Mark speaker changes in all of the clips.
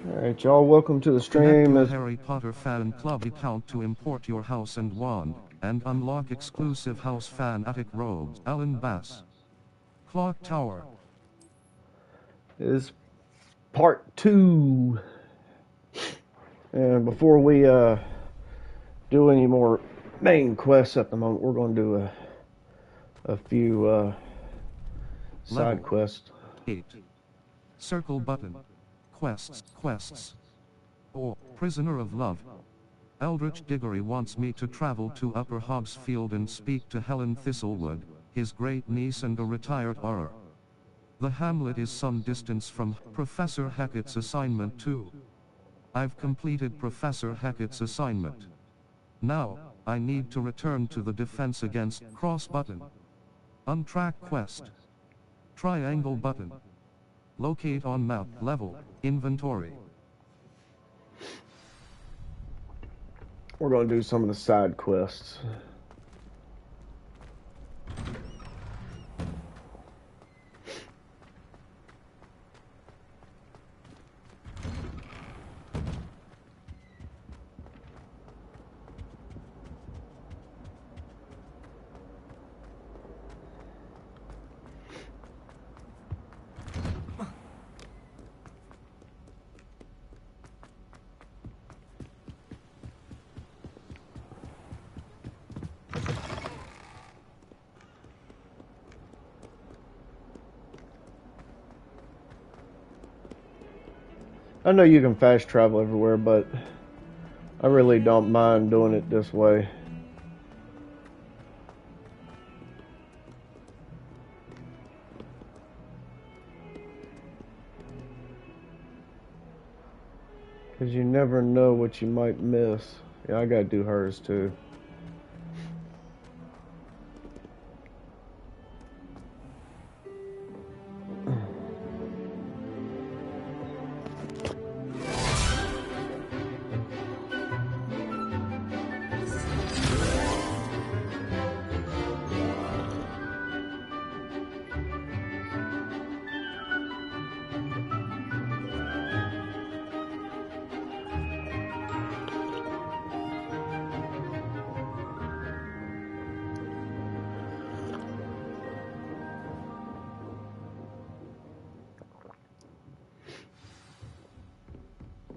Speaker 1: Alright, y'all, welcome to the
Speaker 2: Connect
Speaker 1: stream.
Speaker 2: to a Harry Potter fan club account to import your house and wand, and unlock exclusive house fanatic robes. Alan Bass. Clock Tower.
Speaker 1: Is part 2. And before we do any more main quests at the moment, we're going to do a few side quests.
Speaker 2: 8. Circle button. Quests. Or, Prisoner of Love. Eldritch Diggory wants me to travel to Upper Hogsfield and speak to Helen Thistlewood, his great niece and a retired auror. The hamlet is some distance from Professor Hackett's assignment 2. I've completed Professor Hackett's assignment. Now, I need to return to the Defense Against Cross button. Untrack quest. Triangle button. Locate on map level, inventory.
Speaker 1: We're going to do some of the side quests. I know you can fast travel everywhere, but I really don't mind doing it this way. Because you never know what you might miss. Yeah, I gotta do hers too.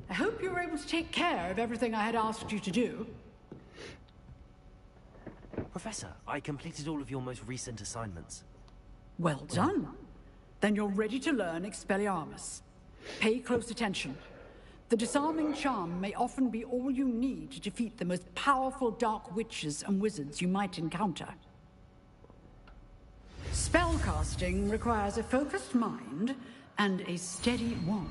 Speaker 3: I hope you were able to take care of everything I had asked you to do.
Speaker 4: Professor, I completed all of your most recent assignments.
Speaker 3: Well done. Then you're ready to learn Expelliarmus. Pay close attention. The disarming charm may often be all you need to defeat the most powerful dark witches and wizards you might encounter. Spellcasting requires a focused mind and a steady wand.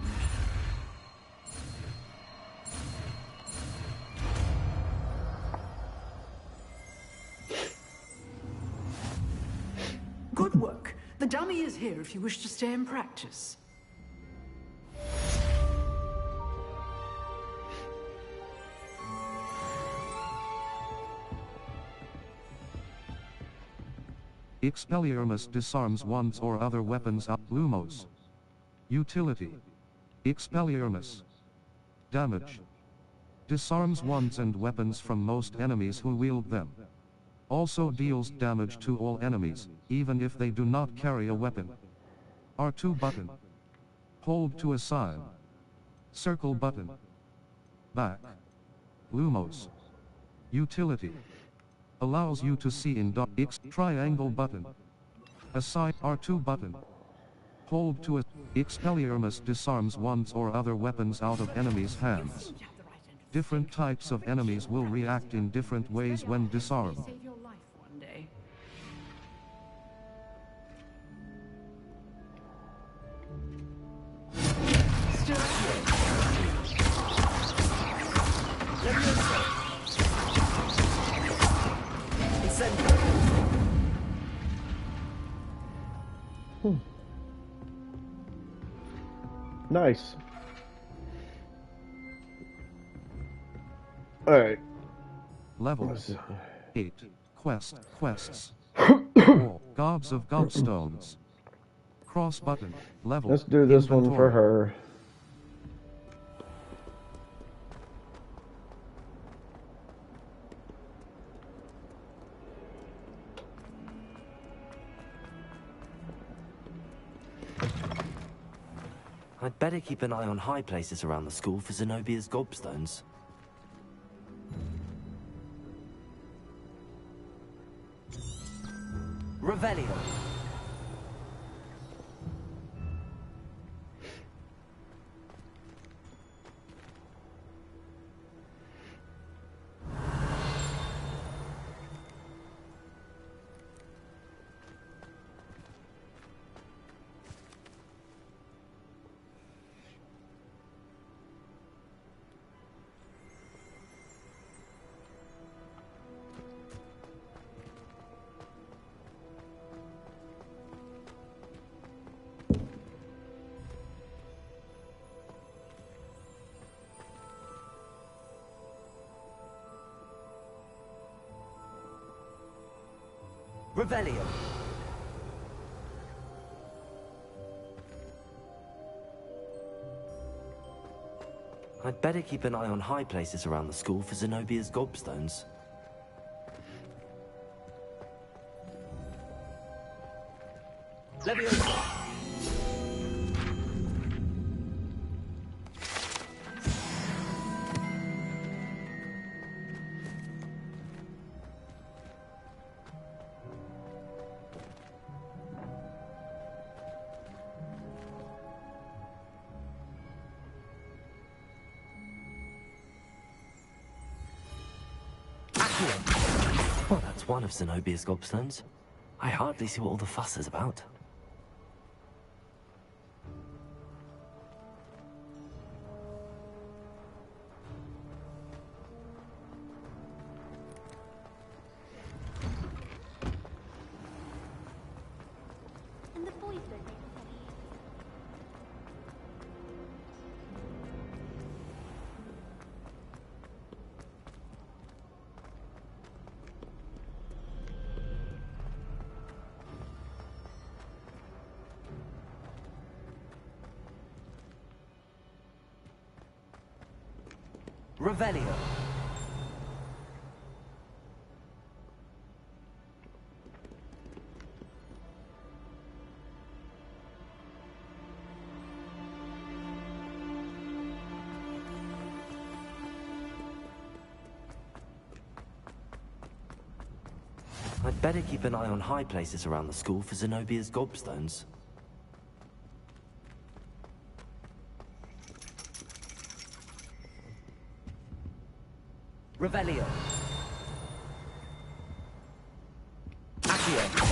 Speaker 3: Good work. The dummy is here if you wish to stay and practice.
Speaker 2: Expelliarmus disarms wands or other weapons. Lumos. Utility. Expelliarmus. Damage. Disarms wands and weapons from most enemies who wield them. Also deals damage to all enemies, even if they do not carry a weapon. R2 button. Hold to assign. Circle button. Back. Lumos. Utility. Allows you to see in dark. Triangle button. Assign. R2 button. Hold to a. Expelliarmus disarms wands or other weapons out of enemies' hands. Different types of enemies will react in different ways when disarmed.
Speaker 3: Save your life one day. Still
Speaker 1: Nice. Alright.
Speaker 2: Level 8. Quests. 4. Gobs of Gobstones. Cross button. Level.
Speaker 1: Let's do this one for her.
Speaker 4: I'd better keep an eye on high places around the school for Zenobia's gobstones. Revelio. Revelio. I'd better keep an eye on high places around the school for Zenobia's gobstones. Leviosa. Well, that's one of Zenobia's gobstones. I hardly see what all the fuss is about.
Speaker 5: And the boys don't make us any.
Speaker 4: Revelio. I'd better keep an eye on high places around the school for Zenobia's gobstones. Revelio. Accio.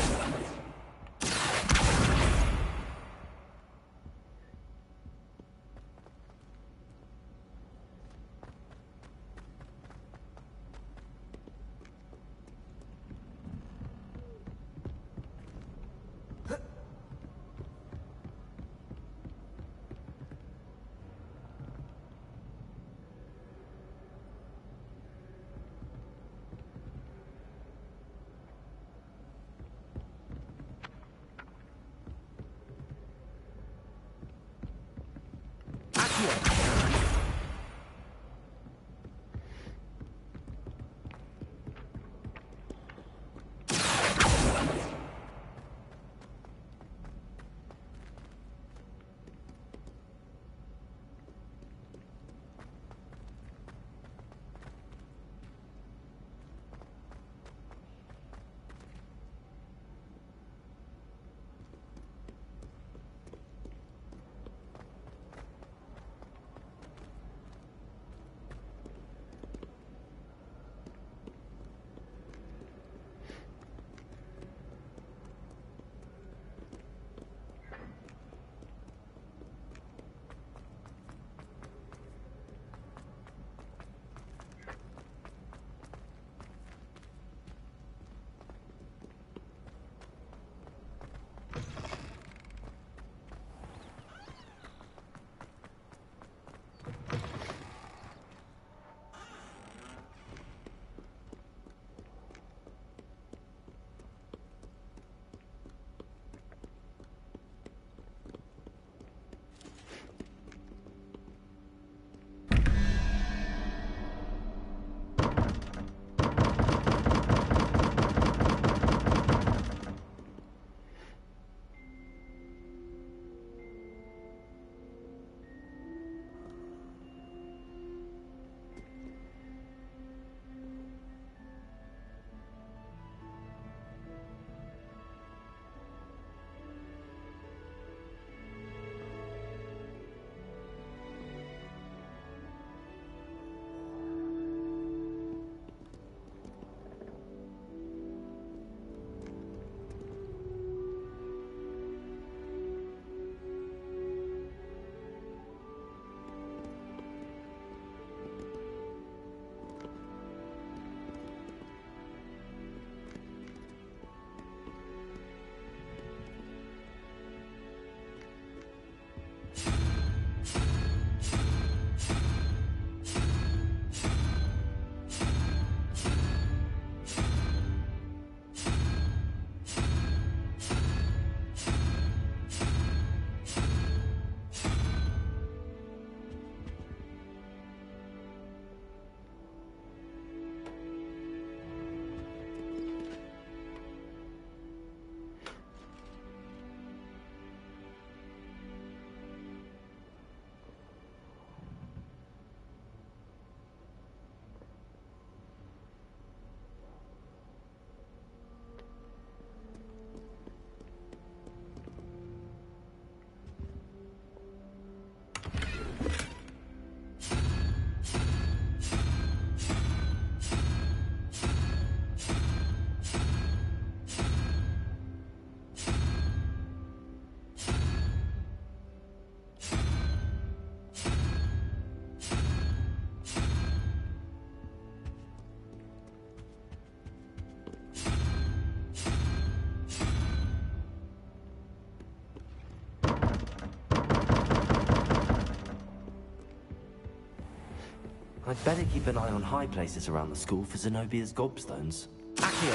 Speaker 4: I'd better keep an eye on high places around the school for Zenobia's gobstones. Accio!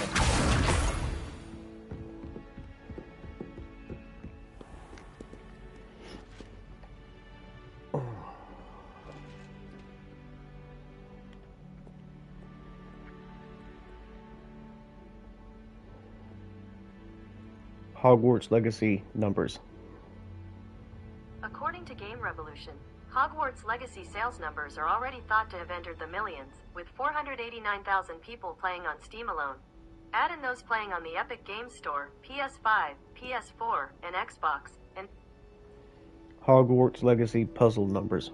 Speaker 1: Hogwarts Legacy numbers.
Speaker 6: According to Game Revolution, Hogwarts Legacy sales numbers are already thought to have entered the millions, with 489,000 people playing on Steam alone. Add in those playing on the Epic Games Store, PS5, PS4, and Xbox, and
Speaker 1: Hogwarts Legacy puzzle numbers.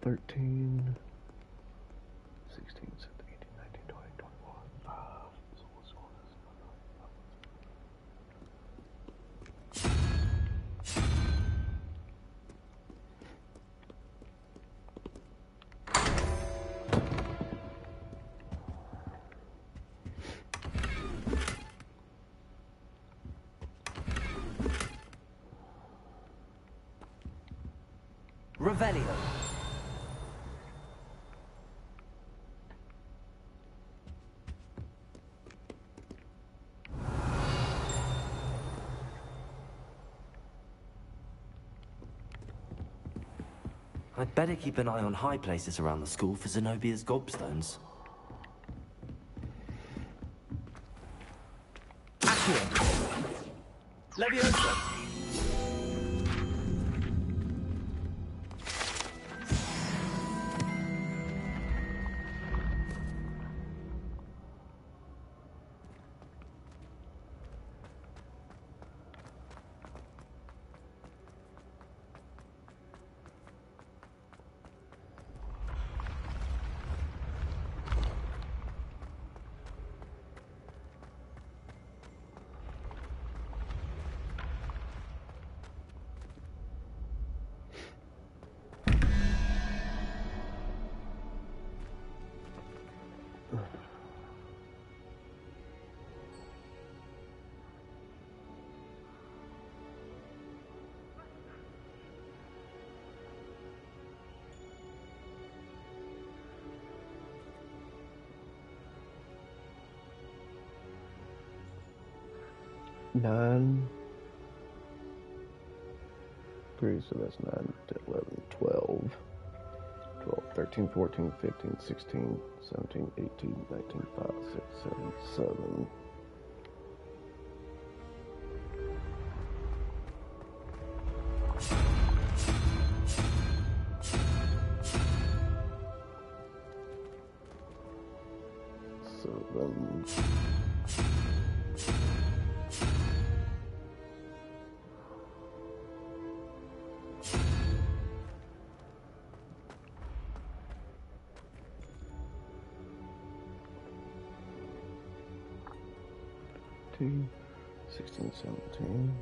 Speaker 1: Thirteen, 16, 17, 18, 19, 20, 21, 5. So what's on this?
Speaker 4: 'Revelio. I'd better keep an eye on high places around the school for Zenobia's gobstones. Accio! Leviosa!9,
Speaker 1: 3, so that's 9, 10, 11, 12, 12, 13, 14, 15, 16, 17, 18, 19, 5, 6, 7, 7. Two, 16, 17,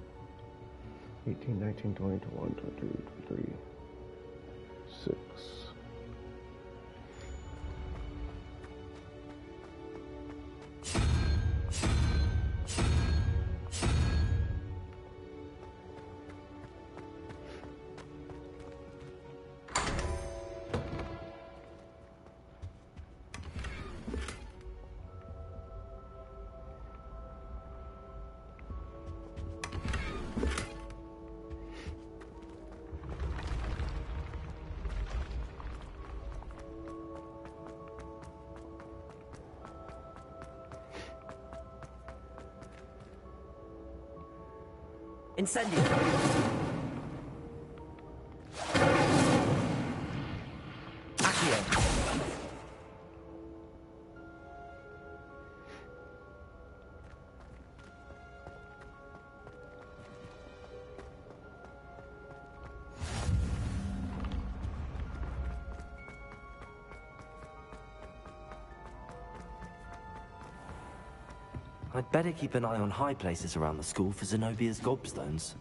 Speaker 1: 18, 19, 20, 21, 22, 23, 6.
Speaker 4: Incendio! Accio! I'd better keep an eye on high places around the school for Zenobia's gobstones.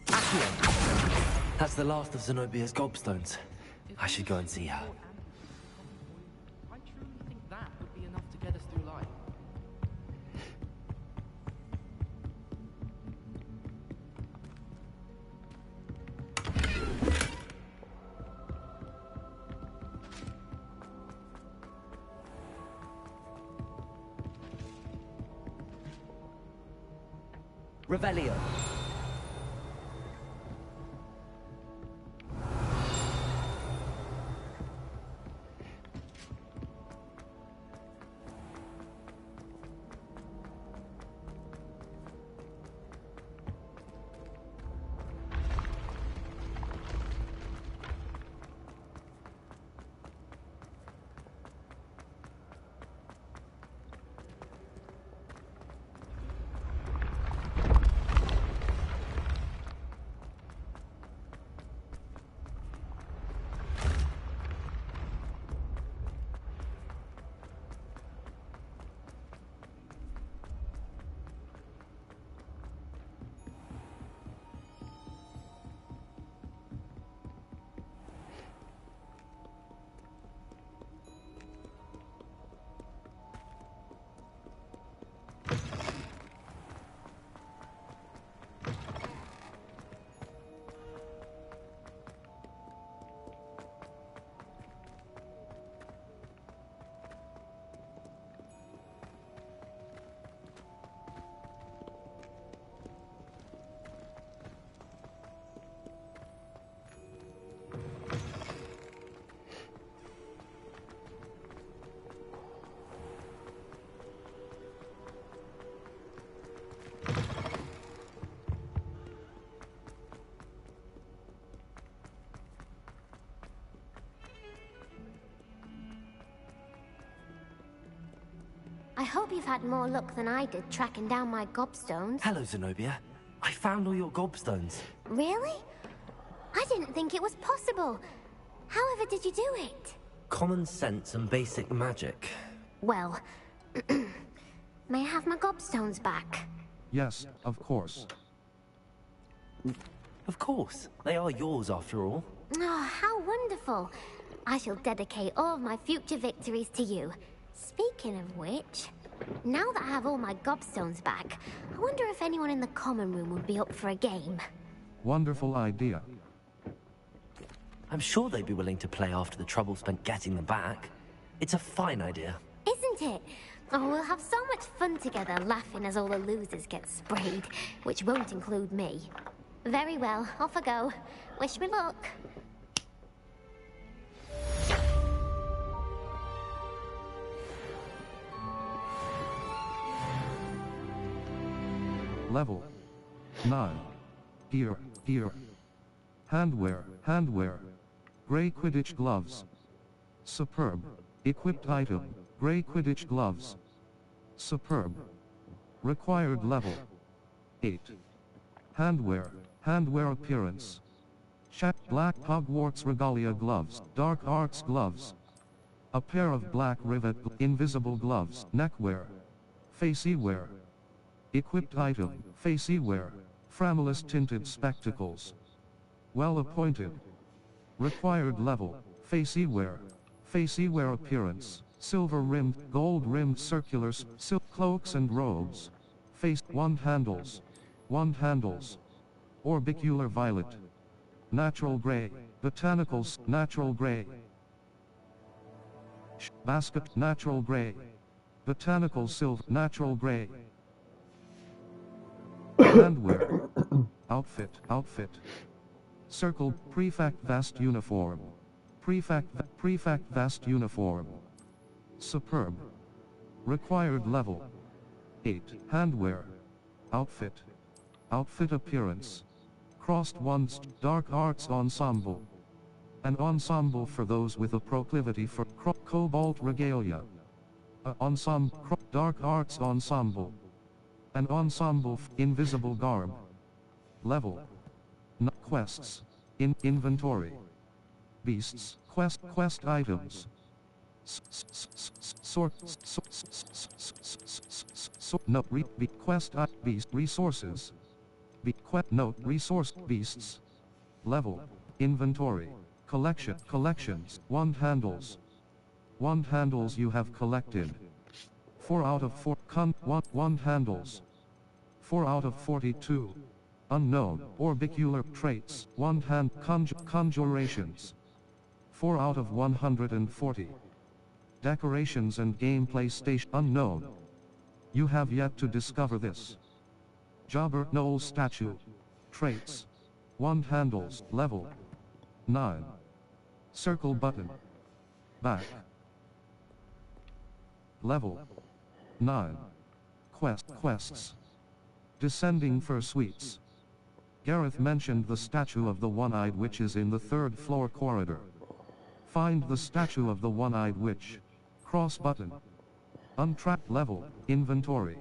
Speaker 4: Accio! That's the last of Zenobia's gobstones. I should go and see her.
Speaker 7: I truly think that would be enough to get us through life.
Speaker 4: Revelio.
Speaker 5: I hope you've had more luck than I did tracking down my gobstones.
Speaker 4: Hello, Zenobia. I found all your gobstones.
Speaker 5: Really? I didn't think it was possible. However did you do it?
Speaker 4: Common sense and basic magic.
Speaker 5: Well, may I have my gobstones back?
Speaker 2: Yes, of course.
Speaker 4: Of course. They are yours after all.
Speaker 5: Oh, how wonderful. I shall dedicate all of my future victories to you. Speaking of which, now that I have all my gobstones back, I wonder if anyone in the common room would be up for a game.
Speaker 2: Wonderful idea.
Speaker 4: I'm sure they'd be willing to play after the trouble spent getting them back. It's a fine idea.
Speaker 5: Isn't it? Oh, we'll have so much fun together, laughing as all the losers get sprayed, which won't include me. Very well, off I go. Wish me luck.
Speaker 2: Level 9. Gear. Handwear. Gray Quidditch gloves. Superb. Equipped item. Gray Quidditch gloves. Superb. Required level 8. Handwear appearance. Black Hogwarts regalia gloves. Dark arts gloves. A pair of black rivet invisible gloves. Neckwear. Facey wear. Equipped item, facey wear, Framulous tinted spectacles. Well appointed. Required level, facey wear appearance, silver rimmed, gold rimmed circular silk cloaks and robes. Face wand handles. Orbicular violet. Natural gray, botanicals, natural gray. Basket, natural gray. Botanical silver, natural gray. Handwear. Outfit. Circle, prefect vast uniform. Prefect vast uniform. Superb. Required level 8. Handwear. Outfit. Outfit appearance. Crossed ones, dark arts ensemble. An ensemble for those with a proclivity for cobalt regalia. Ensemble, dark arts ensemble. An ensemble, invisible garb. Level. Quests. Inventory. Beasts, quest items. Quest beast resources. Resource beasts. Level. Inventory. Collections. Wand handles. Wand handles you have collected. 4 out of 4. Wand handles. 4 out of 42. Unknown, orbicular traits, wand hand conjurations. 4 out of 140. Decorations and gameplay station unknown. You have yet to discover this. Jobber Knoll statue. Traits. Wand handles, level 9. Circle button. Back. Level 9. Quests. Descending fursuites. Gareth mentioned the statue of the one-eyed witch is in the 3rd floor corridor. Find the statue of the one-eyed witch. Cross button. Untracked level, inventory.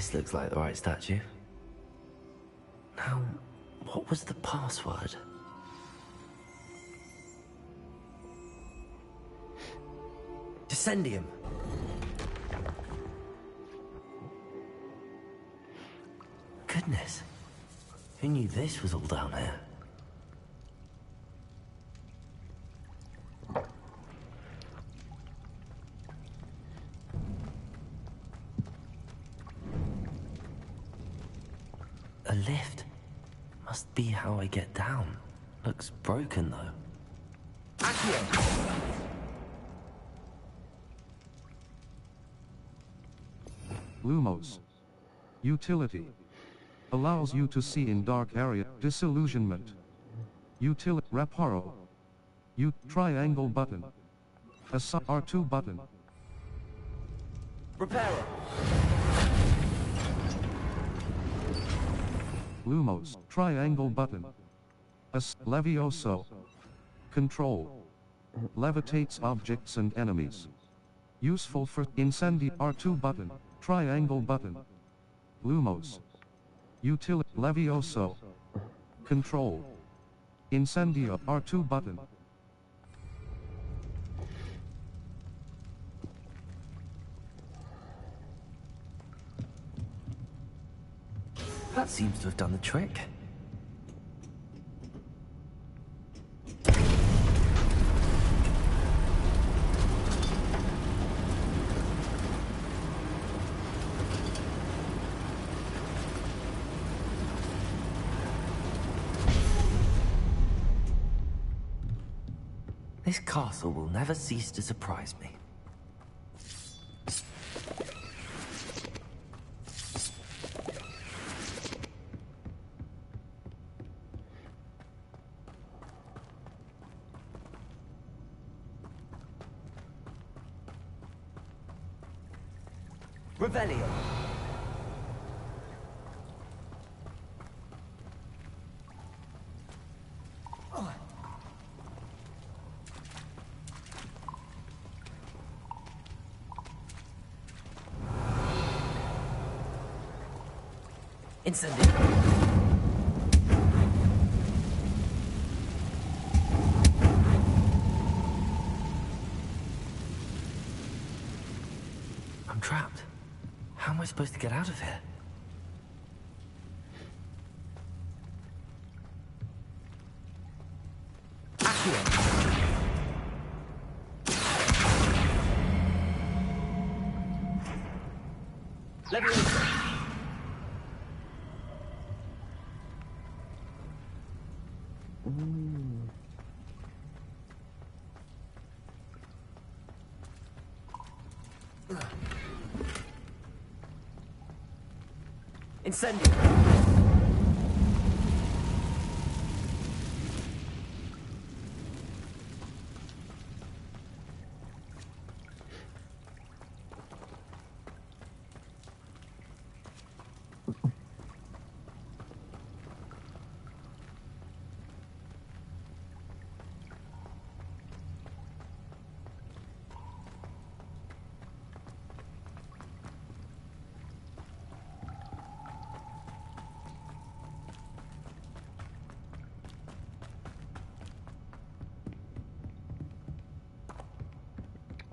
Speaker 4: This looks like the right statue. Now, what was the password? Descendium. Goodness. Who knew this was all down here? A lift. Must be how I get down. Looks broken, though. Accio!
Speaker 2: Lumos. Utility. Allows you to see in dark area. Disillusionment. Utility. Reparo. Triangle button. R2 button.
Speaker 4: Reparo.
Speaker 2: Lumos. Triangle button. Levioso. Control. Levitates objects and enemies. Useful for incendi. R2 button. Triangle button. Lumos. Utility. Levioso. Control. Incendio. R2 button.
Speaker 4: That seems to have done the trick. This castle will never cease to surprise me. Revelio. Incendio. I'm trapped. How am I supposed to get out of here? Accio. Levioso. Incendio.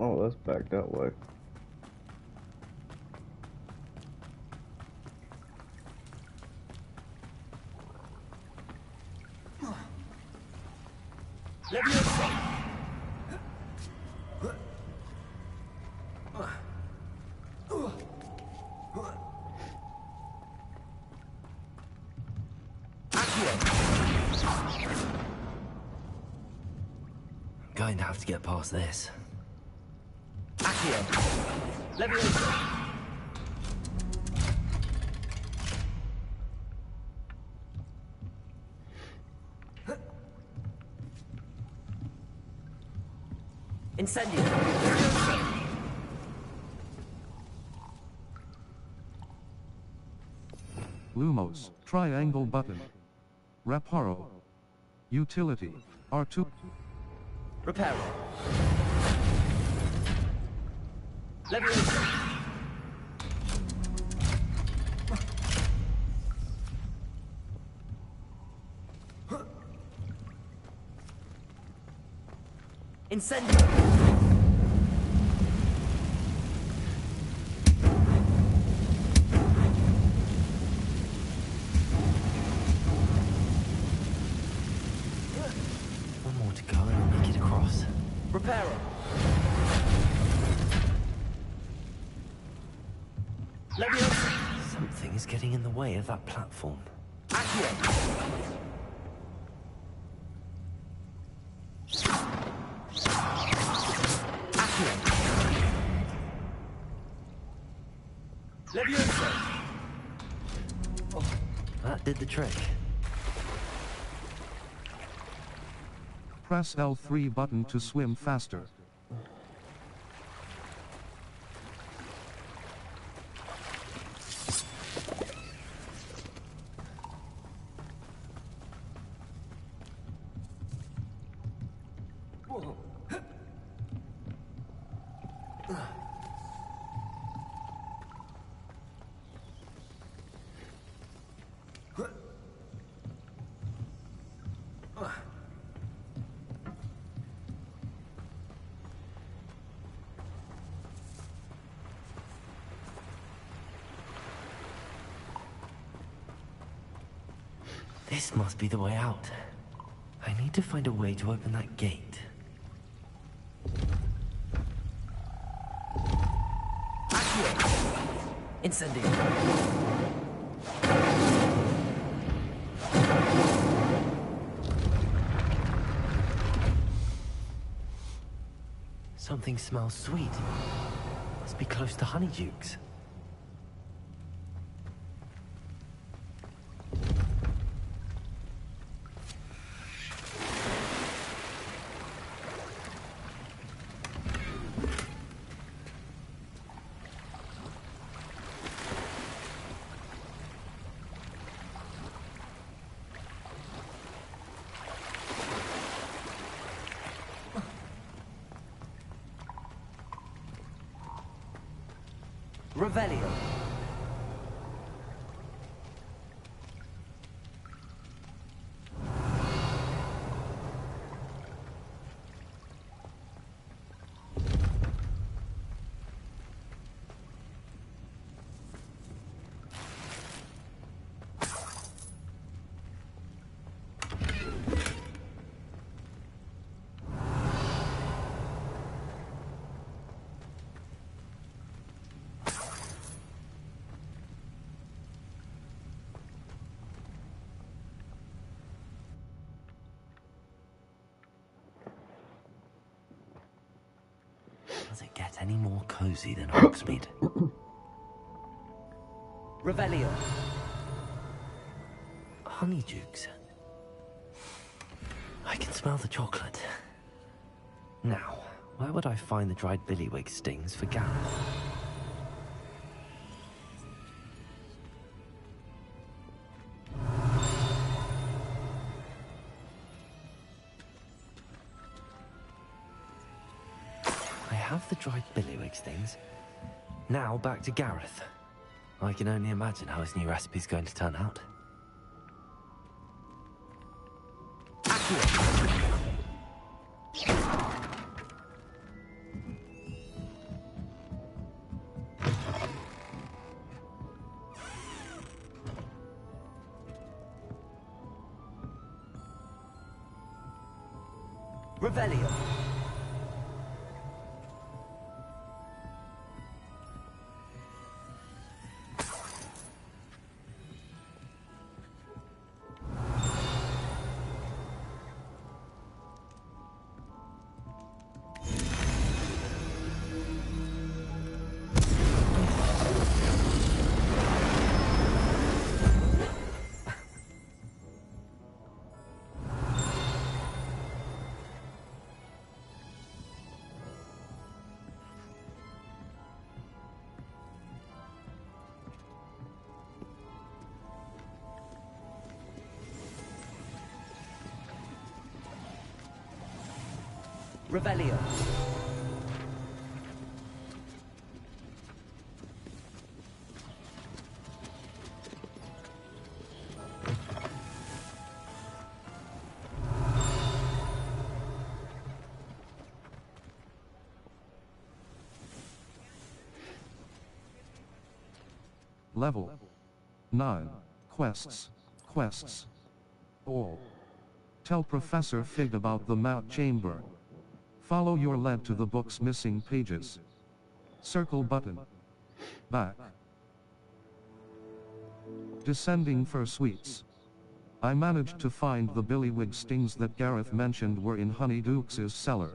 Speaker 1: Oh, that's back that way.
Speaker 4: Levioso. I'm going to have to get past this. Accio. Levioso. Incendio.
Speaker 2: Lumos. Triangle button. Reparo. Utility. R2.
Speaker 4: Reparo. Levioso. Incendio! One more to go and I'll make it across. Reparo! Something is getting in the way of that platform. Accio! Levioso! Oh, that did the trick.
Speaker 2: Press L3 button to swim faster.
Speaker 4: This must be the way out. I need to find a way to open that gate. Accio! Incendio! Something smells sweet. Must be close to Honeydukes. Revelio. Does it get any more cozy than Hogsmeade? Revelio. Honeydukes. I can smell the chocolate. Now, where would I find the dried billywig stings for Gareth? Have the dried billywig stings. Now back to Gareth. I can only imagine how his new recipe's going to turn out. Revelio. Revelio.
Speaker 2: Level 9. Quests. Quests. All. Tell Professor Fig about the map chamber. Follow your lead to the book's missing pages. Circle button. Back. Descending fursuites. I managed to find the billywig stings that Gareth mentioned were in Honeydukes' cellar.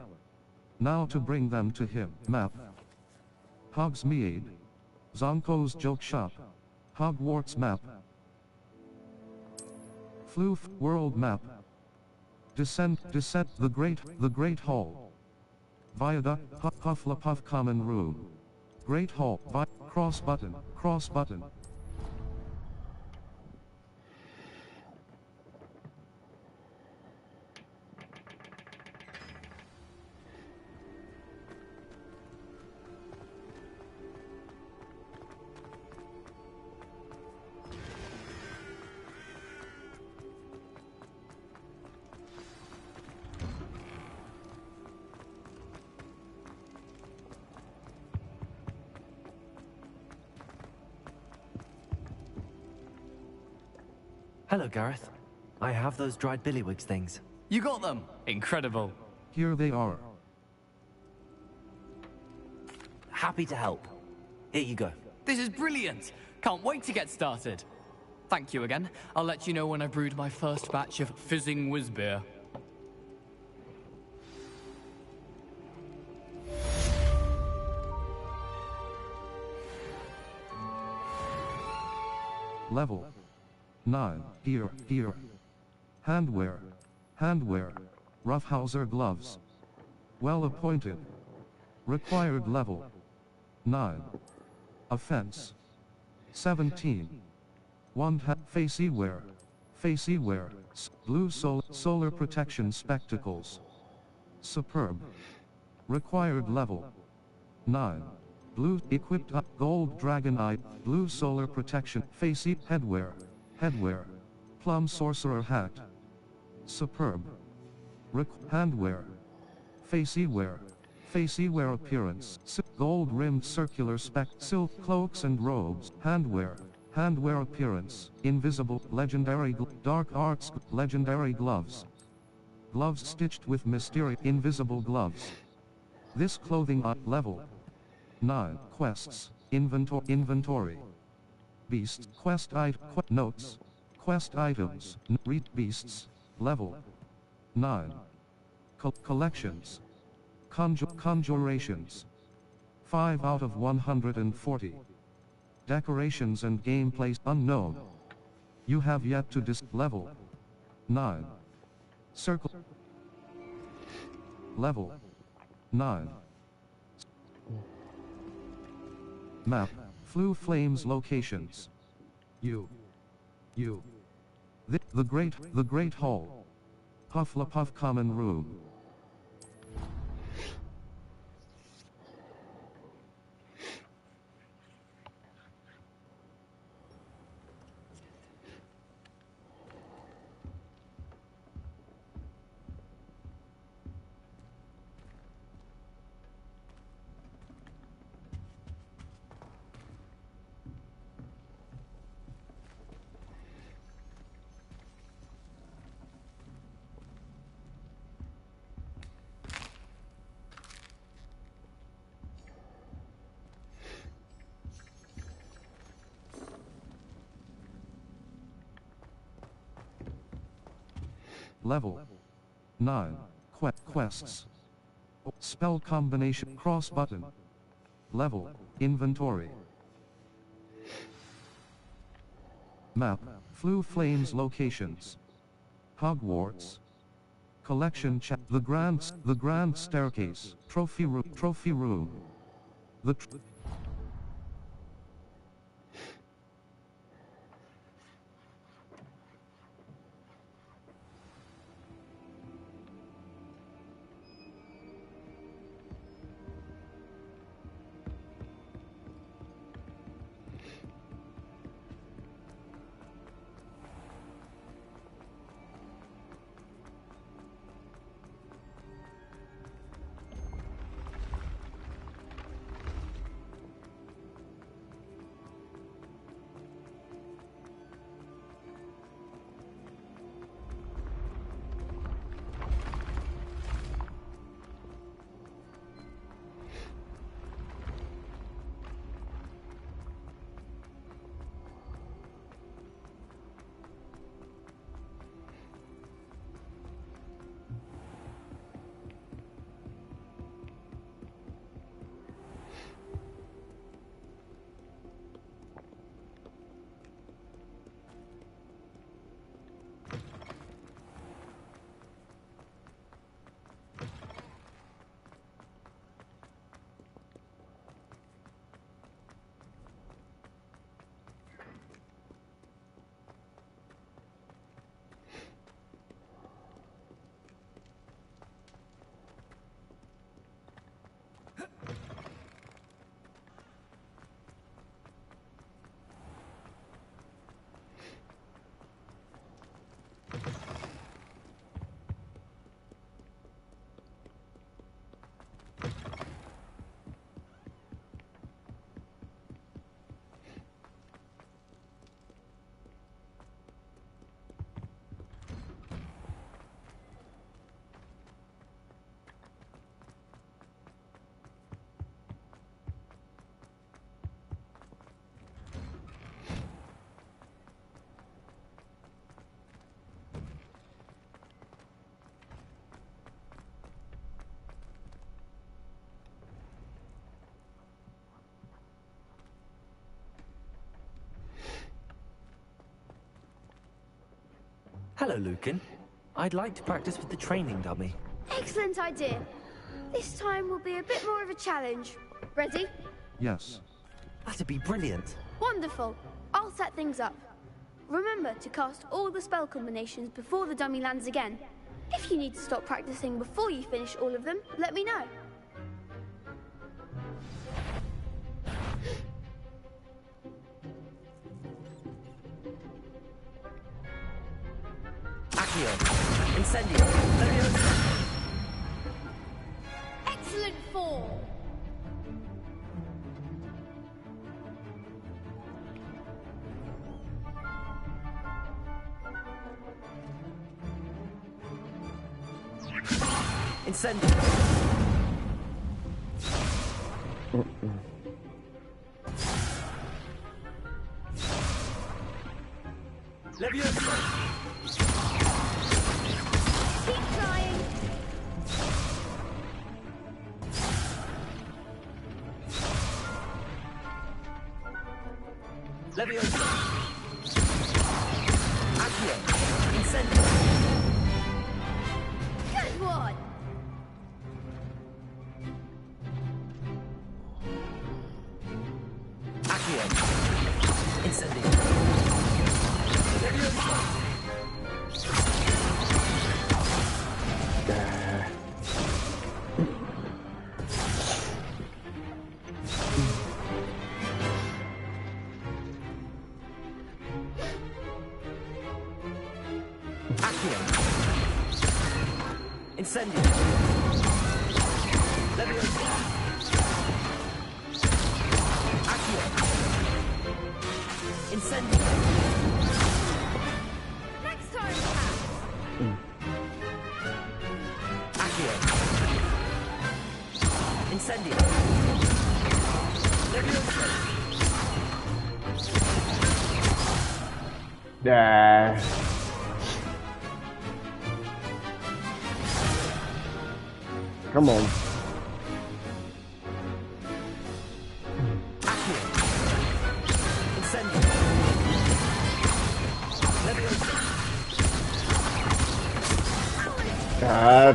Speaker 2: Now to bring them to him. Map. Hogsmeade. Zonko's Joke Shop. Hogwarts map. Floof world map. Descent the Great Hall. Viaduct Hufflepuff common room. Great Hall cross button.
Speaker 4: Hello, Gareth. I have those dried billywigs things.
Speaker 8: You got them! Incredible.
Speaker 2: Here they are.
Speaker 4: Happy to help. Here you go.
Speaker 8: This is brilliant! Can't wait to get started. Thank you again. I'll let you know when I brewed my first batch of fizzing whizbeer.
Speaker 2: Level 9. Gear. Handwear. Roughhouser gloves. Well appointed. Required level 9. Offense 17. Wand facey wear. Blue solar protection spectacles. Superb. Required level 9. Blue equipped gold dragon eye, blue solar protection, facey headwear. Plum sorcerer hat. Superb. Handwear. Facey wear appearance. Gold rimmed circular silk cloaks and robes. Handwear appearance. Invisible legendary dark arts legendary gloves. Gloves stitched with mysterious invisible gloves. This clothing level 9. Quests. Inventory. Beasts. Notes. Quest items. Read beasts. Level 9. Collections. Conjurations. 5 out of 140. Decorations and gameplay unknown. You have yet to level 9. Circle. Level 9. Map. Flue Flames locations. The Great Hall. Hufflepuff common room. Level 9. Quests. Spell combination cross button. Level. Inventory. Map. Flue Flames locations. Hogwarts. Collection chat. The Grand Staircase. Trophy room.
Speaker 4: Hello, Lucan. I'd like to practice with the training dummy.
Speaker 9: Excellent idea. This time will be a bit more of a challenge. Ready?
Speaker 2: Yes.
Speaker 4: That'd be brilliant.
Speaker 9: Wonderful. I'll set things up. Remember to cast all the spell combinations before the dummy lands again. If you need to stop practicing before you finish all of them, let me know.
Speaker 4: Accio. Incendio. Leviosa.
Speaker 9: Excellent form.
Speaker 4: Incendio. Leviosa.
Speaker 9: Keep trying.
Speaker 4: Leviosa. Accio. Incendio.
Speaker 9: Good one.
Speaker 4: Accio. Incendio. Leviosa. Accio. Incendio. Leviosa. Accio. Incendio.
Speaker 9: Next time, perhaps.
Speaker 4: Accio. Incendio. Leviosa.
Speaker 1: Come on.
Speaker 4: Accio. Incendio. Leviosa.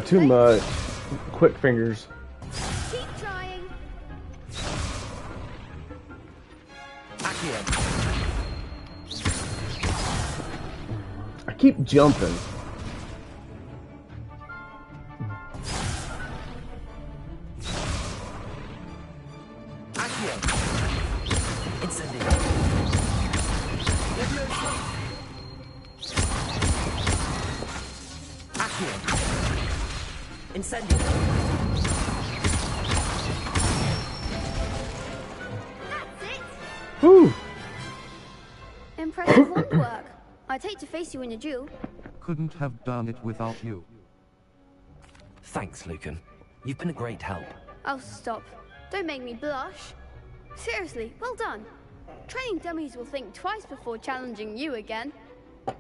Speaker 1: Too much. Quick fingers.
Speaker 9: Keep trying.
Speaker 4: Accio.
Speaker 1: I keep jumping.
Speaker 4: Accio. Incendio. Leviosa. Accio. Incendio.
Speaker 9: That's it.
Speaker 1: Whew.
Speaker 9: Impressive wand work. I'd hate to face you in a duel.
Speaker 2: Couldn't have done it without you.
Speaker 4: Thanks, Lucan. You've been a great help.
Speaker 9: Oh, stop. Don't make me blush. Seriously, well done. Training dummies will think twice before challenging you again.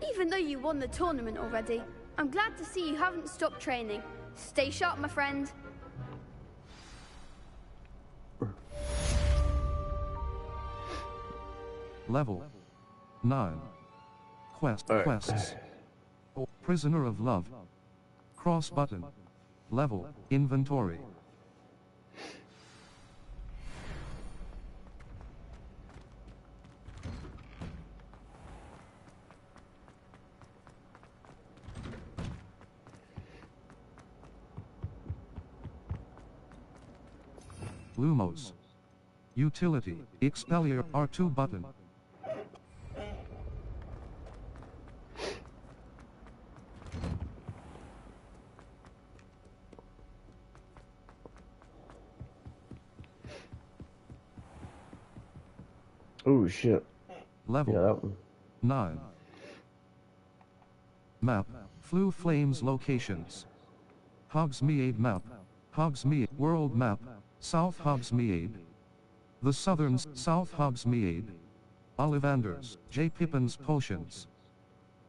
Speaker 9: Even though you won the tournament already, I'm glad to see you haven't stopped training. Stay sharp, my friend.
Speaker 2: Level 9. Quests. Prisoner of Love. Cross button. Level. Inventory. Lumos. Utility. Expelliar R2 button.
Speaker 1: Oh shit.
Speaker 2: Level
Speaker 1: Yeah, that one.
Speaker 2: 9. Map. Flue Flames locations. Hogsmeade map. Hogsmeade world map. South Hogsmeade. The Southern South Hogsmeade. Ollivanders. J. Pippin's potions.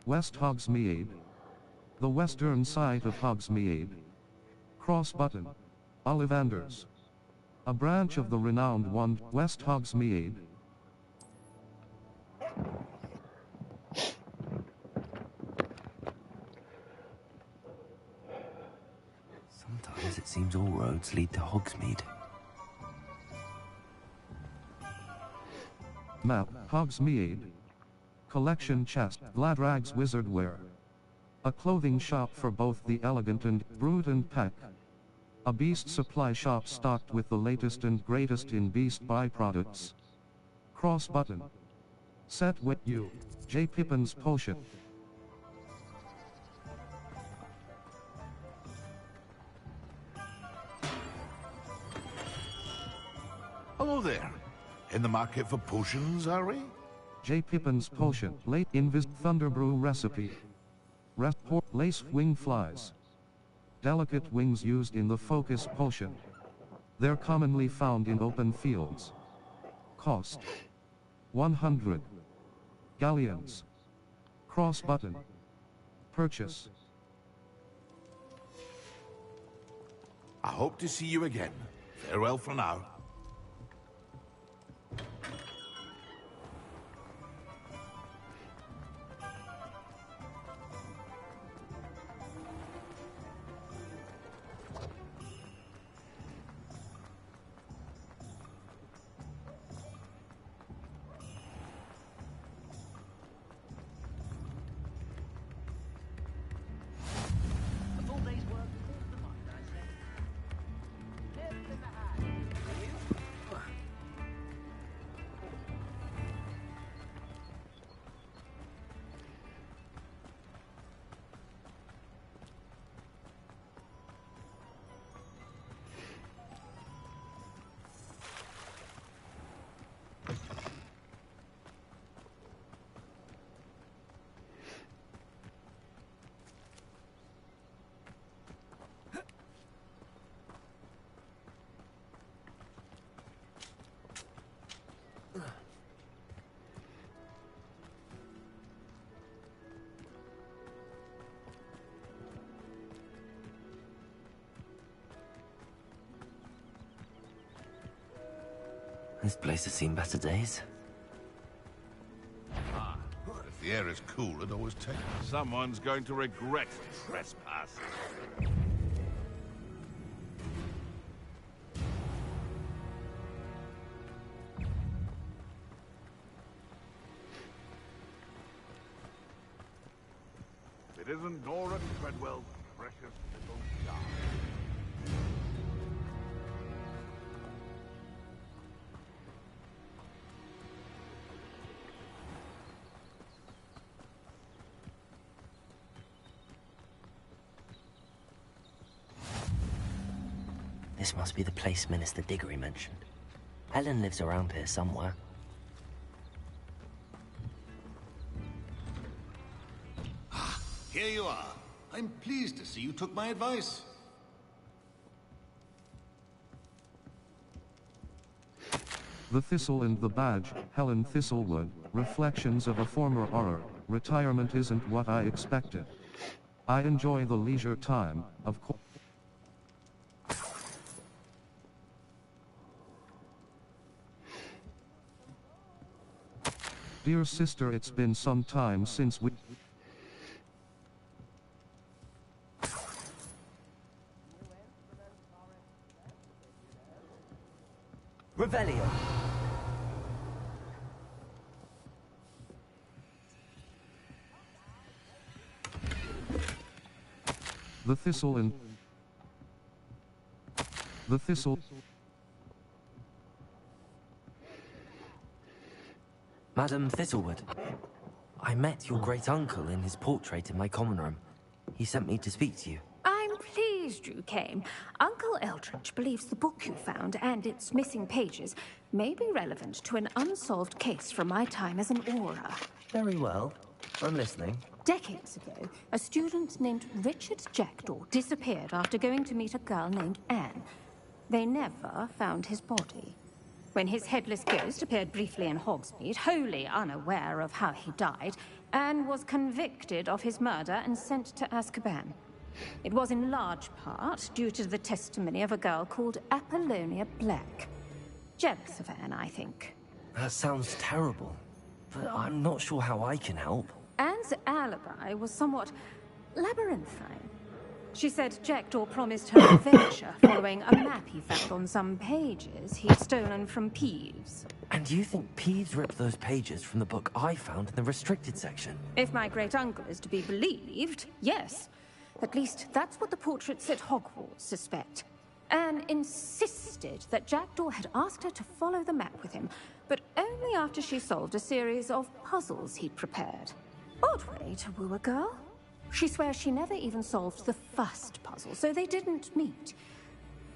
Speaker 2: West Hogsmeade. The western side of Hogsmeade. Cross button. Ollivanders. A branch of the renowned one, West Hogsmeade.
Speaker 4: Sometimes it seems all roads lead to Hogsmeade.
Speaker 2: Map, Hogsmeade. Collection chest, Gladrag's Wizardwear. A clothing shop for both the elegant and brute and peck. A beast supply shop stocked with the latest and greatest in beast byproducts. Cross button. Set with you. J. Pippin's potion.
Speaker 10: Hello there. In the market for potions, are we?
Speaker 2: J. Pippin's potion. Late Invis Thunderbrew recipe. Lace wing flies. Delicate wings used in the focus potion. They're commonly found in open fields. Cost 100 galleons. Cross button. Purchase.
Speaker 10: I hope to see you again. Farewell for now.
Speaker 4: This place has seen better days.
Speaker 10: If the air is cool, it always takes. Someone's going to regret trespass. If it isn't Nora Treadwell's precious little jar.
Speaker 4: This must be the place Minister Diggory mentioned. Helen lives around here somewhere.
Speaker 11: Here you are. I'm pleased to see you took my advice.
Speaker 2: The Thistle and the Badge, Helen Thistlewood, reflections of a former horror. Retirement isn't what I expected. I enjoy the leisure time, of course. Dear sister, it's been some time since we...
Speaker 4: Revelio.
Speaker 2: The Thistle and... The Thistle...
Speaker 4: Madam Thistlewood, I met your great-uncle in his portrait in my common room. He sent me to speak to you.
Speaker 12: I'm pleased you came. Uncle Eldridge believes the book you found and its missing pages may be relevant to an unsolved case from my time as an aura.
Speaker 4: Very well. I'm listening.
Speaker 12: Decades ago, a student named Richard Jackdaw disappeared after going to meet a girl named Anne. They never found his body. When his headless ghost appeared briefly in Hogsmeade, wholly unaware of how he died, Anne was convicted of his murder and sent to Azkaban. It was in large part due to the testimony of a girl called Apollonia Black. Jealous of Anne, I think.
Speaker 4: That sounds terrible, but I'm not sure how I can help.
Speaker 12: Anne's alibi was somewhat labyrinthine. She said Jackdaw promised her adventure following a map he found on some pages he'd stolen from Peeves.
Speaker 4: And you think Peeves ripped those pages from the book I found in the restricted section?
Speaker 12: If my great-uncle is to be believed, yes. At least that's what the portraits at Hogwarts suspect. Anne insisted that Jackdaw had asked her to follow the map with him, but only after she solved a series of puzzles he'd prepared. Odd way to woo a girl. She swears she never even solved the first puzzle, so they didn't meet.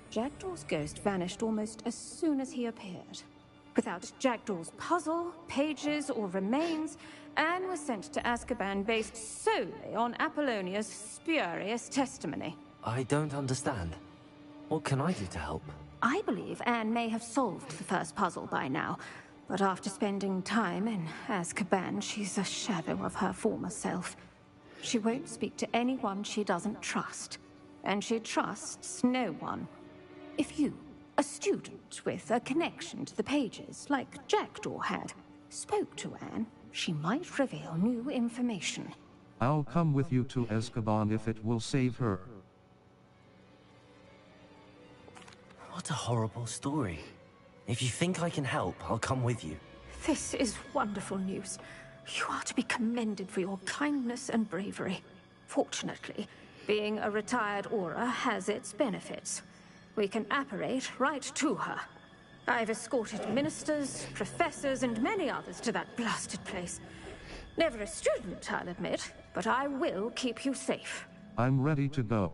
Speaker 12: Jackdaw's ghost vanished almost as soon as he appeared. Without Jackdaw's puzzle, pages, or remains, Anne was sent to Azkaban based solely on Apollonia's spurious testimony.
Speaker 4: I don't understand. What can I do to help?
Speaker 12: I believe Anne may have solved the first puzzle by now, but after spending time in Azkaban, she's a shadow of her former self. She won't speak to anyone she doesn't trust, and she trusts no one. If you, a student with a connection to the pages, like Jackdaw had, spoke to Anne, she might reveal new information.
Speaker 2: I'll come with you to Azkaban if it will save her.
Speaker 4: What a horrible story. If you think I can help, I'll come with you.
Speaker 12: This is wonderful news. You are to be commended for your kindness and bravery. Fortunately, being a retired Auror has its benefits. We can apparate right to her. I've escorted ministers, professors, and many others to that blasted place. Never a student, I'll admit, but I will keep you safe.
Speaker 2: I'm ready to go.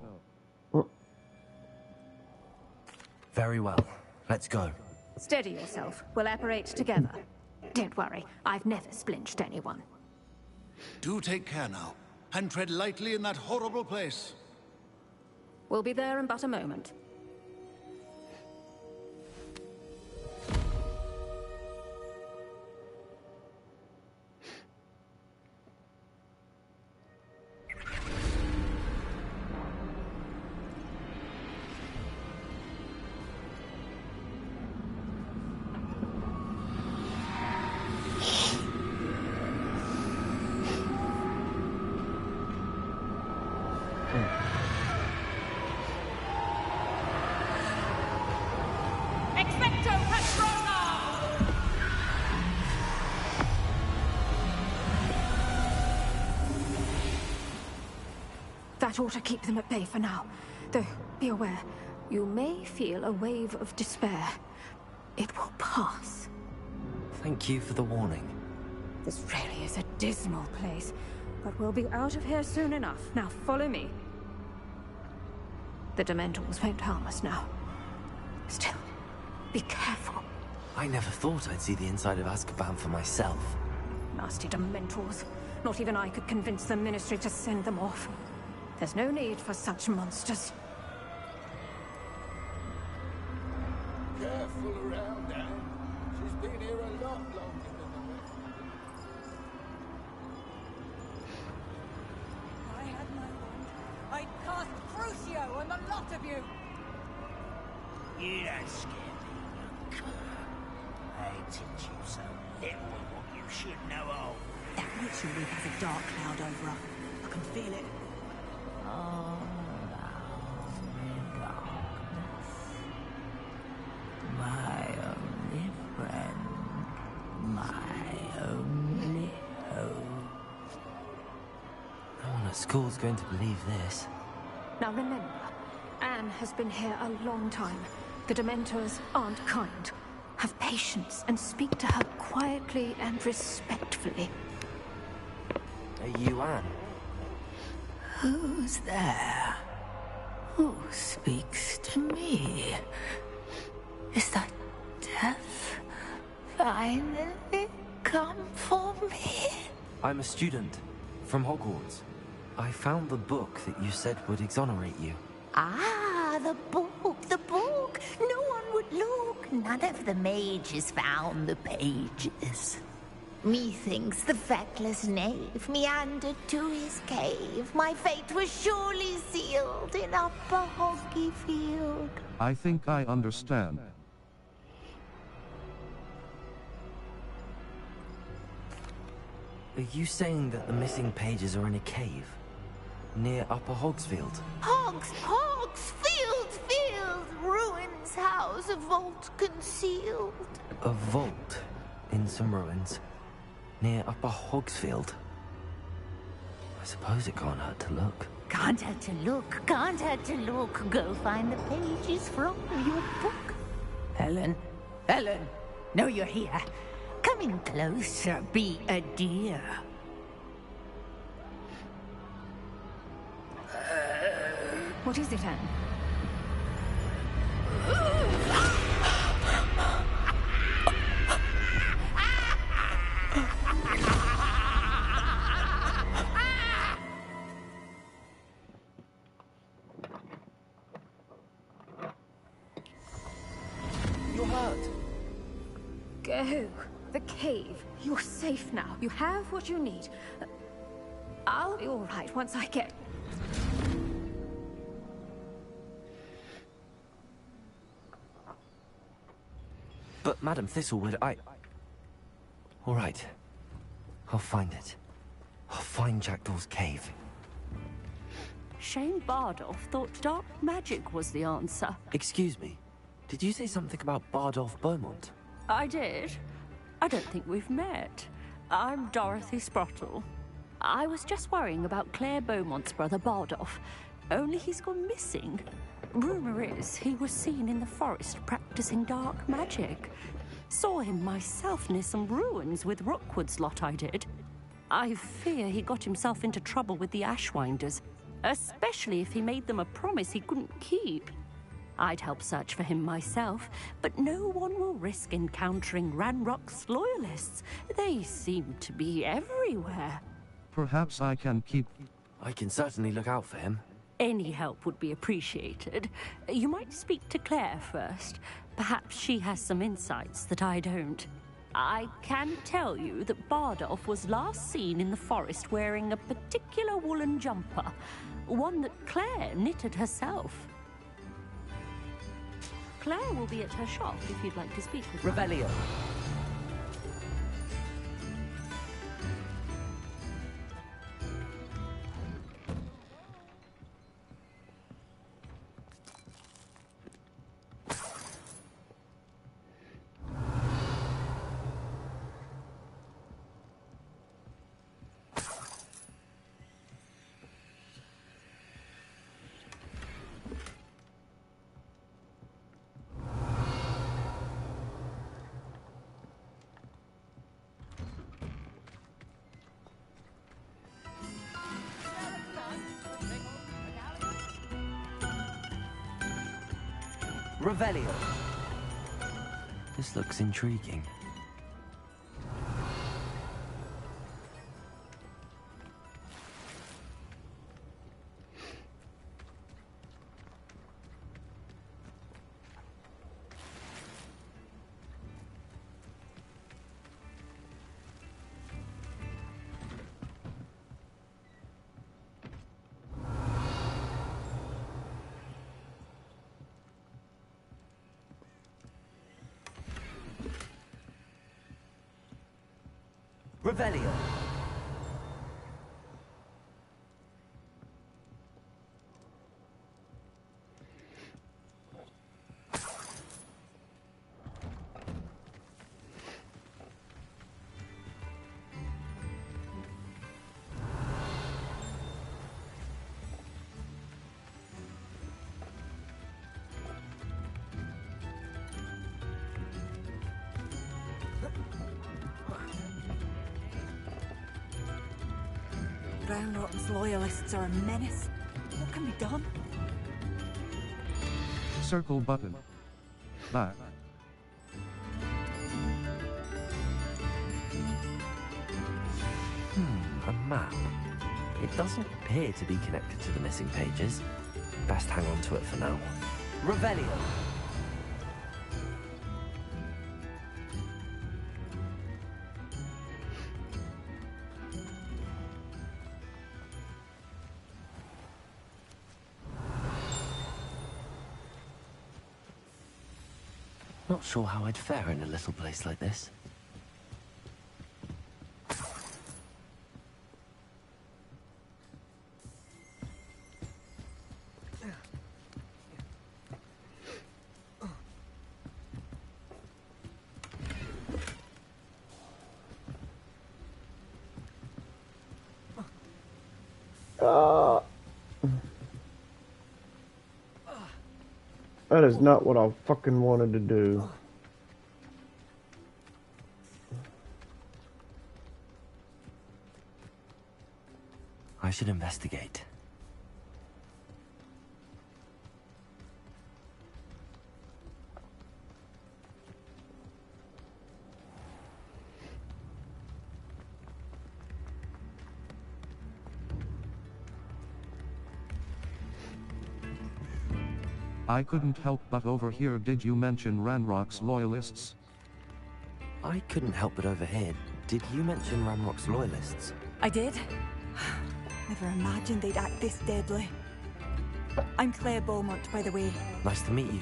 Speaker 4: Very well. Let's go.
Speaker 12: Steady yourself. We'll apparate together. Don't worry, I've never splinched anyone.
Speaker 11: Do take care now, and tread lightly in that horrible place.
Speaker 12: We'll be there in but a moment. That ought to keep them at bay for now. Though, be aware, you may feel a wave of despair. It will pass.
Speaker 4: Thank you for the warning.
Speaker 12: This really is a dismal place, but we'll be out of here soon enough. Now follow me. The Dementors won't harm us now. Still, be careful.
Speaker 4: I never thought I'd see the inside of Azkaban for myself.
Speaker 12: Nasty Dementors. Not even I could convince the Ministry to send them off. There's no need for such monsters.
Speaker 13: Careful around, Anne. She's been here a lot longer than the rest of them.
Speaker 14: I had my wand. I'd cast Crucio on the lot of you.
Speaker 15: You don't scare me, young cur. I teach you so little of what you should know of.
Speaker 14: That ritual week has a dark cloud over her. I can feel it.
Speaker 15: Oh, lovely darkness. My only friend. My only hope.
Speaker 4: No one at school's going to believe this.
Speaker 12: Now remember, Anne has been here a long time. The Dementors aren't kind. Have patience and speak to her quietly and respectfully.
Speaker 4: Are you Anne?
Speaker 15: Who's there? Who speaks to me? Is that death finally come for me?
Speaker 4: I'm a student from Hogwarts. I found the book that you said would exonerate you.
Speaker 15: Ah, the book, the book. No one would look. None of the mages found the pages. Methinks the feckless knave meandered to his cave. My fate was surely sealed in Upper Hoggyfield.
Speaker 2: I think I understand.
Speaker 4: Are you saying that the missing pages are in a cave? Near Upper Hogsfield.
Speaker 15: Field! Ruins house, a vault concealed.
Speaker 4: A vault in some ruins. Near Upper Hogsfield. I suppose it can't hurt to look.
Speaker 15: Can't hurt to look. Go find the pages from your book. Helen, know you're here. Come in closer, be a dear.
Speaker 12: What is it, Anne?
Speaker 4: You're hurt.
Speaker 12: Go. The cave. You're safe now. You have what you need. I'll be all right once I get...
Speaker 4: But, Madam Thistlewood, all right. I'll find it. I'll find Jackdaw's cave.
Speaker 16: Shane Bardolph thought dark magic was the answer.
Speaker 4: Excuse me. Did you say something about Bardolph Beaumont?
Speaker 16: I did. I don't think we've met. I'm Dorothy Sprottle. I was just worrying about Claire Beaumont's brother Bardolph. Only he's gone missing. Rumor is he was seen in the forest practicing dark magic. Saw him myself near some ruins with Rookwood's lot I did. I fear he got himself into trouble with the Ashwinders, especially if he made them a promise he couldn't keep. I'd help search for him myself, but no one will risk encountering Ranrock's loyalists. They seem to be everywhere.
Speaker 2: Perhaps I can keep...
Speaker 4: I can certainly look out for him.
Speaker 16: Any help would be appreciated. You might speak to Claire first. Perhaps she has some insights that I don't. I can tell you that Bardolph was last seen in the forest wearing a particular woolen jumper, one that Claire knitted herself. Claire will be at her shop if you'd like to speak with her.
Speaker 4: Revelio. Revelio. This looks intriguing. Revelio.
Speaker 14: Ranrock's loyalists are a menace. What can be done?
Speaker 2: Circle button. Back.
Speaker 4: A map. It doesn't appear to be connected to the missing pages. Best hang on to it for now. Revelio. Not sure how I'd fare in a little place like this.
Speaker 1: That is not what I fucking wanted to do.
Speaker 4: I should investigate.
Speaker 2: I couldn't help but overhear. Did you mention Ranrock's loyalists?
Speaker 4: I couldn't help but overhear. Did you mention Ranrock's loyalists?
Speaker 14: I did. Never imagined they'd act this deadly. I'm Claire Beaumont, by the way.
Speaker 4: Nice to meet you.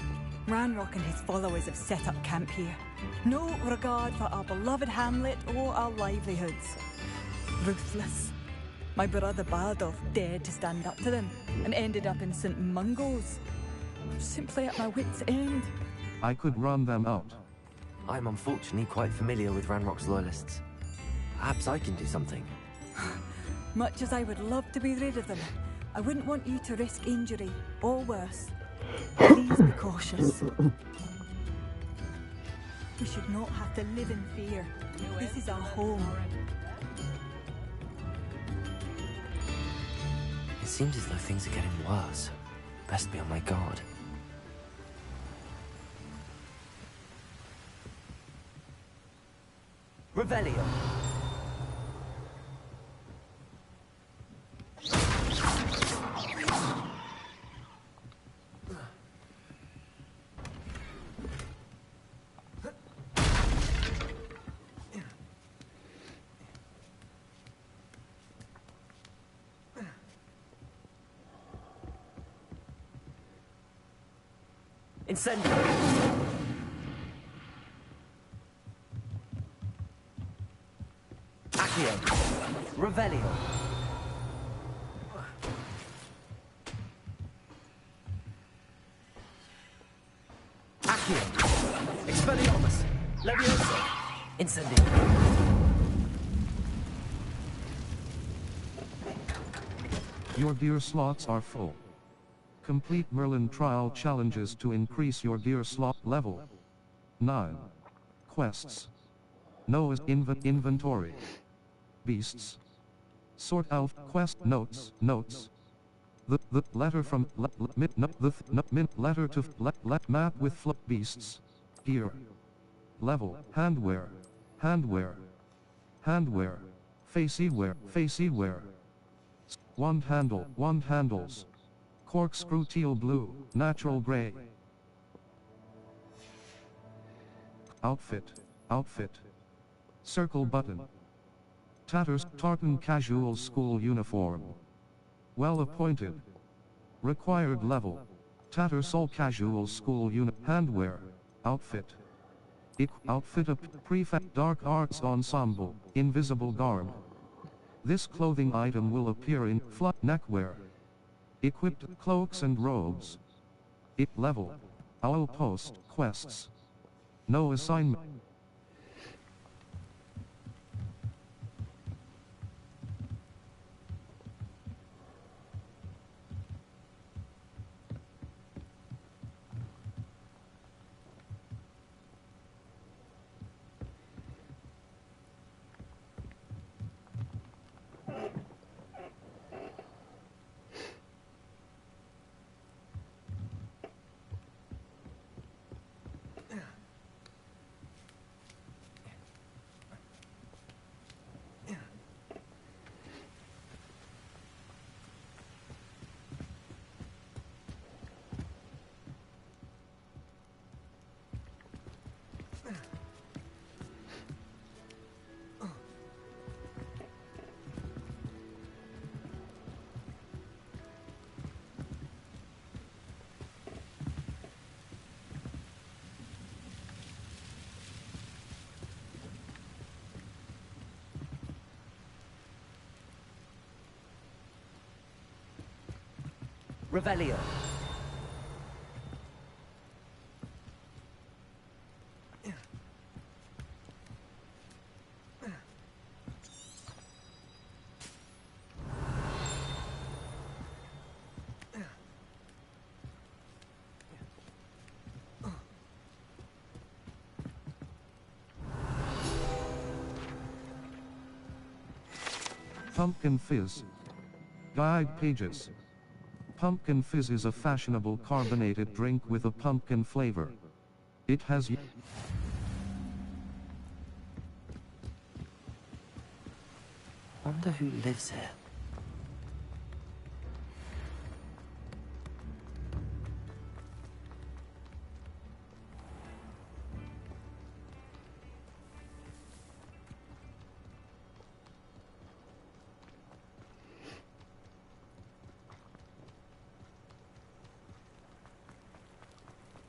Speaker 14: Ranrock and his followers have set up camp here. No regard for our beloved hamlet or our livelihoods. Ruthless. My brother Bardolph dared to stand up to them and ended up in St. Mungo's. Simply at my wit's end.
Speaker 2: I could run them out.
Speaker 4: I'm unfortunately quite familiar with Ranrock's loyalists. Perhaps I can do something.
Speaker 14: Much as I would love to be rid of them, I wouldn't want you to risk injury, or worse. Please be cautious. We should not have to live in fear. This is our home.
Speaker 4: It seems as though things are getting worse. Best be on my guard. Revelio. Incendio. Accio. Revelio. Accio. Expelliarmus. Levioso. Incendio.
Speaker 2: Your gear slots are full. Complete Merlin trial challenges to increase your gear slot level. 9. Quests. Noah's inventory. Beasts. Sort out quest notes. The letter from letter to map with beasts. Gear. Level. Handwear. Faceywear. Wand handles. Corkscrew teal blue, natural gray. Outfit. Circle button. Tatters, tartan casual school uniform. Well appointed. Required level. Tattersall casual school handwear. Outfit. Outfit of prefect dark arts ensemble, invisible garb. This clothing item will appear in neckwear. Equipped cloaks and robes. Level. Owl post quests. No assignment.
Speaker 4: Revelio.
Speaker 2: Pumpkin Fizz. Guide pages. Pumpkin Fizz is a fashionable carbonated drink with a pumpkin flavor. It has
Speaker 4: Wonder who lives here.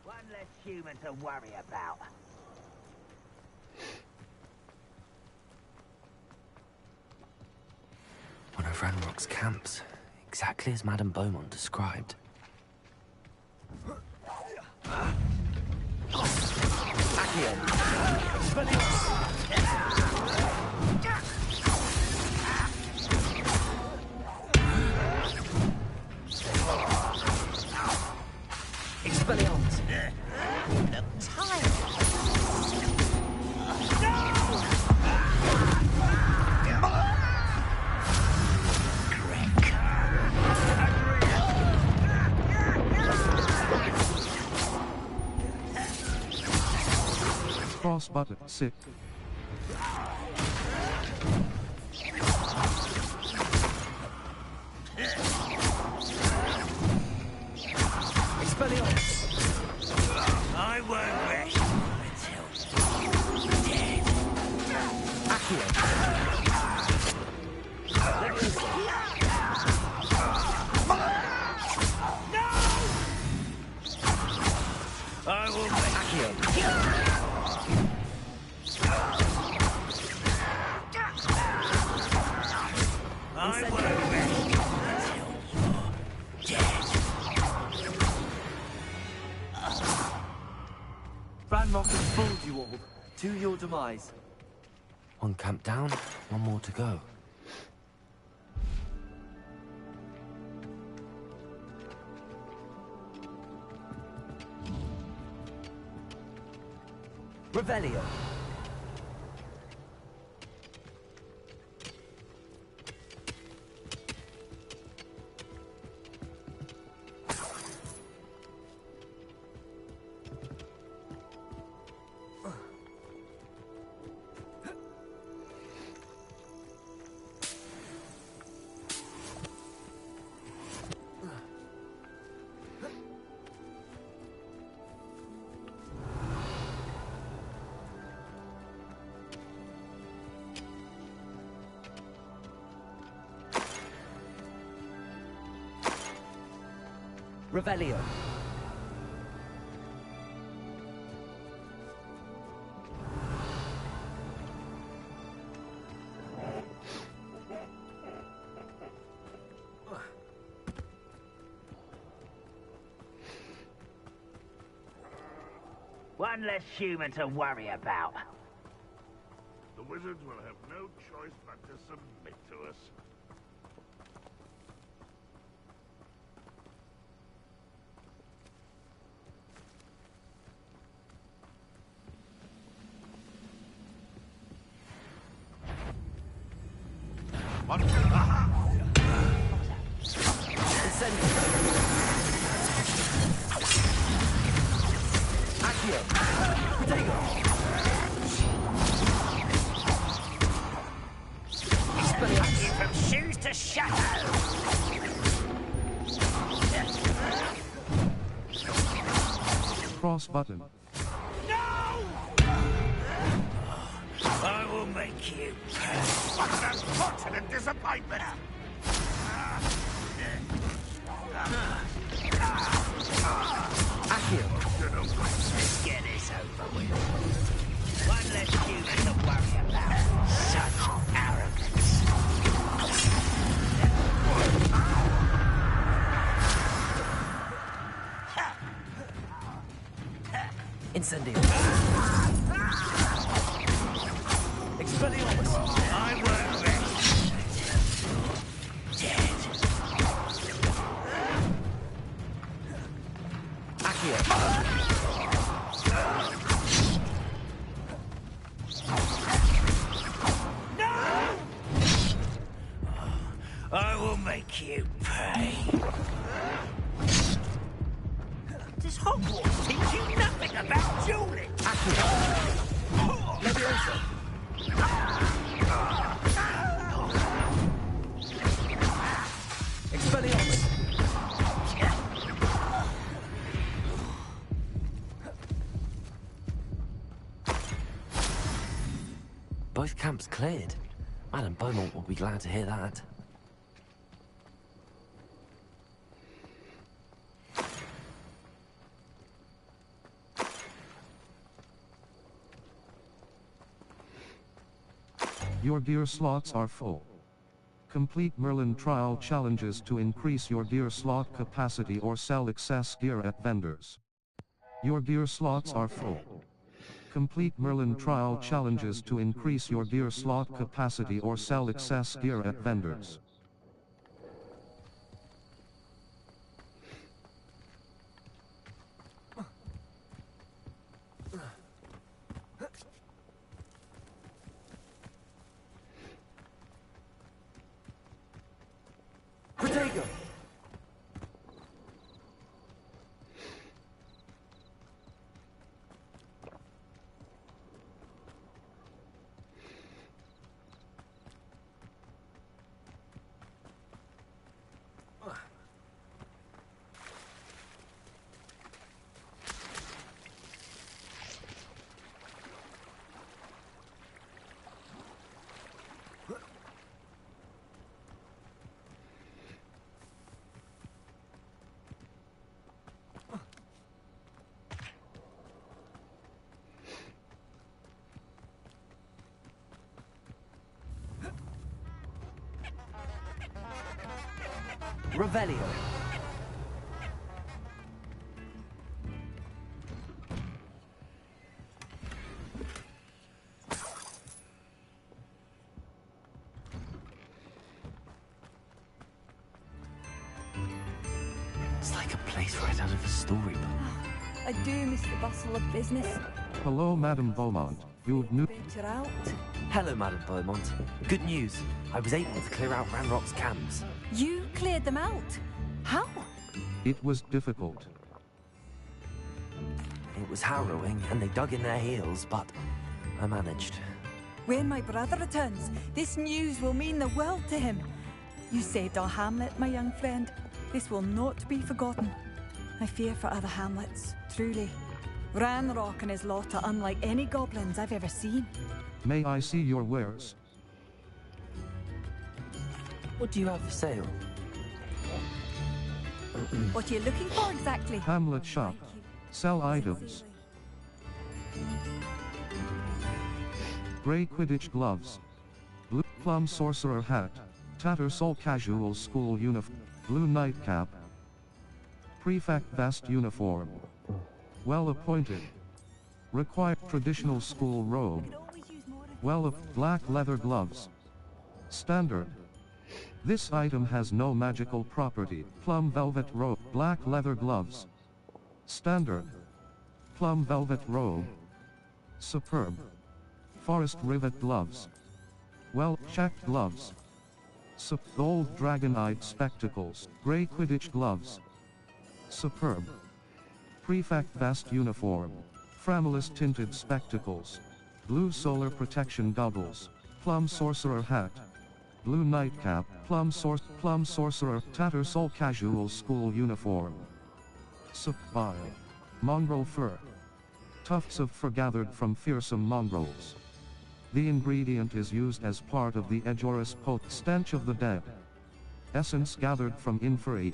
Speaker 17: One less human to worry about.
Speaker 4: One of Ranrock's camps, exactly as Madame Beaumont described.
Speaker 17: Expelliarmus! You look tired.
Speaker 2: cross button. Sick.
Speaker 17: I won't rest until you're dead. I will make you. I won't rest until you're dead.
Speaker 4: Ranrock has fooled you all, to your demise. One camp down, one more to go.
Speaker 17: Revelio. Revelio. One less human to worry about.
Speaker 10: The wizards will have no choice but to submit to us. What?
Speaker 17: From shoes to shadow.
Speaker 2: Cross button.
Speaker 17: I will make you.
Speaker 10: What an unfortunate disappointment!
Speaker 17: Let's get this over with. One less human to worry about. Such arrogance. Incendio. Expelliarmus. I won't rest until dead. Accio. cute prey. Does Hogwarts teach you nothing about dueling?
Speaker 7: Leviosa. Expelliarmus.
Speaker 4: Both camps cleared. Madame Beaumont will be glad to hear that.
Speaker 2: Your gear slots are full. Complete Merlin trial challenges to increase your gear slot capacity or sell excess gear at vendors. Your gear slots are full. Complete Merlin trial challenges to increase your gear slot capacity or sell excess gear at vendors.
Speaker 7: Protego.
Speaker 4: Revelio. It's like a place right out of a storybook.
Speaker 14: I do miss the bustle of business.
Speaker 2: Hello, Madame Beaumont. You've new.
Speaker 14: Venture out.
Speaker 4: Hello, Madame Beaumont. Good news. I was able to clear out Ranrock's camps.
Speaker 14: You cleared them out? How?
Speaker 2: It was difficult.
Speaker 4: It was harrowing, and they dug in their heels, but I managed.
Speaker 14: When my brother returns, this news will mean the world to him. You saved our hamlet, my young friend. This will not be forgotten. I fear for other hamlets, truly. Ranrock and his lot are unlike any goblins I've ever seen.
Speaker 2: May I see your wares?
Speaker 4: What do you have for sale?
Speaker 14: What are you looking for exactly?
Speaker 2: Hamlet shop. Sell items. Grey Quidditch gloves. Blue plum sorcerer hat. Tattersall casual school uniform. Blue nightcap. Prefect vest uniform. Well appointed. Require traditional school robe. Black leather gloves. Standard. This item has no magical property. Plum velvet robe. Black leather gloves. Standard. Plum velvet robe. Superb. Forest rivet gloves. Checked gloves. Gold dragon-eyed spectacles. Grey Quidditch gloves. Superb. Prefect vest uniform. Framelis tinted spectacles. Blue solar protection goggles. Plum sorcerer hat. Blue nightcap. Plum sorcerer. Tattersall casual school uniform. Supply. Mongrel fur. Tufts of fur gathered from fearsome mongrels. The ingredient is used as part of the Ejoris pot, stench of the dead. Essence gathered from inferi.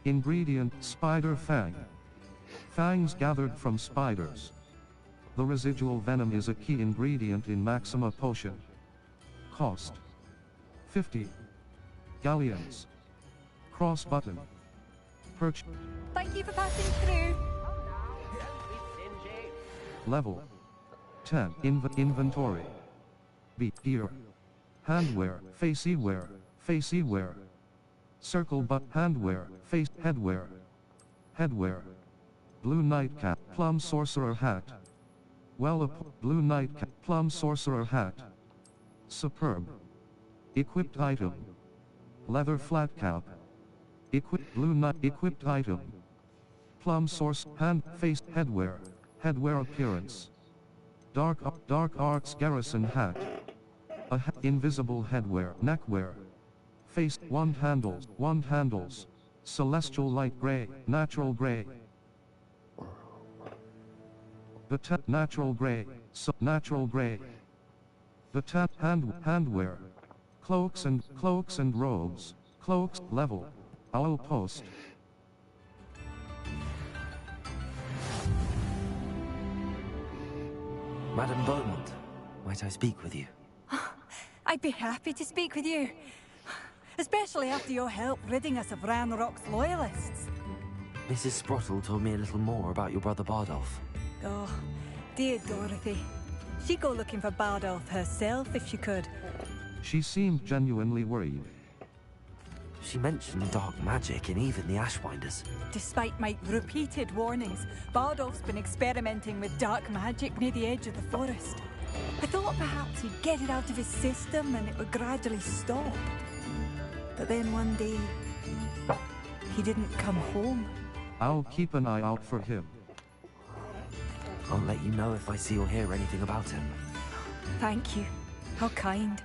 Speaker 2: Ingredient, spider fang. Fangs gathered from spiders. The residual venom is a key ingredient in Maxima potion. Cost. 50 galleons. Cross button. Perch.
Speaker 14: Thank you for passing through.
Speaker 2: Level 10. Inventory. B. Gear. Handwear. Facey-wear. Circle butt. Handwear. Face. Headwear. Blue nightcap. Plum sorcerer hat. Blue nightcap. Plum sorcerer hat. Superb. Equipped item. leather flat cap. Equipped blue knight, equipped item. Plum source, hand, face, headwear appearance. Dark arts garrison hat. Invisible headwear, neckwear. Face, wand handles. Celestial light gray, natural gray. Natural gray, natural gray. Handwear. Cloaks and robes. Cloaks, level. Owl post.
Speaker 4: Madame Beaumont, might I speak with you?
Speaker 14: I'd be happy to speak with you. Especially after your help ridding us of Ranrock's loyalists.
Speaker 4: Mrs. Sprottle told me a little more about your brother Bardolph.
Speaker 14: Oh, dear Dorothy. She'd go looking for Bardolph herself if she could.
Speaker 2: She seemed genuinely worried.
Speaker 4: She mentioned dark magic and even the Ashwinders.
Speaker 14: Despite my repeated warnings, Bardolph's been experimenting with dark magic near the edge of the forest. I thought perhaps he'd get it out of his system and it would gradually stop. But then one day, he didn't come home.
Speaker 2: I'll keep an eye out for him.
Speaker 4: I'll let you know if I see or hear anything about him.
Speaker 14: Thank you. How kind.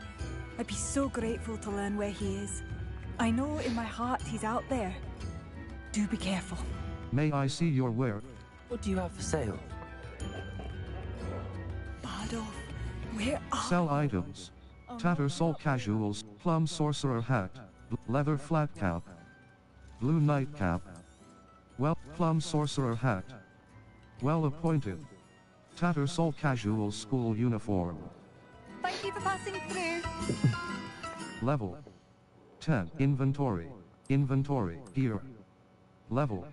Speaker 14: I'd be so grateful to learn where he is. I know in my heart he's out there. Do be careful.
Speaker 2: May I see your work?
Speaker 4: What do you have for sale?
Speaker 14: Bardolph, where are...
Speaker 2: Sell items. Tattersall casuals, plum sorcerer hat, leather flat cap, blue nightcap. Plum sorcerer hat. Well appointed. Tattersall casual school uniform.
Speaker 14: Thank you for passing through.
Speaker 2: Level 10. Inventory. Gear. Level.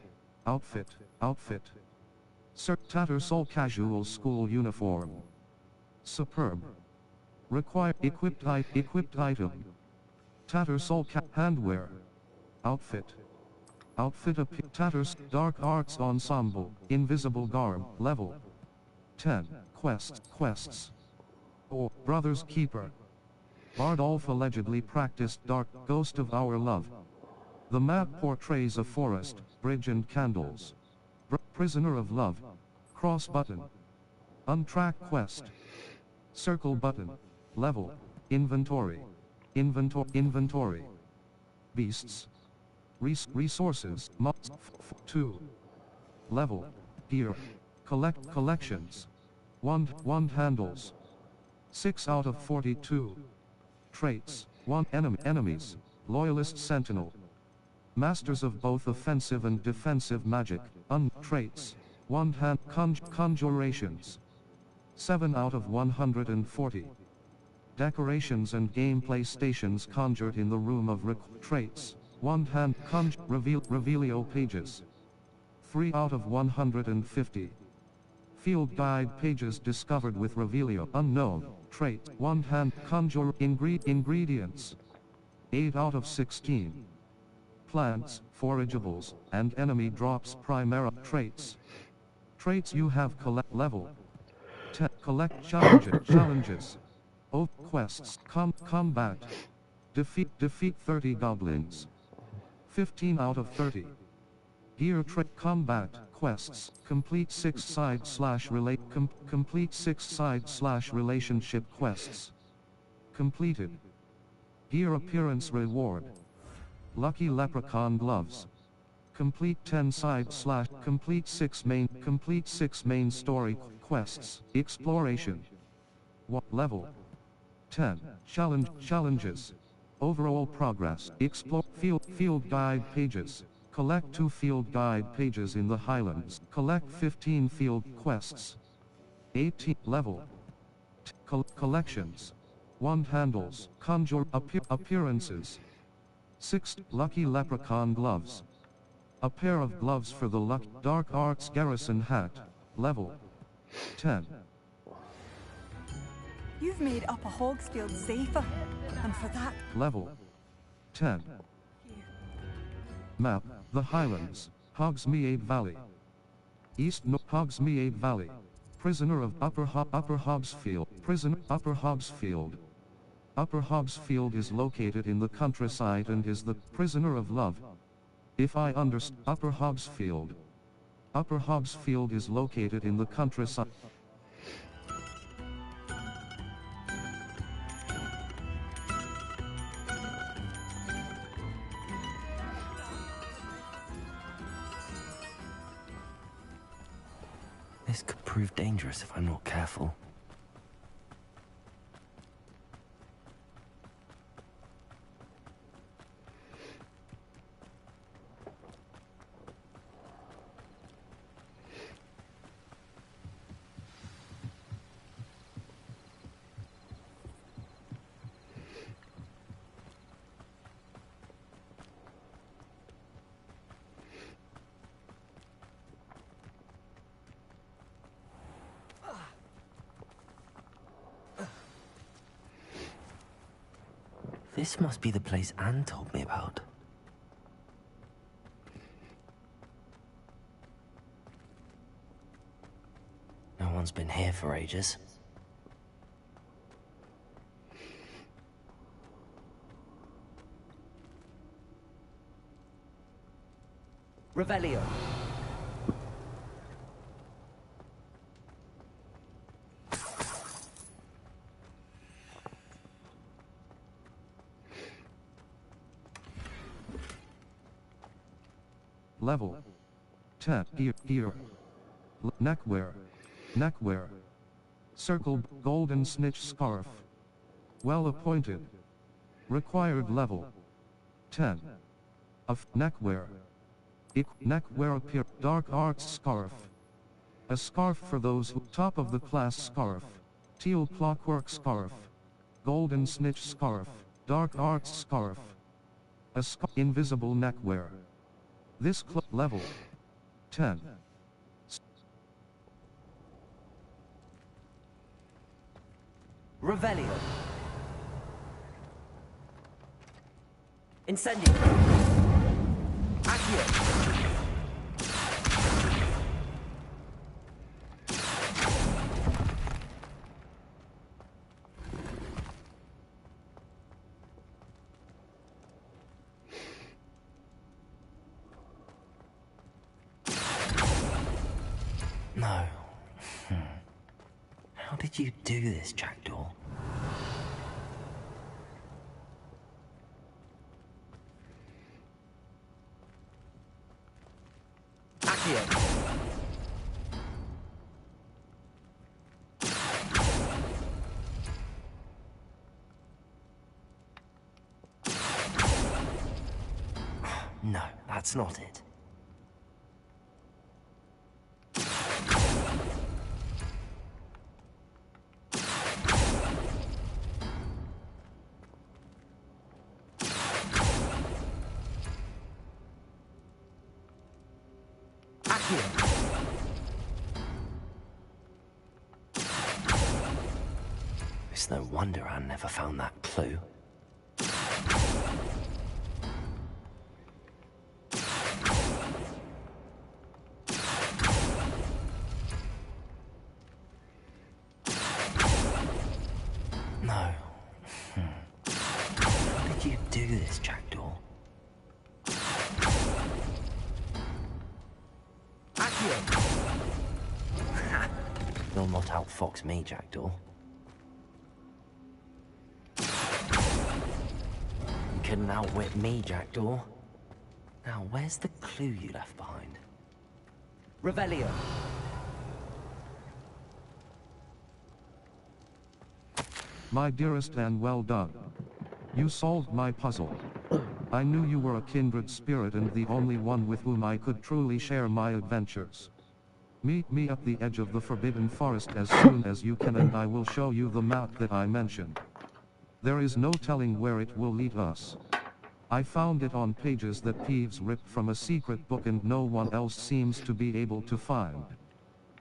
Speaker 2: Outfit. Tattersall casual school uniform. Superb. Require equipped item. Tattersall handwear. Outfit. Tatters dark arts ensemble. Invisible garb. Level 10. Quests. Or Brother's Keeper. Bardolph allegedly practiced dark ghost of our love. The map portrays a forest, bridge and candles. Prisoner of love. Cross button. Untrack quest. Circle button. Level. Inventory. Beasts. Resources. 2. Level. Gear. Collections. Wand handles. 6 out of 42. Traits. 1. Enemies. Loyalist Sentinel. Masters of both offensive and defensive magic. Traits. Wand hand conjurations. 7 out of 140. Decorations and gameplay stations conjured in the room of traits. Wand hand revealio pages. 3 out of 150. Field guide pages discovered with revealio unknown. Trait. Wand hand conjure ingredients. 8 out of 16. Plants, forageables, and enemy drops primary traits. Traits you have level. Collect challenges. Quests. Combat. Defeat 30 goblins. 15 out of 30. Gear combat quests. Complete 6 side/relationship quests. Completed. Gear appearance reward. Lucky leprechaun gloves. Complete 10 complete 6 main story quests. Exploration. Level 10. Challenges. Overall progress. Explore field guide pages. Collect 2 field guide pages in the Highlands. Collect 15 field quests. 18 level. Collections. Wand handles. Conjure appearances. 6 lucky leprechaun gloves. A pair of gloves for the dark arts garrison hat. Level 10.
Speaker 14: You've made Upper Hogsfield safer, and for that...
Speaker 2: Level 10. Map, the Highlands, Hogsmeade Valley. East Hogsmeade Valley. Prisoner of Upper Hogsfield. Upper Hobbsfield is located in the countryside and is the prisoner of love. If I understand, Upper Hobbsfield. Upper Hobbsfield is located in the countryside.
Speaker 4: This could prove dangerous if I'm not careful. This must be the place Anne told me about. No one's been here for ages.
Speaker 18: Revelio.
Speaker 2: Level 10. Ear. Neckwear. Neckwear. Circled golden snitch scarf. Well appointed. Required level 10. Of neckwear. Neckwear appear. Dark arts scarf. A scarf for those who top of the class scarf. Teal clockwork scarf. Golden snitch scarf. Dark arts scarf. A invisible neckwear. This level 10.
Speaker 18: Revelio. Incendio. Accio.
Speaker 4: No. How did you do this, Jackdaw?
Speaker 18: Accio.
Speaker 4: No, that's not it. It's no wonder Anne never found that clue. No. How did you do this, Jackdaw? You'll not outfox me, Jackdaw. You couldn't outwit me, Jackdaw. Now, where's the clue you left behind?
Speaker 18: Revelio.
Speaker 2: My dearest Anne, well done. You solved my puzzle. I knew you were a kindred spirit and the only one with whom I could truly share my adventures. Meet me at the edge of the Forbidden Forest as soon as you can and I will show you the map that I mentioned. There is no telling where it will lead us. I found it on pages that Peeves ripped from a secret book and no one else seems to be able to find.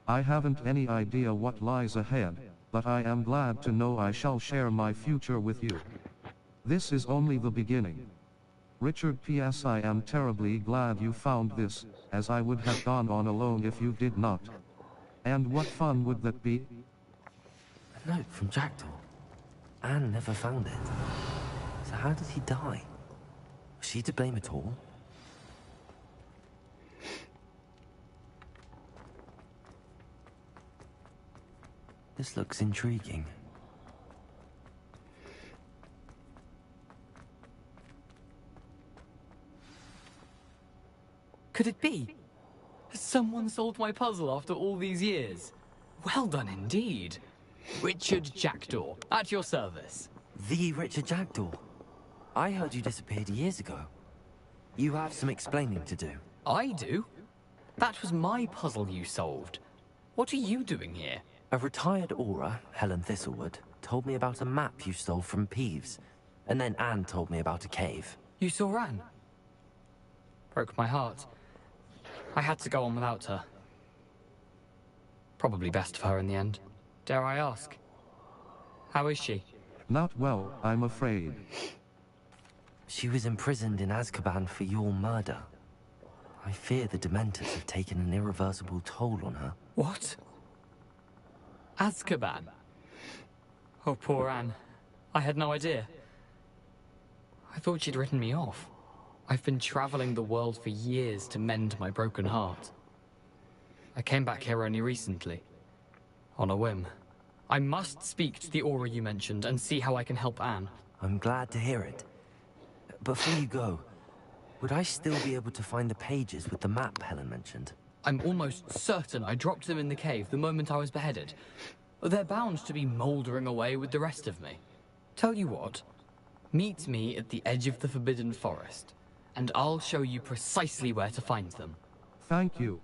Speaker 2: I haven't any idea what lies ahead, but I am glad to know I shall share my future with you. This is only the beginning. Richard, P.S. I am terribly glad you found this, as I would have gone on alone if you did not. And what fun would that be?
Speaker 4: A note from Jackdaw. Anne never found it. So how did he die? Was she to blame at all? This looks intriguing.
Speaker 8: Could it be? Has someone solved my puzzle after all these years? Well done indeed. Richard Jackdaw, at your service.
Speaker 4: The Richard Jackdaw? I heard you disappeared years ago. You have some explaining to do.
Speaker 8: I do? That was my puzzle you solved. What are you doing here?
Speaker 4: A retired aura, Helen Thistlewood, told me about a map you stole from Peeves. And then Anne told me about a cave.
Speaker 8: You saw Anne? Broke my heart. I had to go on without her. Probably best for her in the end. Dare I ask? How is she?
Speaker 2: Not well, I'm afraid.
Speaker 4: She was imprisoned in Azkaban for your murder. I fear the Dementors have taken an irreversible toll on her.
Speaker 8: What? Azkaban? Oh, poor Anne. I had no idea. I thought she'd written me off. I've been traveling the world for years to mend my broken heart. I came back here only recently. On a whim. I must speak to the aura you mentioned and see how I can help Anne.
Speaker 4: I'm glad to hear it. Before you go, would I still be able to find the pages with the map Helen mentioned?
Speaker 8: I'm almost certain I dropped them in the cave the moment I was beheaded. They're bound to be mouldering away with the rest of me. Tell you what, meet me at the edge of the Forbidden Forest, and I'll show you precisely where to find them.
Speaker 2: Thank you.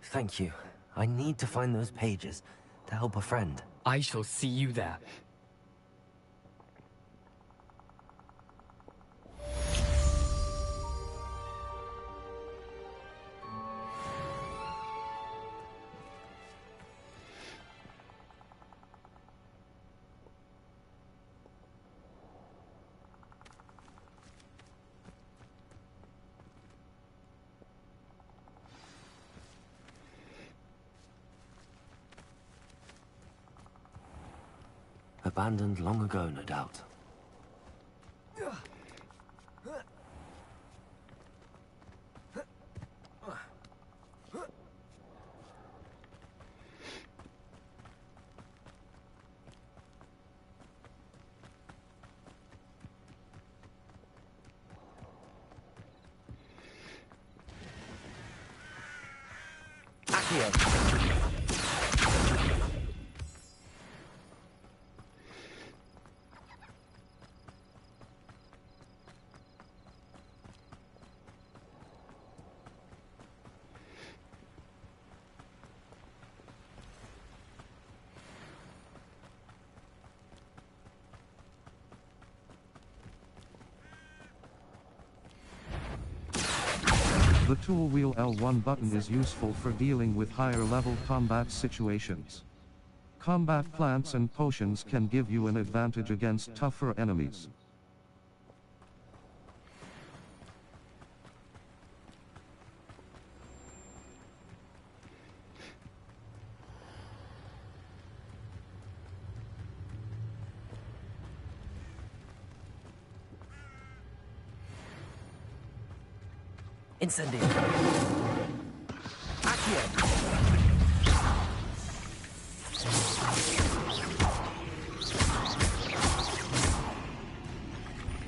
Speaker 4: Thank you. I need to find those pages to help a friend.
Speaker 8: I shall see you there.
Speaker 4: Abandoned long ago, no doubt. Accio.
Speaker 2: The tool wheel L1 button is useful for dealing with higher level combat situations. Combat plants and potions can give you an advantage against tougher enemies.
Speaker 4: Incendio. Accio.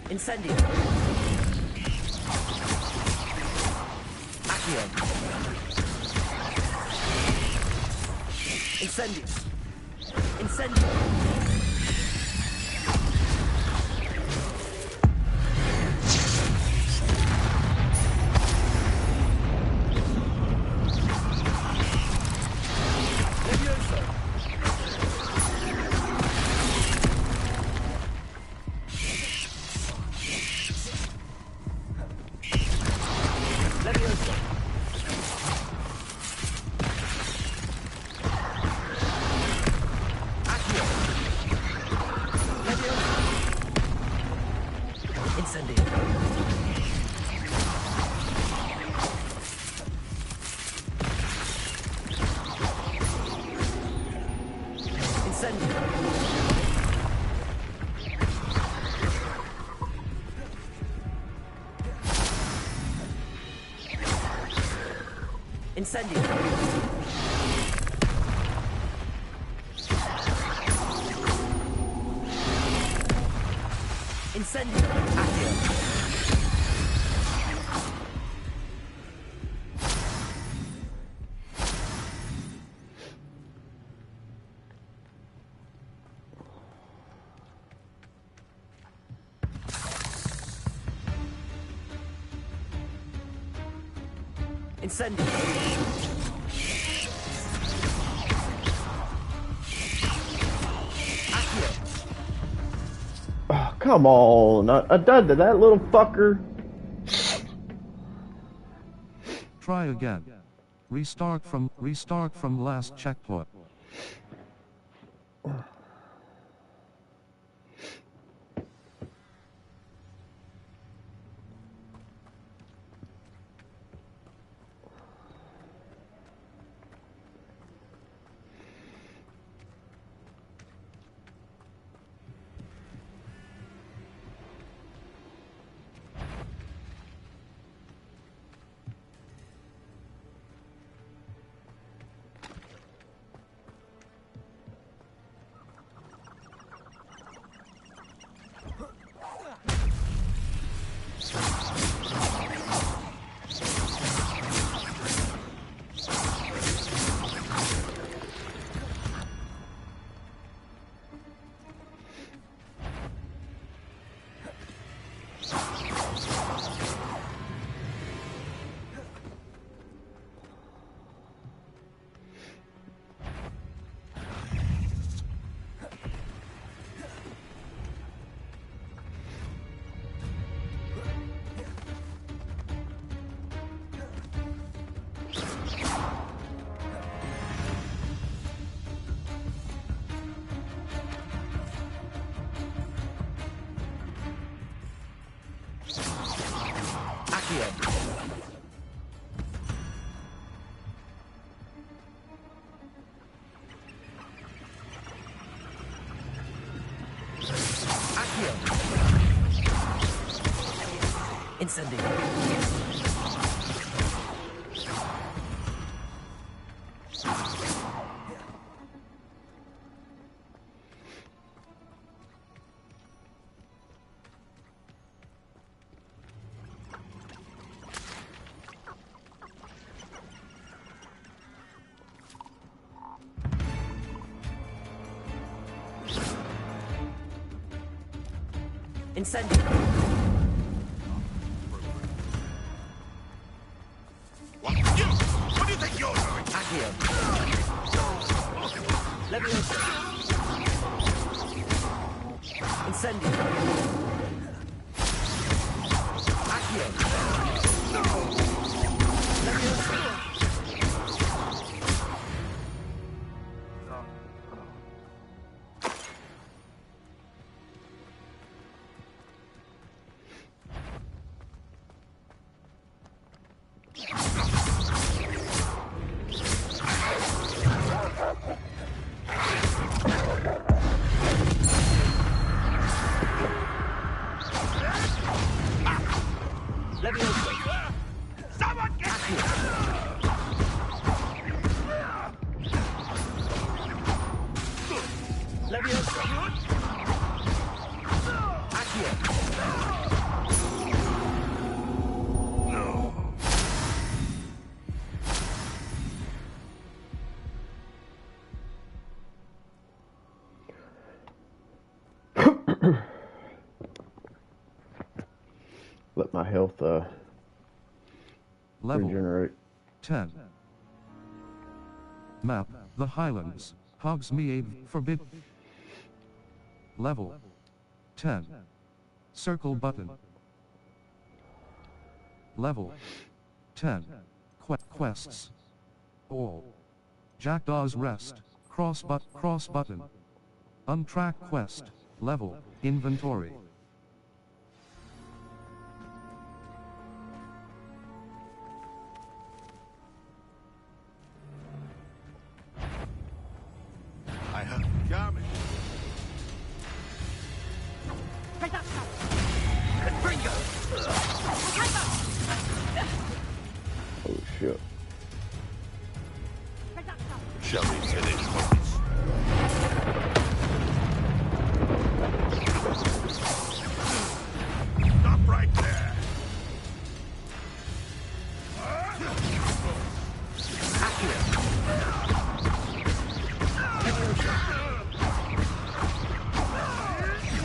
Speaker 4: Incendio. Accio. Incendio. Incendio.
Speaker 18: Incendio. Incendio. Accio. Incendio.
Speaker 1: Oh, come on. I done to that little fucker.
Speaker 2: Try again. Restart from last checkpoint.
Speaker 18: Incendio. Incendio.
Speaker 10: What do you think you're doing?
Speaker 18: Accio. Leviosa. Incendio. Accio. Leviosa.
Speaker 1: Let my health regenerate.
Speaker 2: 10. Map, the Highlands, Hogsmeade, Forbid. Level 10. Circle button. Level 10. Quests. All. Jackdaw's Rest, cross button. Untrack quest, level, inventory.
Speaker 10: I have coming.
Speaker 17: Take that shot! Bringo!
Speaker 1: Oh shit.
Speaker 10: Shall we finish what we stop right there.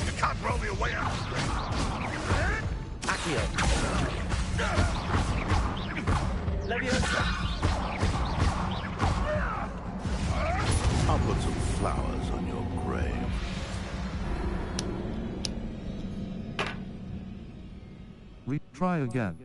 Speaker 10: You can't roll me away out.
Speaker 18: Accio. Leviosa.
Speaker 10: I'll put some flowers on your grave.
Speaker 2: Try again.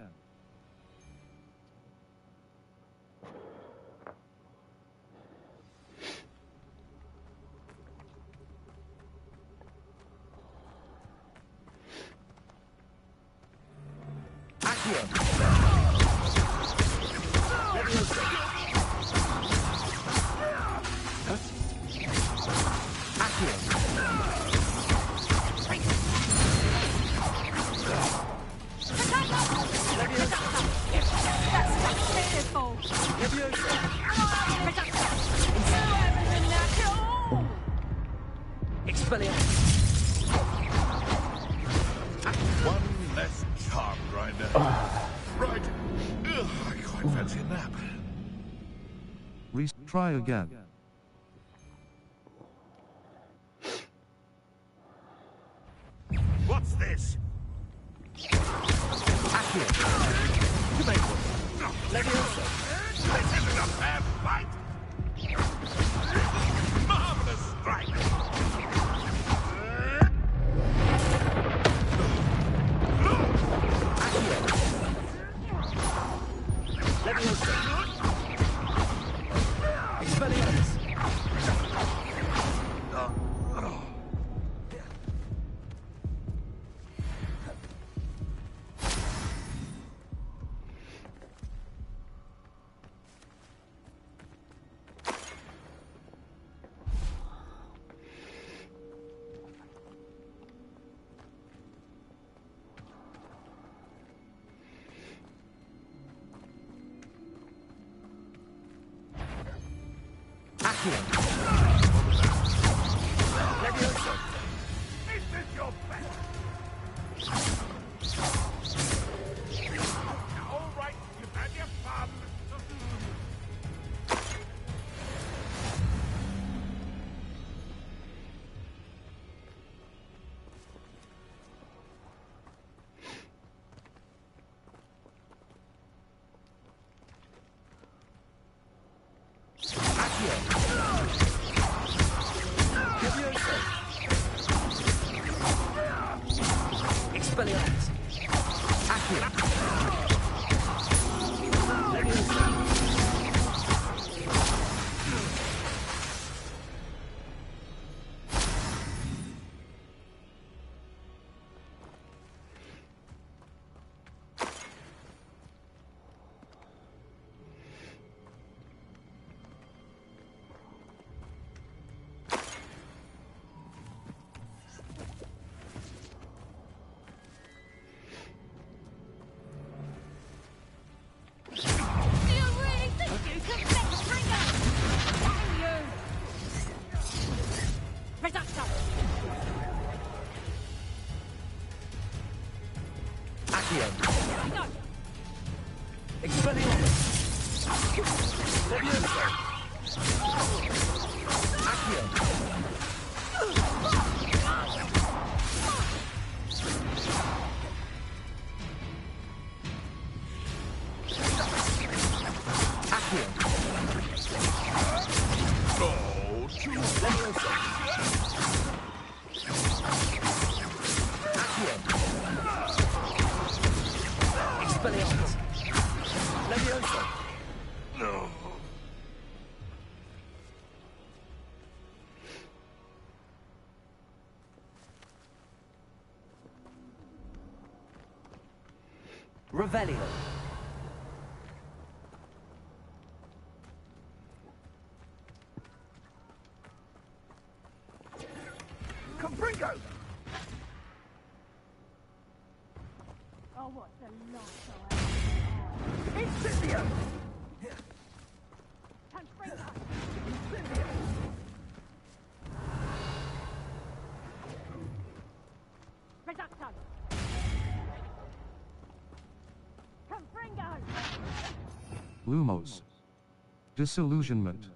Speaker 10: One less charm grinder. Right. Ugh, I quite fancy a nap.
Speaker 2: Try again.
Speaker 10: What's this?
Speaker 18: Accio. Tomato. Leviosa.
Speaker 10: This isn't a fair fight. Marvelous strike.
Speaker 18: Leviosa. Expelliarmus. Accio. Leviosa.
Speaker 10: Is this your best? All right, you've had your fun.
Speaker 18: Expelliarmus. Accio. Leviosa. Accio. Expelliarmus. Leviosa. Accio. Accio. Leviosa. Accio. Expelliarmus. Leviosa.
Speaker 10: No.
Speaker 18: Revelio.
Speaker 10: Compringo!
Speaker 12: Oh, what the loss
Speaker 10: Incipio!
Speaker 2: Lumos. Disillusionment.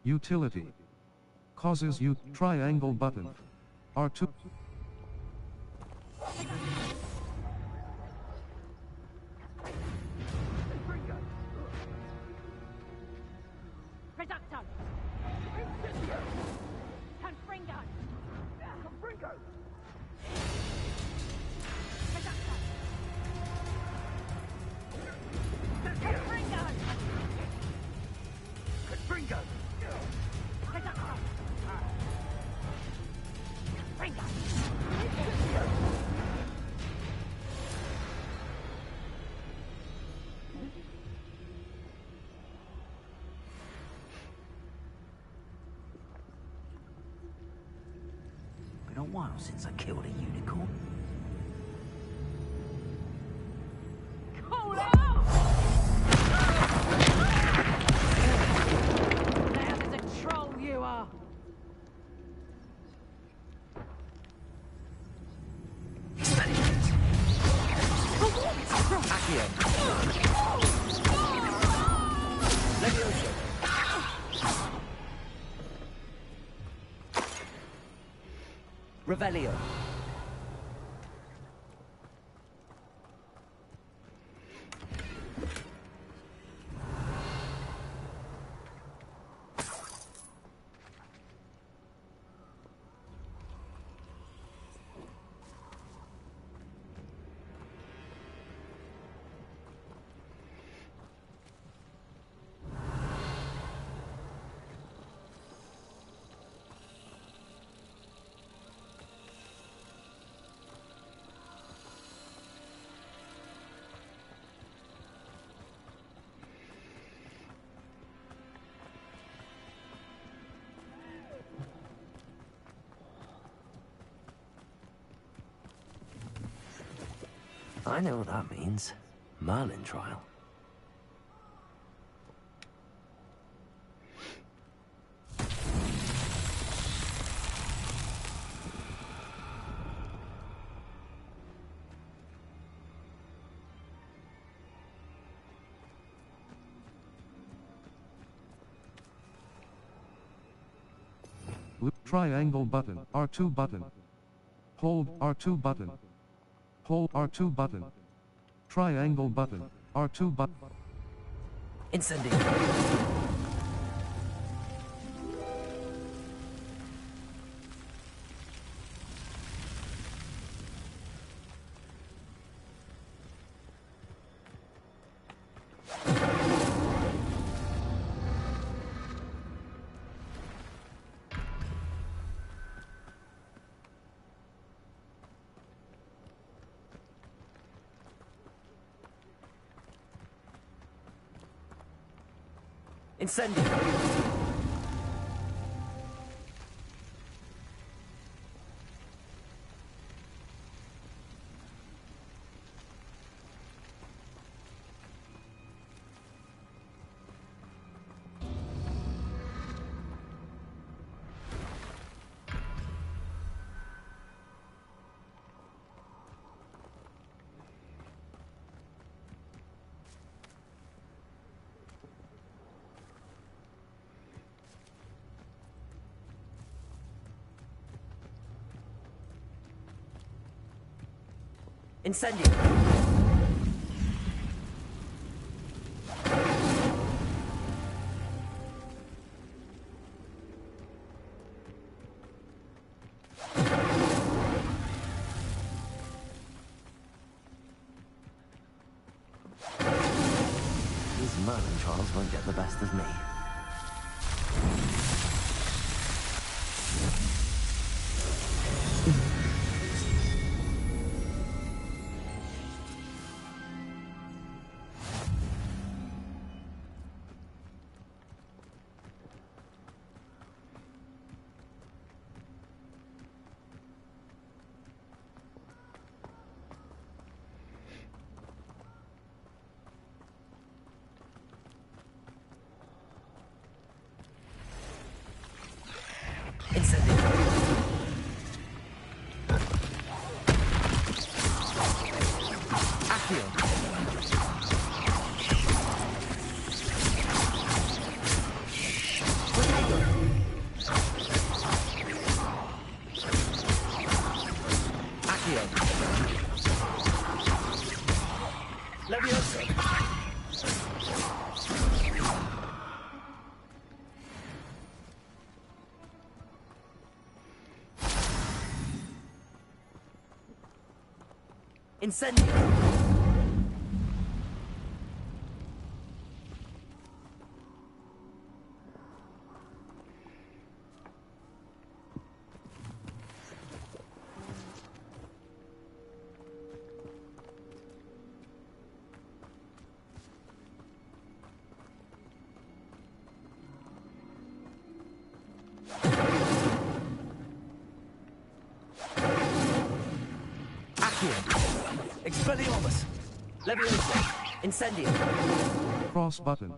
Speaker 2: Utility. Causes you triangle button. R2.
Speaker 19: Reducto! Confringo! Confringo! Reducto! Confringo! Confringo! Reducto! Confringo!
Speaker 18: Been a while since I killed a unicorn.
Speaker 19: Call out! Loud as a troll you are!
Speaker 18: Accio. Levioso. Revelio. I know what that means. Merlin trial.
Speaker 2: Triangle button. R2 button. Hold R2 button. Hold R2 button. Triangle button. R2 button.
Speaker 18: Incendio. Incendio. Incendio. These Merlin trials won't get the best of me. Incendio! Expelliarmus! Leviosa! Incendio!
Speaker 2: Cross button.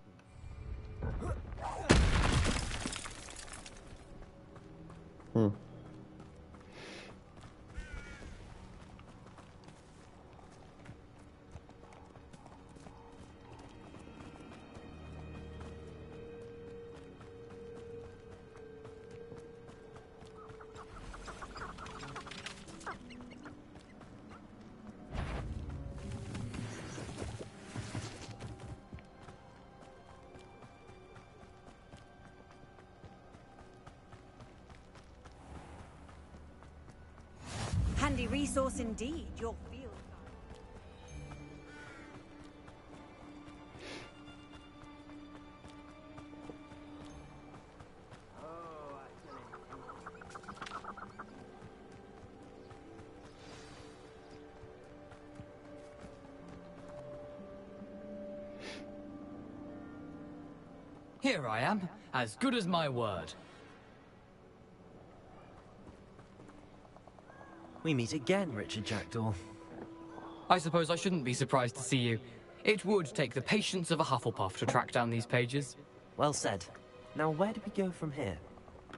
Speaker 14: Handy resource indeed, your field.
Speaker 8: Here I am, as good as my word.
Speaker 4: We meet again, Richard Jackdaw.
Speaker 8: I suppose I shouldn't be surprised to see you. It would take the patience of a Hufflepuff to track down these pages.
Speaker 4: Well said. Now, where do we go from here?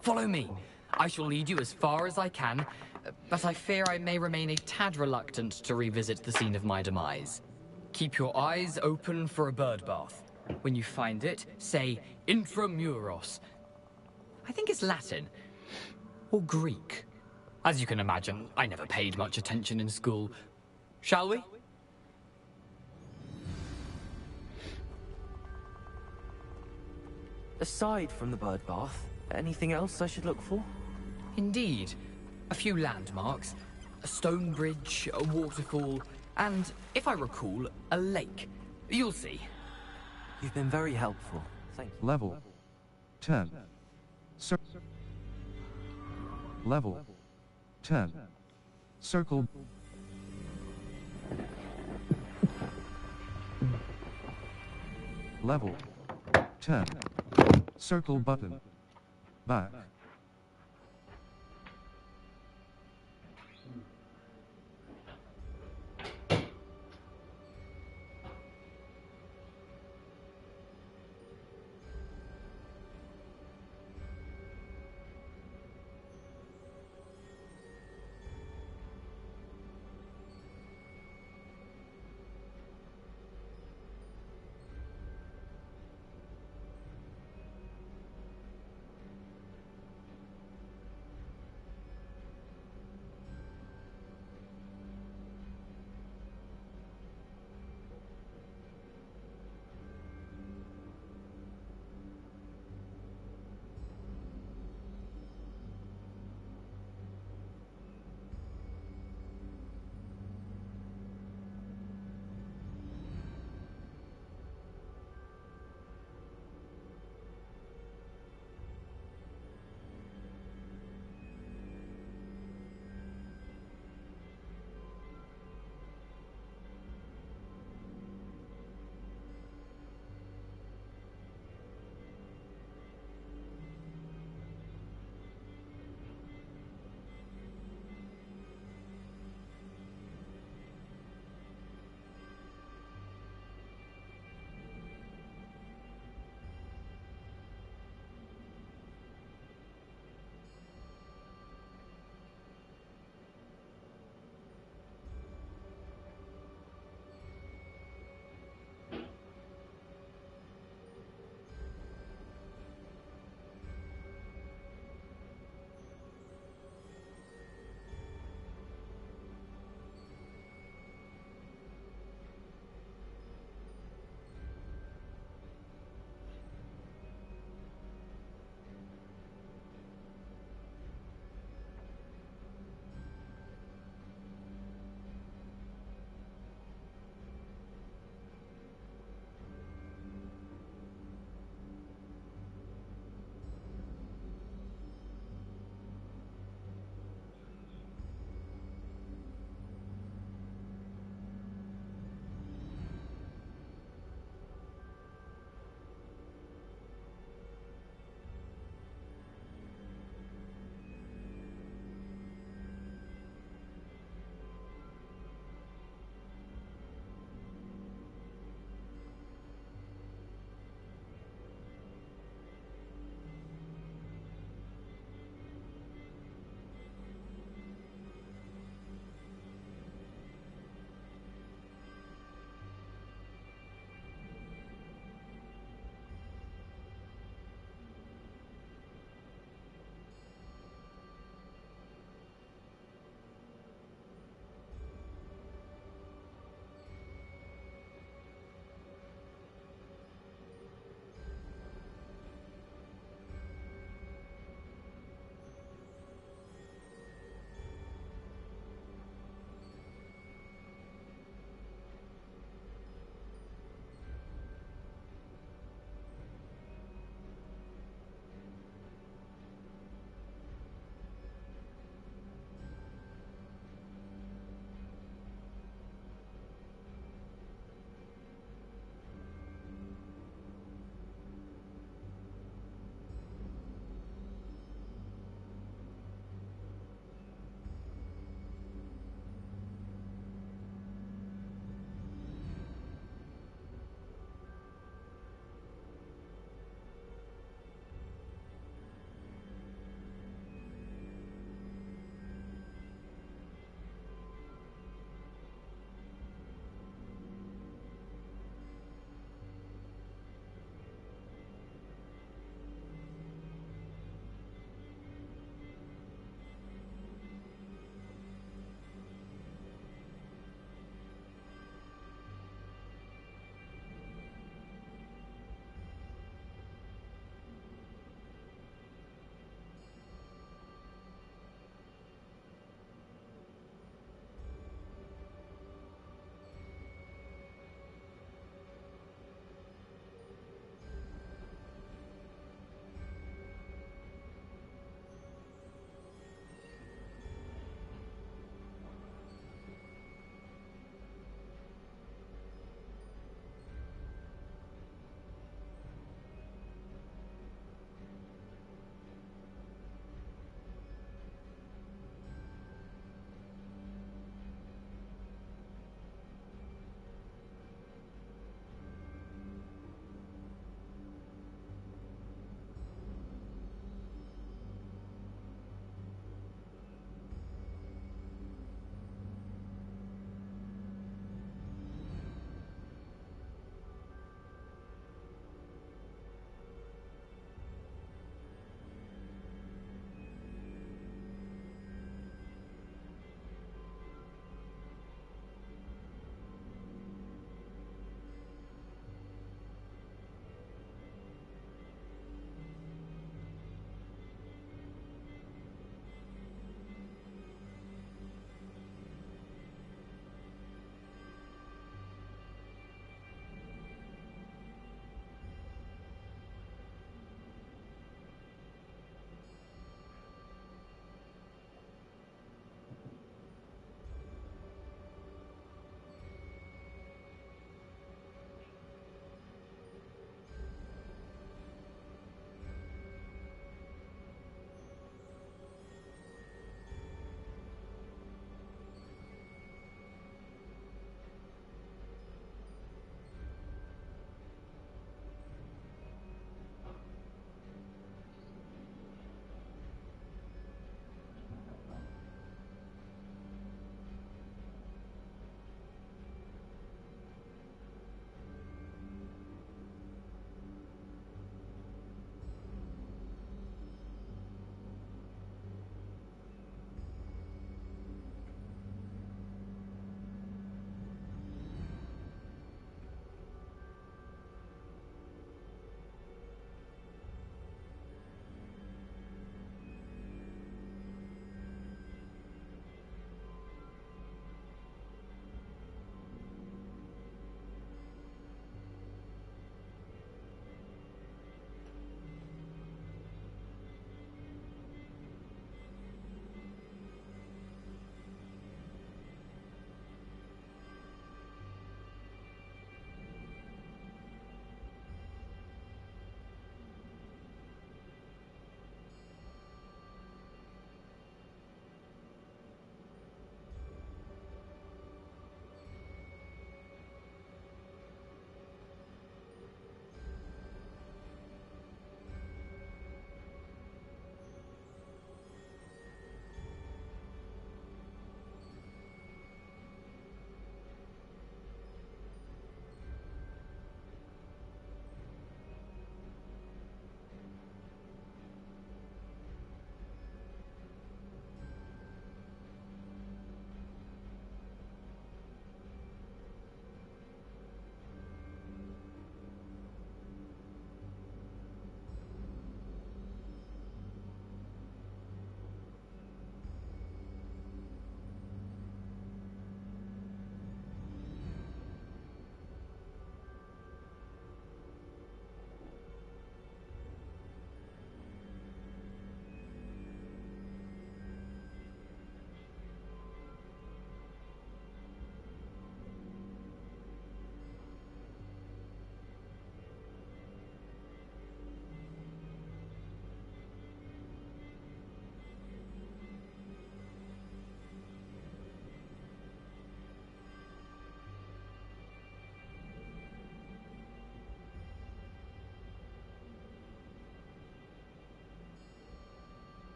Speaker 8: Follow me. I shall lead you as far as I can, but I fear I may remain a tad reluctant to revisit the scene of my demise. Keep your eyes open for a bird bath. When you find it, say Intramuros. I think it's Latin. Or Greek. As you can imagine, I never paid much attention in school. Shall we?
Speaker 4: Aside from the bird bath, anything else I should look for?
Speaker 8: Indeed. A few landmarks. A stone bridge, a waterfall, and, if I recall, a lake. You'll see.
Speaker 4: You've been very helpful. Thank you.
Speaker 2: Level 10. Level 10. Circle. Level 10. Circle button. Back.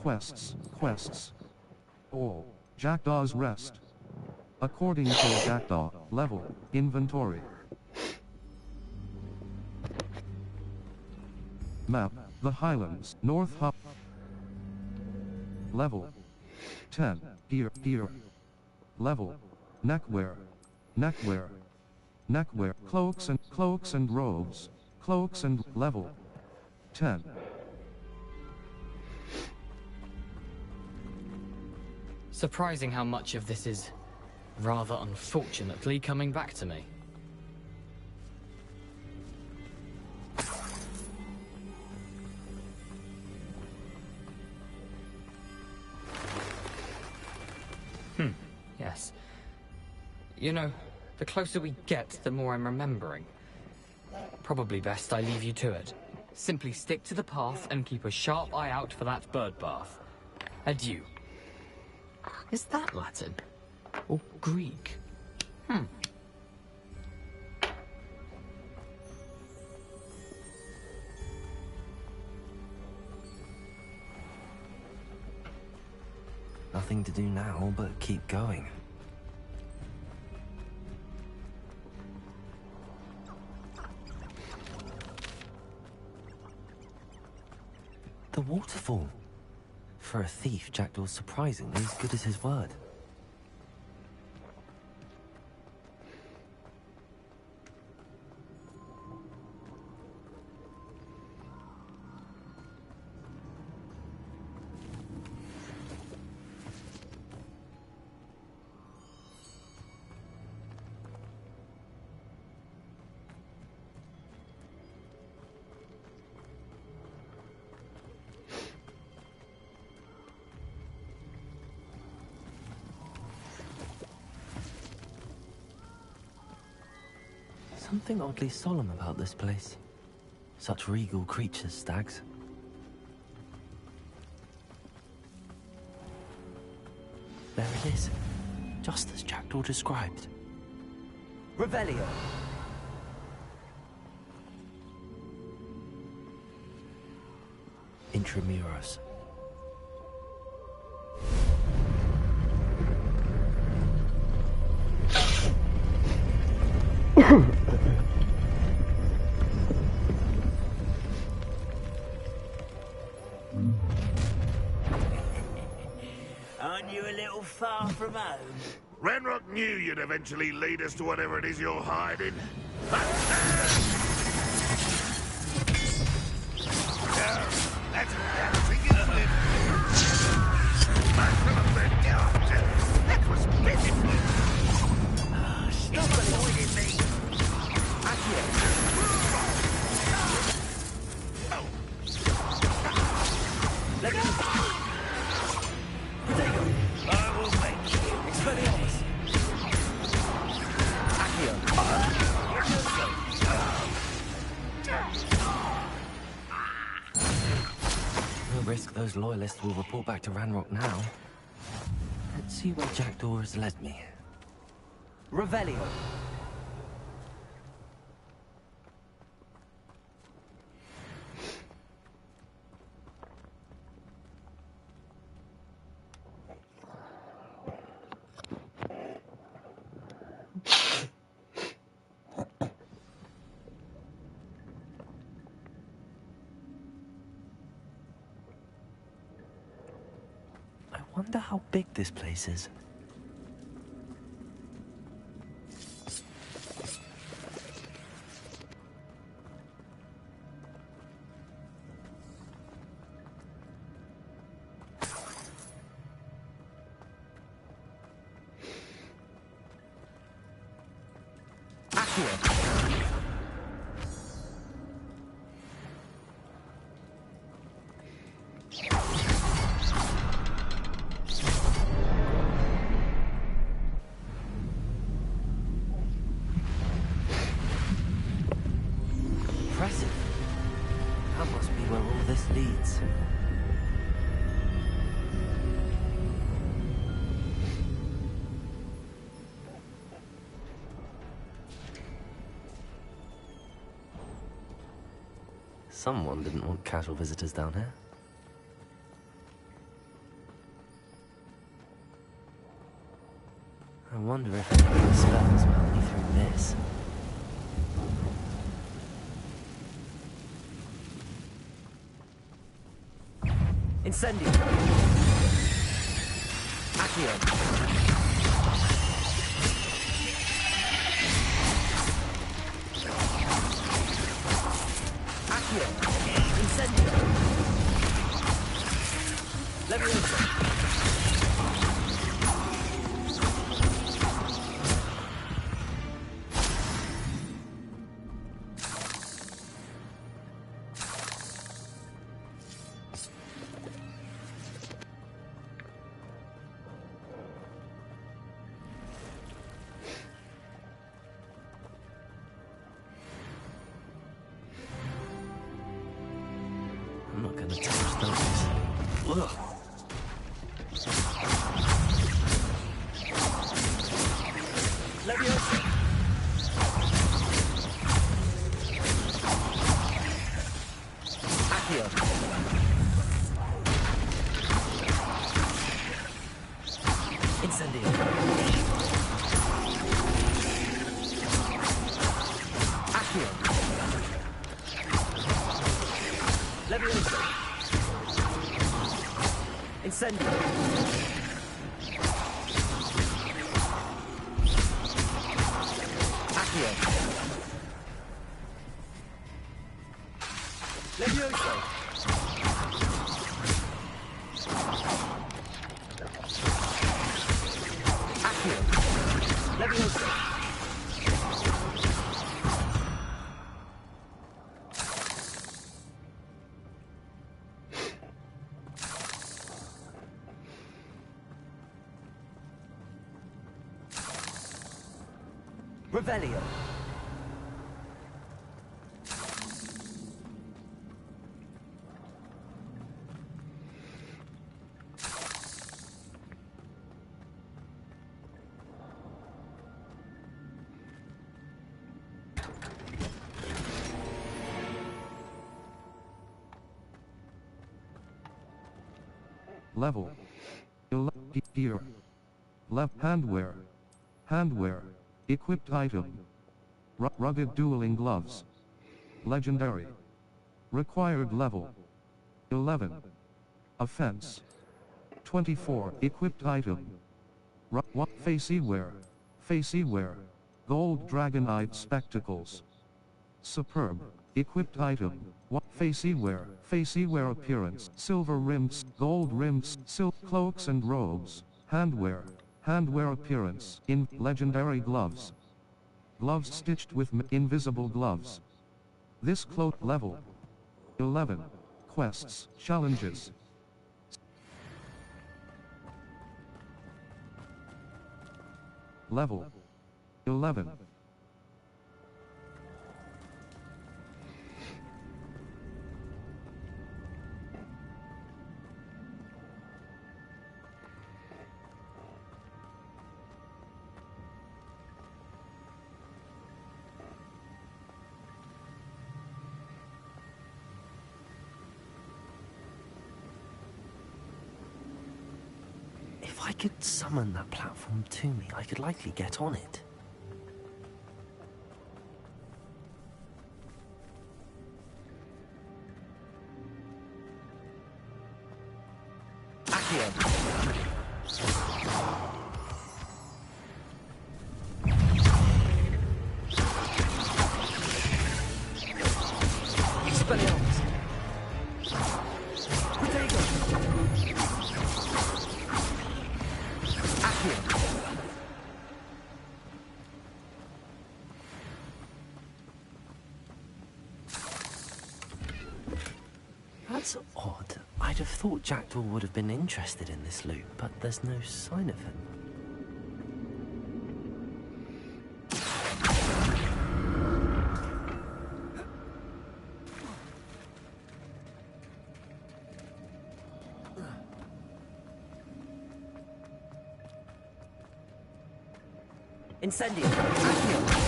Speaker 2: quests. All. Jackdaw's Rest. According to Jackdaw, level, inventory. Map, the Highlands, North Hub. Level 10, gear. Level, neckwear, cloaks and robes, level 10.
Speaker 8: Surprising how much of this is, rather unfortunately, coming back to me. Yes. You know, the closer we get, the more I'm remembering. Probably best I leave you to it. Simply stick to the path and keep a sharp eye out for that bird bath. Adieu. Is that Latin? Or Greek?
Speaker 4: Nothing to do now but keep going. The waterfall. For a thief, Jackdaw's surprisingly as good as his word. Something oddly solemn about this place. Such regal creatures, stags. There it is, just as Jackdaw described.
Speaker 18: Revelio.
Speaker 4: Intramuros.
Speaker 17: Aren't you a little far from home?
Speaker 10: Ranrock knew you'd eventually lead us to whatever it is you're hiding. That's embarrassing, isn't it? That was pitiful. Stop avoiding me.
Speaker 17: Let me... Potato. I will make you.
Speaker 18: Expelliarmus.
Speaker 17: Accio.
Speaker 4: No risk those loyalists will report back to Ranrock now. Let's see where Jackdaw has led me.
Speaker 18: Revelio.
Speaker 4: I wonder how big this place is. Impressive. That must be where all this leads. Someone didn't want casual visitors down here. wonder if any of the spells will help me through this.
Speaker 18: Incendio. Accio. Accio. Incendio. Leviosa.
Speaker 4: I'm not gonna touch those. Ugh.
Speaker 18: Leviosa. Accio. Incendio. Accio. Leviosa. Incendio. Accio. Leviosa. Accio. Leviosa. Revelio.
Speaker 2: Level. Gear. Left handwear. Handwear. Equipped item. Rugged dueling gloves. Legendary. Required level. 11. Offense. 24. Equipped item. Faceywear. Faceywear. Gold dragon-eyed spectacles. Superb. Equipped item. Faceywear. Faceywear appearance. Silver rimmed, gold rimmed, silk cloaks and robes. Handwear. Handwear appearance. In legendary gloves. Gloves stitched with invisible gloves. This cloak level. 11. Quests. Challenges. Level. 11.
Speaker 4: If I could summon that platform to me, I could likely get on it. That's odd. I'd have thought Jackdaw would have been interested in this loot, but there's no sign of him.
Speaker 18: Incendio. Accio.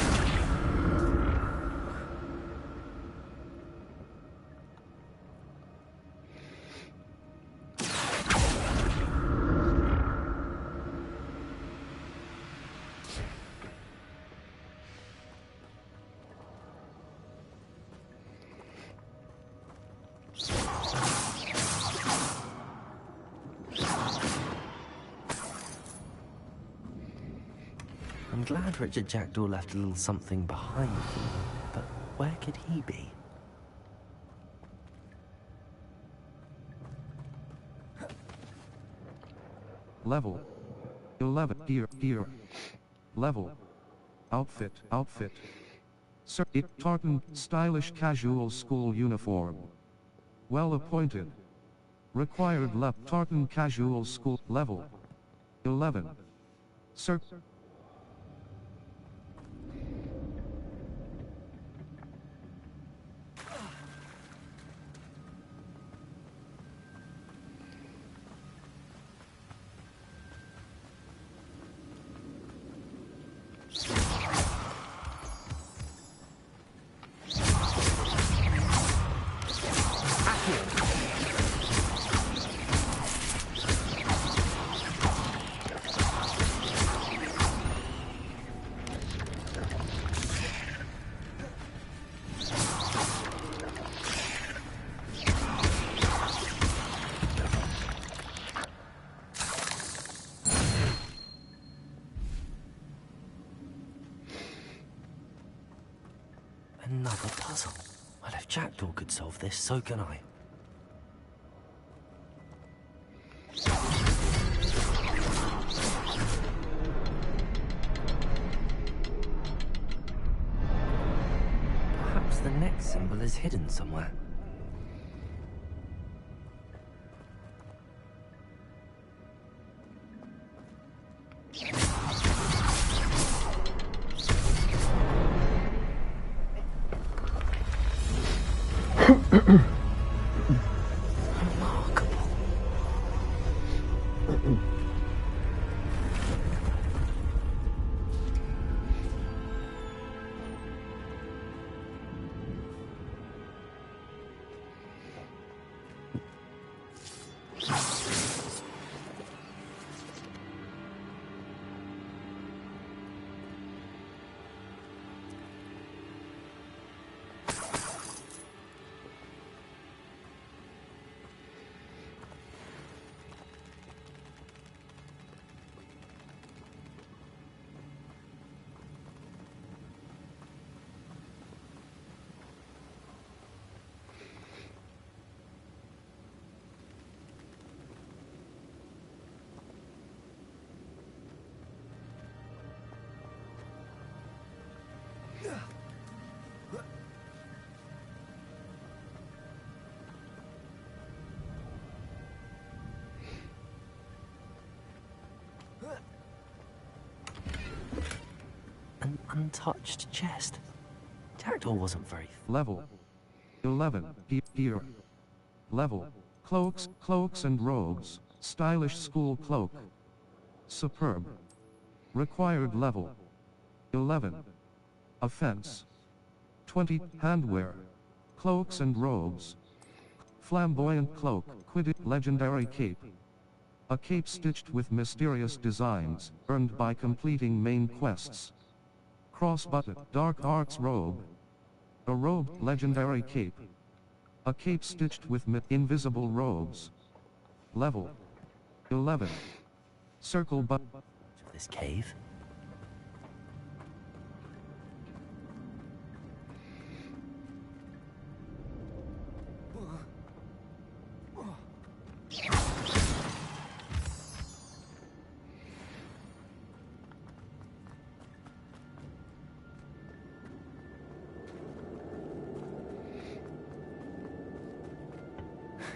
Speaker 4: glad Richard Jackdaw left a little something behind him, but where could he be?
Speaker 2: Level 11. Gear. Level. Outfit. Sir Tartan, stylish casual school uniform. Well appointed. Required Tartan casual school. Level 11. Sir.
Speaker 4: Another puzzle. Well, if Jackdaw could solve this, so can I. Perhaps the next symbol is hidden somewhere. An untouched chest. Jackdaw wasn't very...
Speaker 2: Level 11. Gear. Level. Cloaks and robes. Stylish school cloak. Superb. Required level 11. Offense 20. Handwear. Cloaks and robes. Flamboyant cloak. Legendary cape. A cape stitched with mysterious designs, earned by completing main quests. Cross-button. Dark Arts robe. A robe. Legendary cape. A cape stitched with invisible robes. Level 11. Circle button.
Speaker 4: This cave?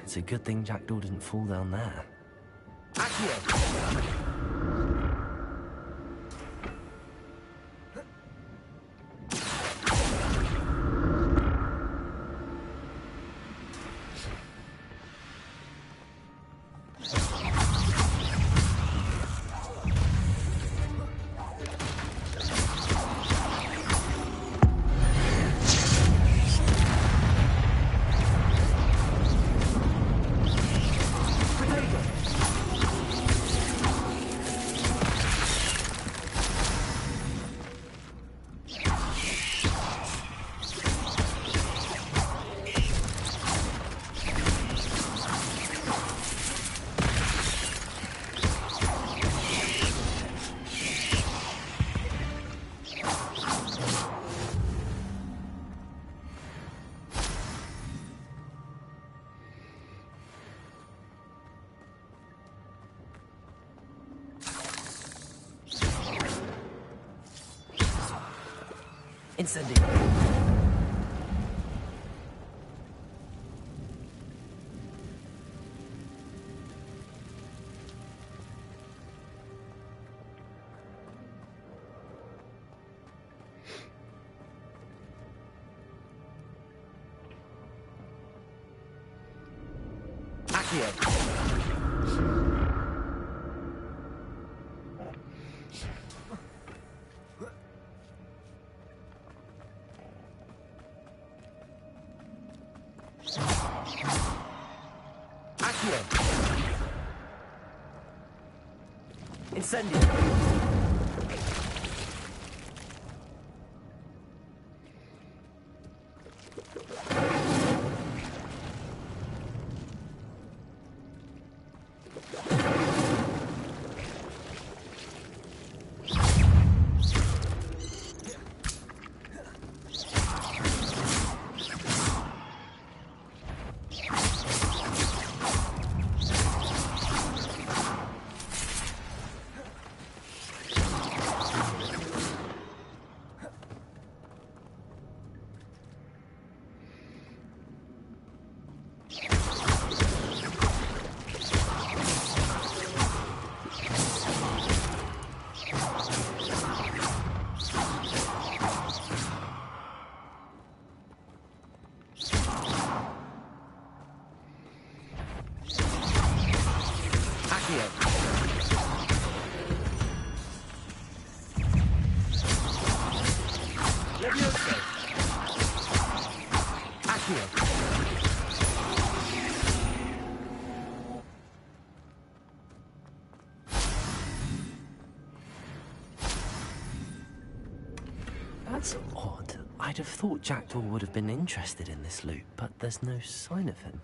Speaker 4: It's a good thing Jackdaw didn't fall down there.
Speaker 18: Incendio. Incendio. That's odd. I'd have thought Jackdaw would have been interested in this loot, but there's no sign of him.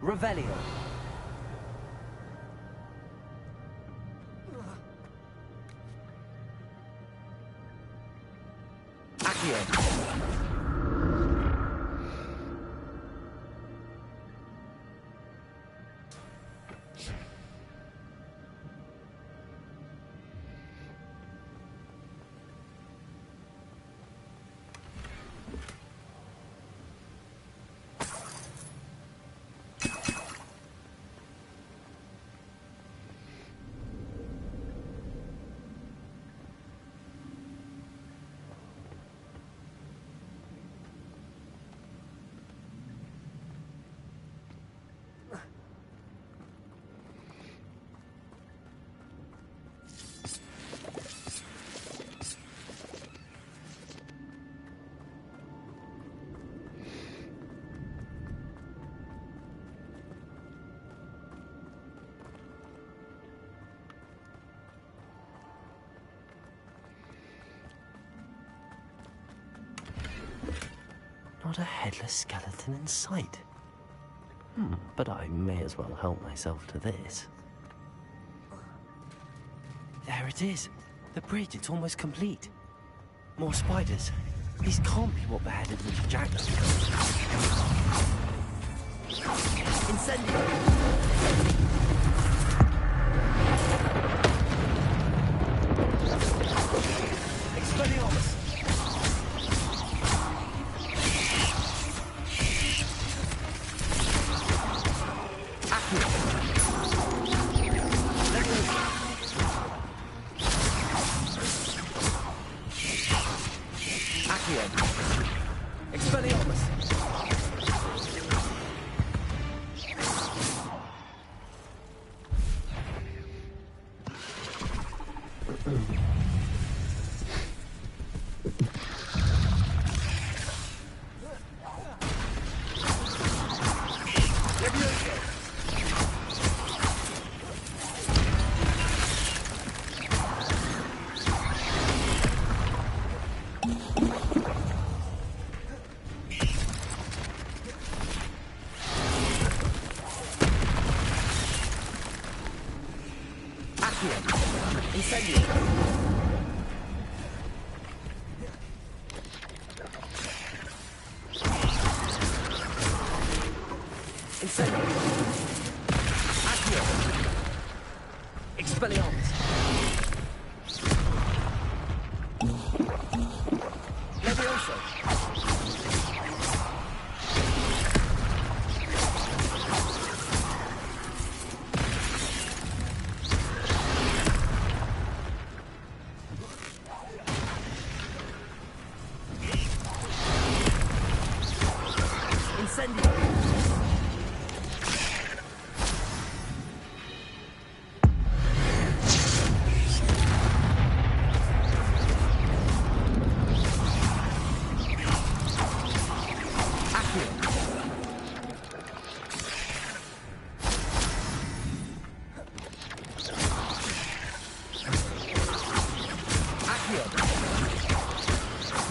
Speaker 18: Revelio. Accio. Not a headless skeleton in sight. But I may as well help myself to this. There it is. The bridge, it's almost complete. More spiders. These can't be what beheaded Richard Jackson.
Speaker 17: Incendio! Expelliarmus! Expelliarmus! Incendio! Incendio! Accio! Expelliarmus! Levioso! Incendio!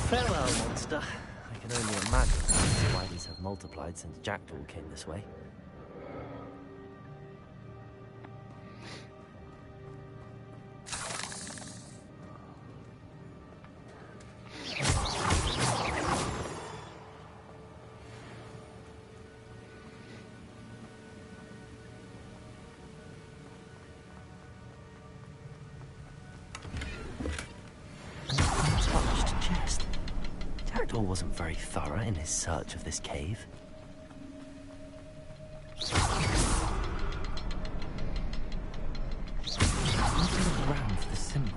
Speaker 17: Farewell, monster. I can only imagine why these have multiplied since Jackdaw came this way. Untouched chest. Jackdaw wasn't very thorough in his search of this cave. Looking around for the symbol.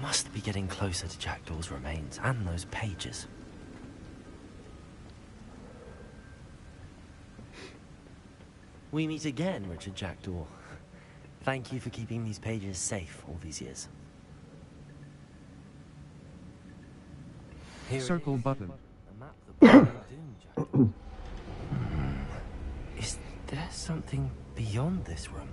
Speaker 17: Must be getting closer to Jackdaw's remains and those pages. We meet again, Richard Jackdaw. Thank you for keeping these pages safe all these years.
Speaker 2: Circle button.
Speaker 4: A map that will doom Jackdaw. Is there something beyond this room?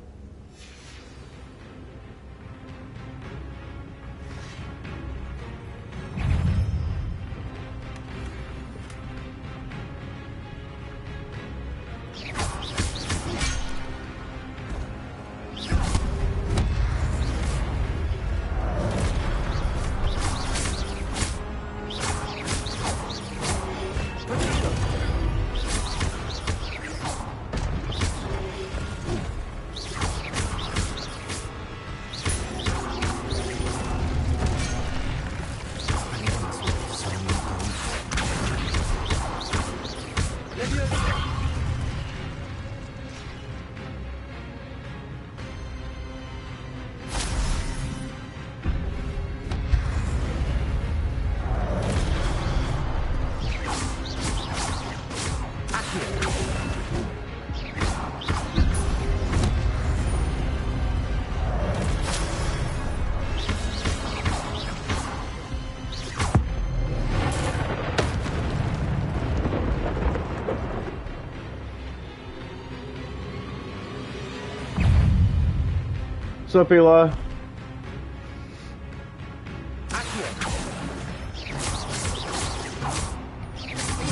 Speaker 1: What's up, Eli?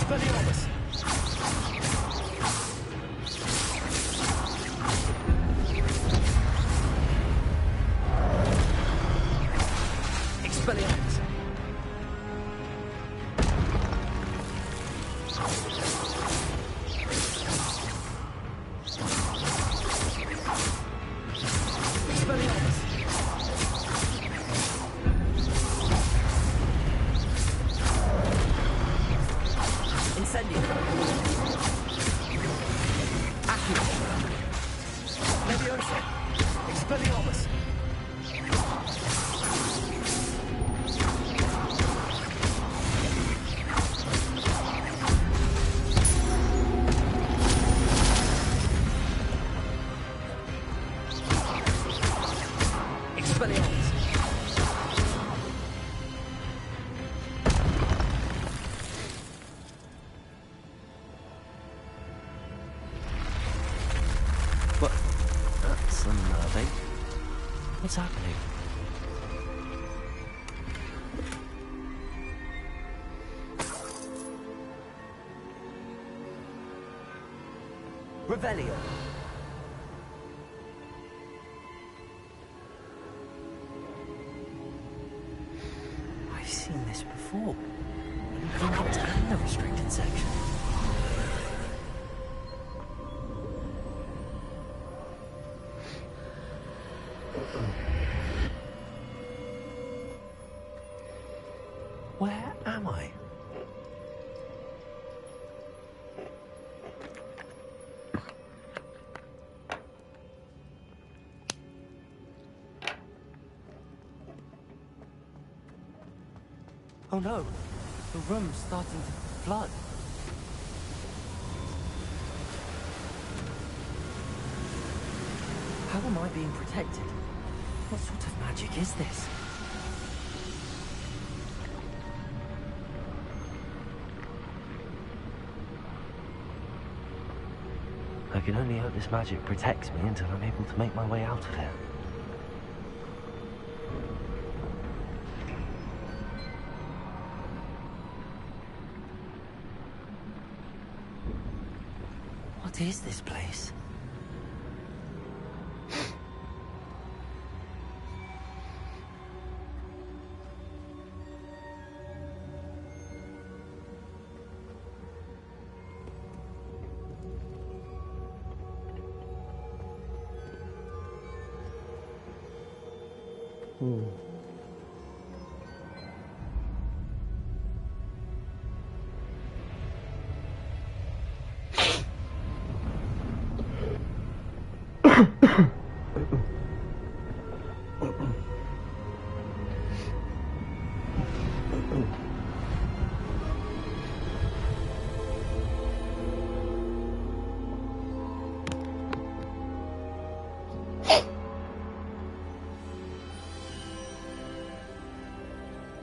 Speaker 17: Expelliarmus! Expelliarmus!
Speaker 18: What? That's unnerving. What's happening?
Speaker 17: Revelio.
Speaker 18: I've seen this before. The vault and the restricted section. Where am I? Oh no, the room's starting to flood. How am I being protected? What sort of magic is this? I can only hope this magic protects me until I'm able to make my way out of here. What is this place?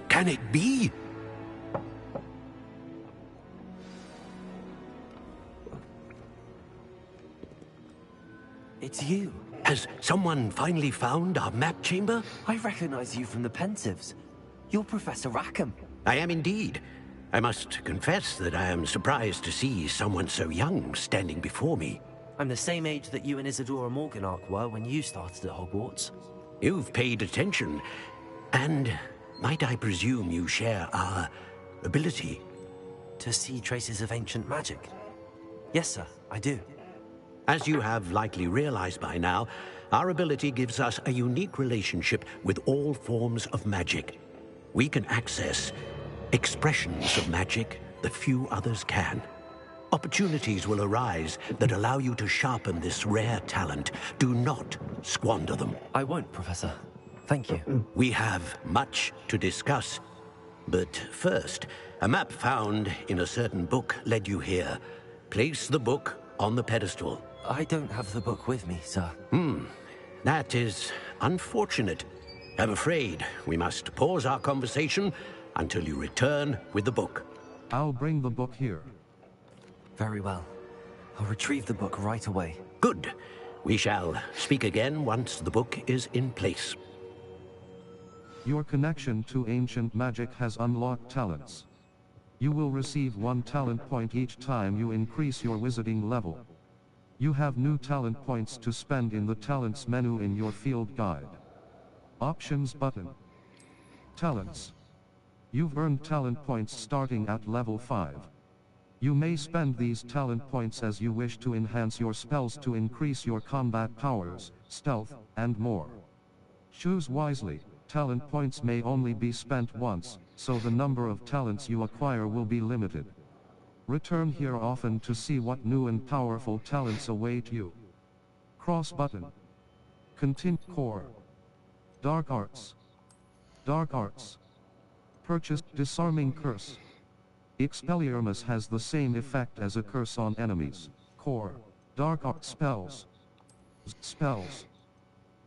Speaker 20: Can it be?
Speaker 18: It's you.
Speaker 20: Has someone finally found our map chamber?
Speaker 18: I recognize you from the Pensives. You're Professor Rackham.
Speaker 20: I am indeed. I must confess that I am surprised to see someone so young standing before me.
Speaker 18: I'm the same age that you and Isadora Morganach were when you started at Hogwarts.
Speaker 20: You've paid attention, and might I presume you share our ability?
Speaker 18: To see traces of ancient magic? Yes, sir, I do.
Speaker 20: As you have likely realized by now, our ability gives us a unique relationship with all forms of magic. We can access expressions of magic that few others can. Opportunities will arise that allow you to sharpen this rare talent. Do not squander them.
Speaker 18: I won't, Professor. Thank you.
Speaker 20: We have much to discuss. But first, a map found in a certain book led you here. Place the book on the pedestal.
Speaker 18: I don't have the book with me, sir.
Speaker 20: That is unfortunate. I'm afraid we must pause our conversation until you return with the book.
Speaker 2: I'll bring the book here.
Speaker 18: Very well. I'll retrieve the book right away.
Speaker 20: Good. We shall speak again once the book is in place.
Speaker 2: Your connection to ancient magic has unlocked talents. You will receive 1 talent point each time you increase your wizarding level. You have new talent points to spend in the talents menu in your field guide. Options button. Talents. You've earned talent points starting at level 5. You may spend these talent points as you wish to enhance your spells to increase your combat powers, stealth, and more. Choose wisely. Talent points may only be spent once, so the number of talents you acquire will be limited. Return here often to see what new and powerful talents await you. Cross button. Continue core. Dark arts. Dark arts. Purchase disarming curse. Expelliarmus has the same effect as a curse on enemies. Core. Dark art spells. Spells.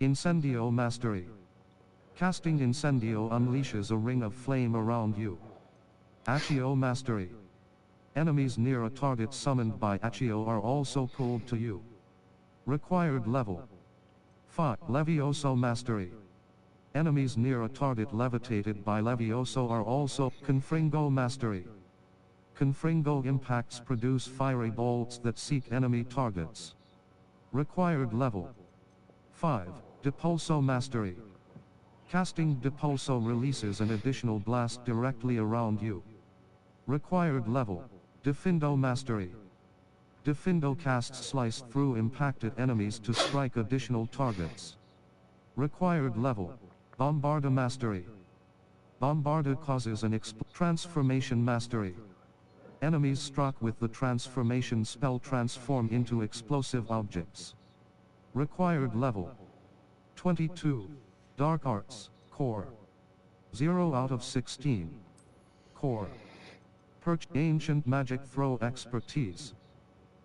Speaker 2: Incendio mastery. Casting Incendio unleashes a ring of flame around you. Accio mastery. Enemies near a target summoned by Accio are also pulled to you. Required level 5. Levioso mastery. Enemies near a target levitated by Levioso are also Confringo mastery. Confringo impacts produce fiery bolts that seek enemy targets. Required level 5. Depulso mastery. Casting Depulso releases an additional blast directly around you. Required level Defindo mastery. Defindo casts slice through impacted enemies to strike additional targets. Required level Bombarda mastery. Bombarda causes an transformation mastery. Enemies struck with the transformation spell transform into explosive objects. Required level 22. Dark arts, core. 0 out of 16. Core. Ancient magic throw expertise.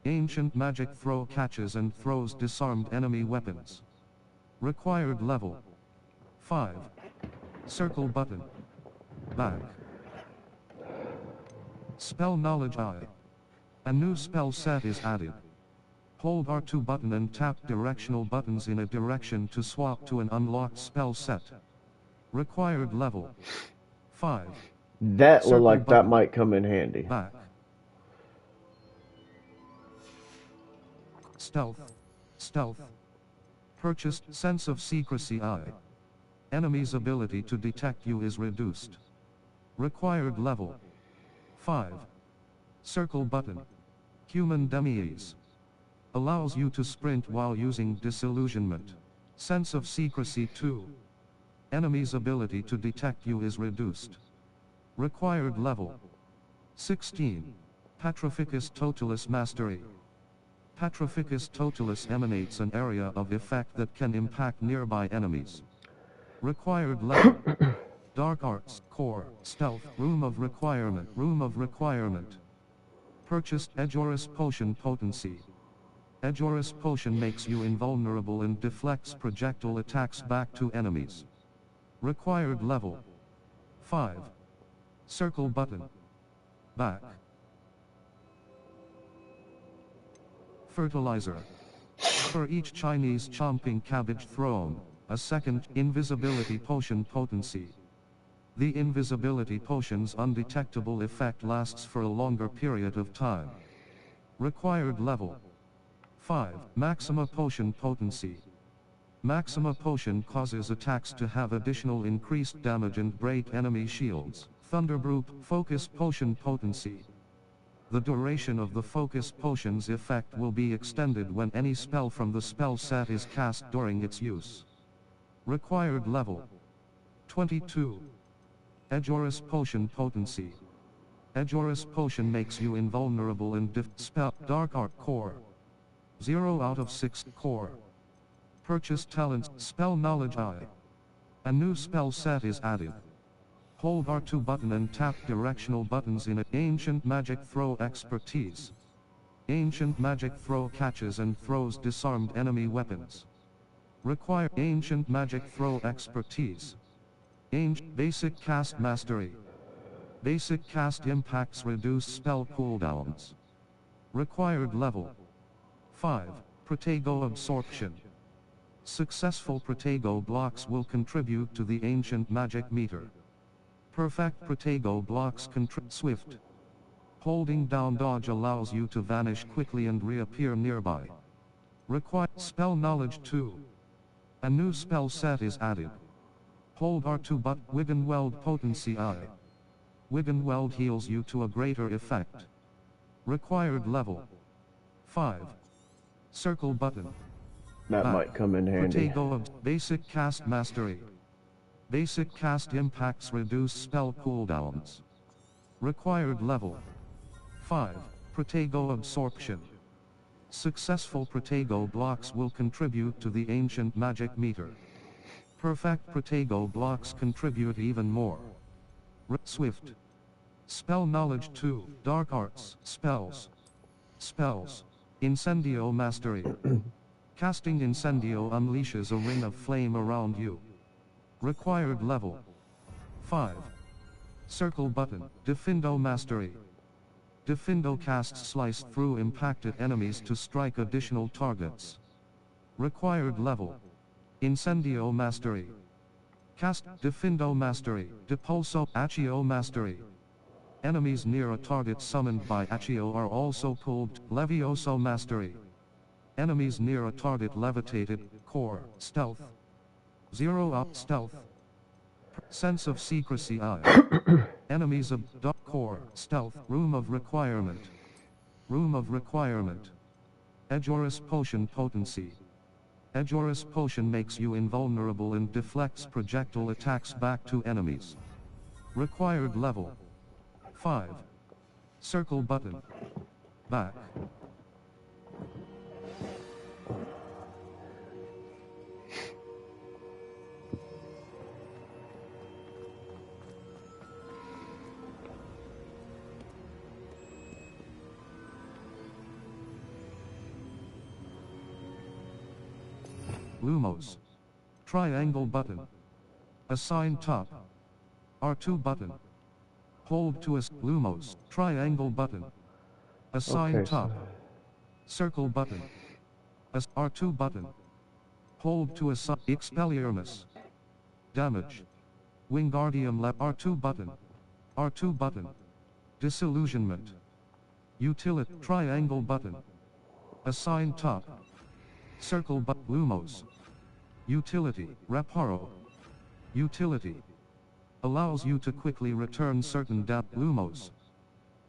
Speaker 2: Ancient magic throw catches and throws disarmed enemy weapons. Required level 5. Circle button. Back. Spell knowledge eye. A new spell set is added. Hold R2 button and tap directional buttons in a direction to swap to an unlocked spell set. Required level 5.
Speaker 1: That looked like that might come in handy.
Speaker 2: Back. Stealth. Stealth. Purchased Sense of Secrecy eye. Enemy's ability to detect you is reduced. Required level 5. Circle button. Human Demi-Ease. Allows you to sprint while using Disillusionment. Sense of Secrecy 2. Enemy's ability to detect you is reduced. Required level 16. Patrificus Totalis Mastery. Patrificus Totalis emanates an area of effect that can impact nearby enemies. Required level Dark Arts, Core, Stealth, Room of Requirement, Room of Requirement. Purchased Edgeoris Potion Potency. Edgeoris Potion makes you invulnerable and deflects projectile attacks back to enemies. Required level 5. Circle button. Back. Fertilizer. For each Chinese chomping cabbage thrown, a second invisibility potion potency. The invisibility potion's undetectable effect lasts for a longer period of time. Required level 5. Maxima Potion Potency. Maxima Potion causes attacks to have additional increased damage and break enemy shields. Thunderbrew Focus Potion Potency. The duration of the Focus Potion's effect will be extended when any spell from the spell set is cast during its use. Required level 22. Edgeoris Potion Potency. Edgeoris Potion makes you invulnerable and spell Dark Art Core. 0 out of 6 Core. Purchase Talents Spell Knowledge Eye. A new spell set is added. Hold R2 button and tap directional buttons in it. Ancient Magic Throw Expertise. Ancient Magic Throw catches and throws disarmed enemy weapons. Require Ancient Magic Throw Expertise. Basic Cast Mastery. Basic Cast impacts reduce spell cooldowns. Required level 5. Protego absorption. Successful Protego blocks will contribute to the ancient magic meter. Perfect Protego blocks swift. Holding down dodge allows you to vanish quickly and reappear nearby. Require spell knowledge 2. A new spell set is added. Hold R2 but Wiggenweld potency I. Wiggenweld heals you to a greater effect. Required level 5. Circle button.
Speaker 1: That might come in handy.
Speaker 2: Protego basic cast mastery. Basic cast impacts reduce spell cooldowns. Required level 5. Protego absorption. Successful Protego blocks will contribute to the ancient magic meter. Perfect Protego blocks contribute even more. Swift. Spell knowledge 2. Dark arts. Spells. Spells. Incendio mastery. Casting Incendio unleashes a ring of flame around you. Required level 5. Circle button. Defindo mastery. Defindo casts slice through impacted enemies to strike additional targets. Required level. Incendio mastery. Cast Defindo mastery. Depulso Accio mastery. Enemies near a target summoned by Accio are also pulled. Levioso mastery. Enemies near a target levitated. Core. Stealth. 0 up stealth. Sense of secrecy I. Enemies of dark core. Stealth. Room of requirement. Room of requirement. Edgeoris potion potency. Edgeoris potion makes you invulnerable and deflects projectile attacks back to enemies. Required level 5. Circle button. Back. Lumos. Triangle button. Assign top. R2 button. Hold to Lumos. Triangle button. Assign top. Circle button. R2 button. Hold to assign Expelliarmus. Damage. Wingardium Lep R2 button. R2 button. Disillusionment. Utility. Triangle button. Assign top. Circle but Lumos. Utility. Reparo. Utility. Allows you to quickly return certain Lumos.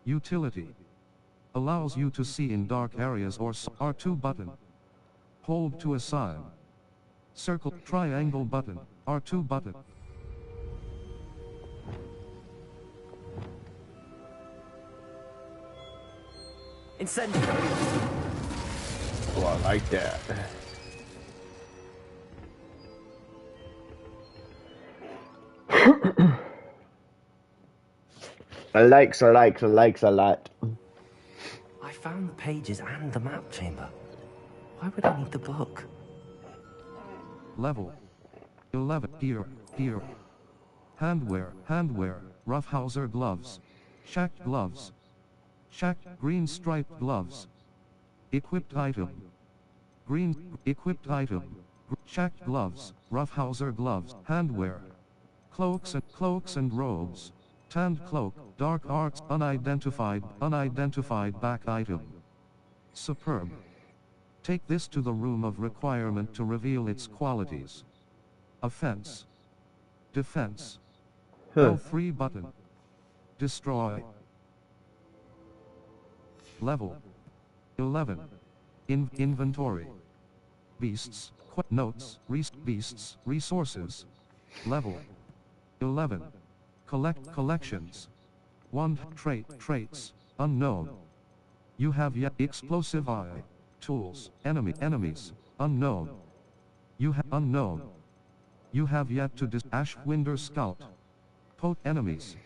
Speaker 2: Utility. Allows you to see in dark areas or R2 button. Hold to assign. Circle. Triangle button. R2 button.
Speaker 18: Incendio.
Speaker 1: Oh, I like that. I likes a lot.
Speaker 18: I found the pages and the map chamber. Why would I need the book?
Speaker 2: Level 11. Here. Handwear. Roughhouser gloves. Shacked gloves. Shacked green striped gloves. Equipped item. Green equipped item. Shacked gloves. Roughhouser gloves. Handwear. Cloaks and robes. Tanned cloak. Dark arts. Unidentified back item. Superb. Take this to the room of requirement to reveal its qualities. Offense. Defense. L3 button. Destroy. Level 11. Inventory. Beasts. Notes. Beasts. Resources. Level 11. Collections. 1. Traits. Unknown. You have yet explosive eye. Tools. Enemies. Unknown. You have unknown. You have yet to Ashwinder Scout. Enemies.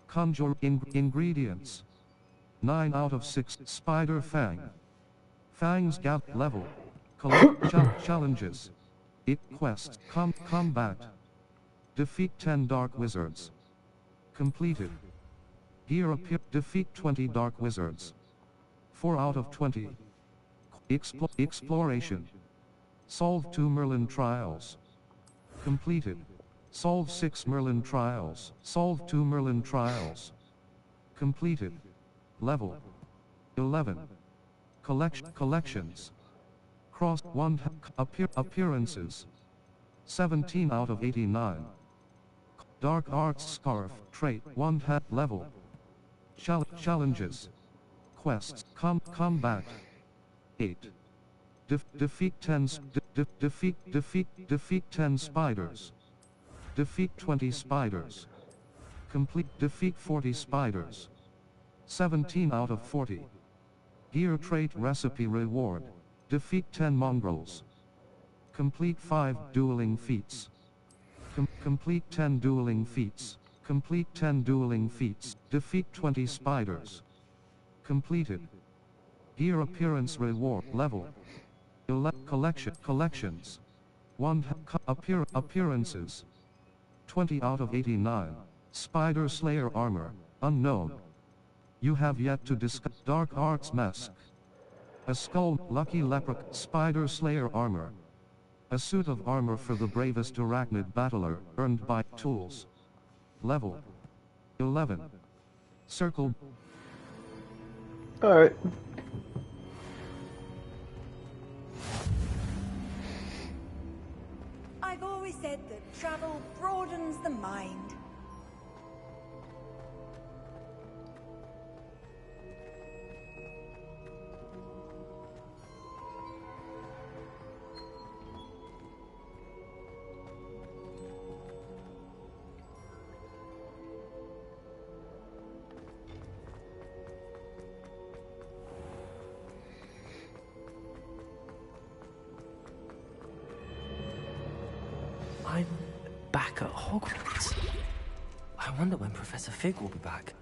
Speaker 2: Conjure ingredients. 9 out of 6. Spider Fang. Fang's gap level. Collect challenges. Quests. Combat. Defeat 10 dark wizards. Completed. Gear appear. Defeat 20 dark wizards. 4 out of 20. Exploration. Solve 2 Merlin trials. Completed. Solve 6 Merlin trials. Solve 2 Merlin trials. Completed. Level 11. Collections. Cross 1 appearances. 17 out of 89. Dark Arts Scarf. Trait 1 level. Challenges. Quests. Combat. 8. Defeat 10 defeat 10 spiders. Defeat 20 spiders. Complete defeat 40 spiders. 17 out of 40. Gear trait recipe reward. Defeat 10 mongrels. Complete 5 dueling feats. Complete 10 dueling feats. Complete 10 dueling feats. Defeat 20 spiders. Completed. Gear appearance reward level. Collections. 1 appearances. 20 out of 89. Spider Slayer armor, unknown. You have yet to discuss Dark Arts Mask. A skull, Lucky Leprechaun, Spider Slayer armor. A suit of armor for the bravest arachnid battler, earned by tools. Level 11. Circle.
Speaker 1: Alright.
Speaker 14: I've always said that travel broadens the mind.
Speaker 4: I'm back at Hogwarts. I wonder when Professor Fig will be back.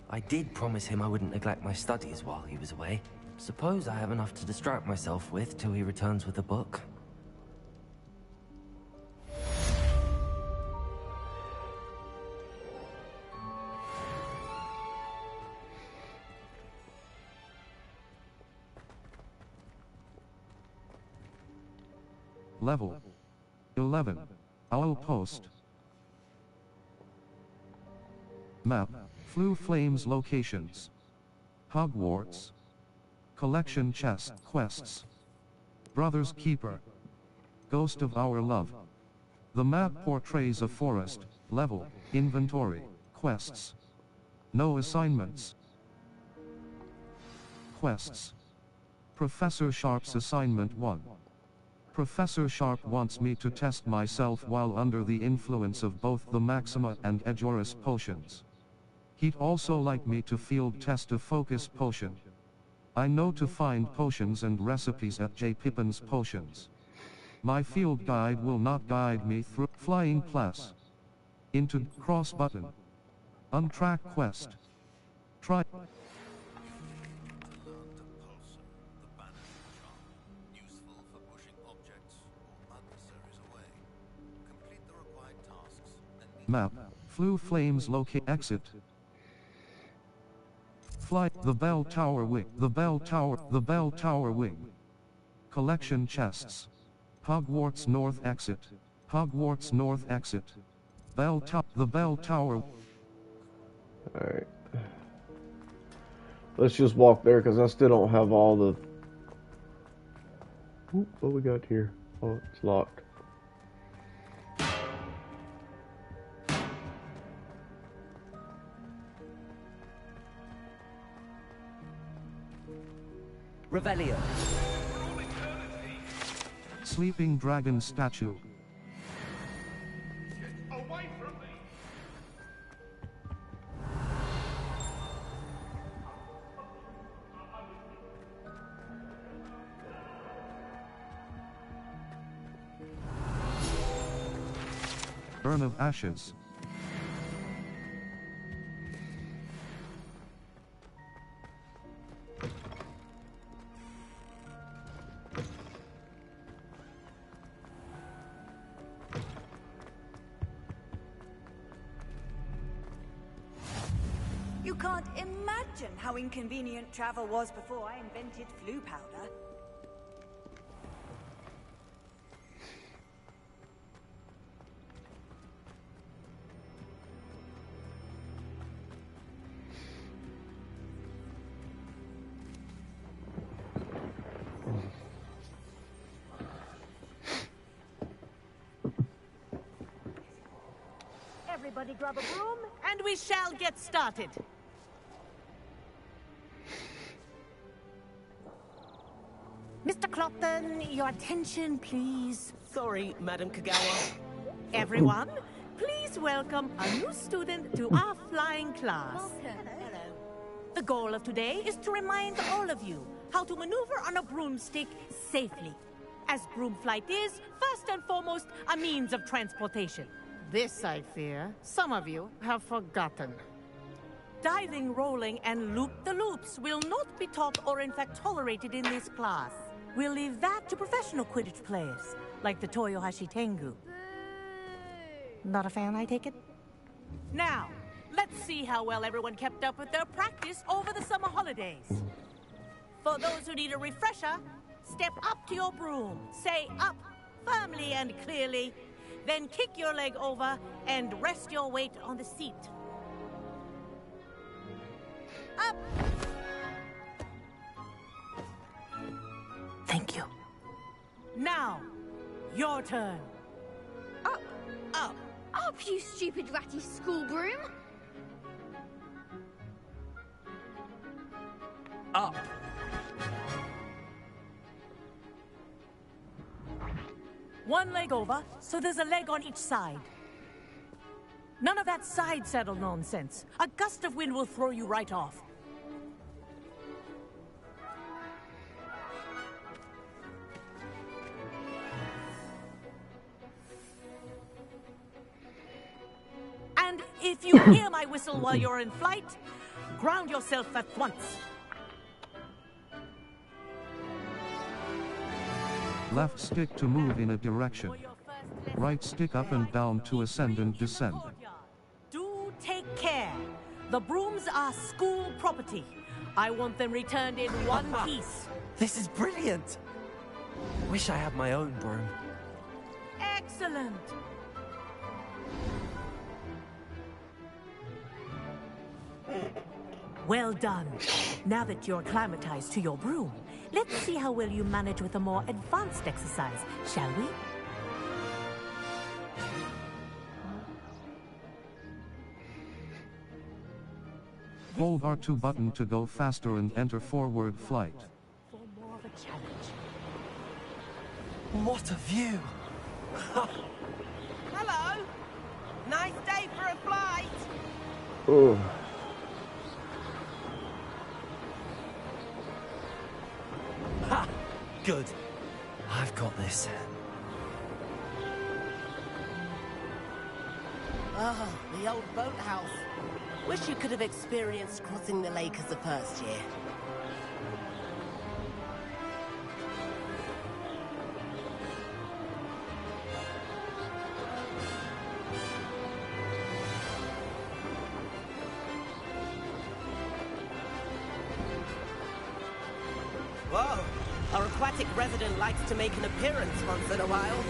Speaker 4: I did promise him I wouldn't neglect my studies while he was away. Suppose I have enough to distract myself with till he returns with a book.
Speaker 2: Level 11. Owl Post. Map. Flue Flames locations. Hogwarts. Collection chest quests. Brother's Keeper. Ghost of Our Love. The map portrays a forest. Level. Inventory. Quests. No assignments. Quests. Professor Sharp's Assignment 1. Professor Sharp wants me to test myself while under the influence of both the Maxima and Ejoris potions. He'd also like me to field test a focus potion. I know to find potions and recipes at J. Pippin's Potions. My field guide will not guide me through Flying Plus. Into cross button. Untrack quest. Try. Map. Flue Flames locate exit. Fly the bell tower wing. The bell tower wing. Collection chests. Hogwarts North exit. Hogwarts North exit. The bell tower.
Speaker 1: Alright. Let's just walk there because I still don't have all the... Ooh, what we got here? Oh, it's locked.
Speaker 17: Revelio.
Speaker 2: Sleeping Dragon statue.
Speaker 10: Away from me!
Speaker 2: Urn of Ashes.
Speaker 14: You can't imagine how inconvenient travel was before I invented flue powder.
Speaker 19: Everybody grab a broom, and we shall get started. Mr. Clopton, your attention, please.
Speaker 17: Sorry, Madam Kagawa.
Speaker 19: Everyone, please welcome a new student to our flying class. The goal of today is to remind all of you how to maneuver on a broomstick safely, as broom flight is, first and foremost, a means of transportation. This, I fear, some of you have forgotten. Diving, rolling, and loop-the-loops will not be taught or in fact tolerated in this class. We'll leave that to professional Quidditch players, like the Toyohashi Tengu. Not a fan, I take it? Now, let's see how well everyone kept up with their practice over the summer holidays. For those who need a refresher, step up to your broom, say up firmly and clearly, then kick your leg over and rest your weight on the seat. Up! Thank you. Now, your turn.
Speaker 9: Up!
Speaker 19: Up!
Speaker 9: Up, you stupid ratty school broom!
Speaker 17: Up.
Speaker 19: One leg over, so there's a leg on each side. None of that side saddle nonsense. A gust of wind will throw you right off. And if you hear my whistle while you're in flight, ground yourself at once.
Speaker 2: Left stick to move in a direction. Right stick up and down to ascend and descend.
Speaker 19: Do take care. The brooms are school property. I want them returned in one piece.
Speaker 4: This is brilliant! Wish I had my own broom.
Speaker 19: Excellent. Well done. Now that you're acclimatized to your broom, let's see how well you manage with a more advanced exercise, shall we?
Speaker 2: Hold R2 button to go faster and enter forward flight.
Speaker 19: For more of a challenge.
Speaker 4: What a view!
Speaker 17: Hello! Nice day for a flight!
Speaker 1: Oh.
Speaker 4: Ha! Good. I've got this.
Speaker 17: Oh, the old boathouse. Wish you could have experienced crossing the lake as a first year. Whoa! Our aquatic resident likes to make an appearance once in a while.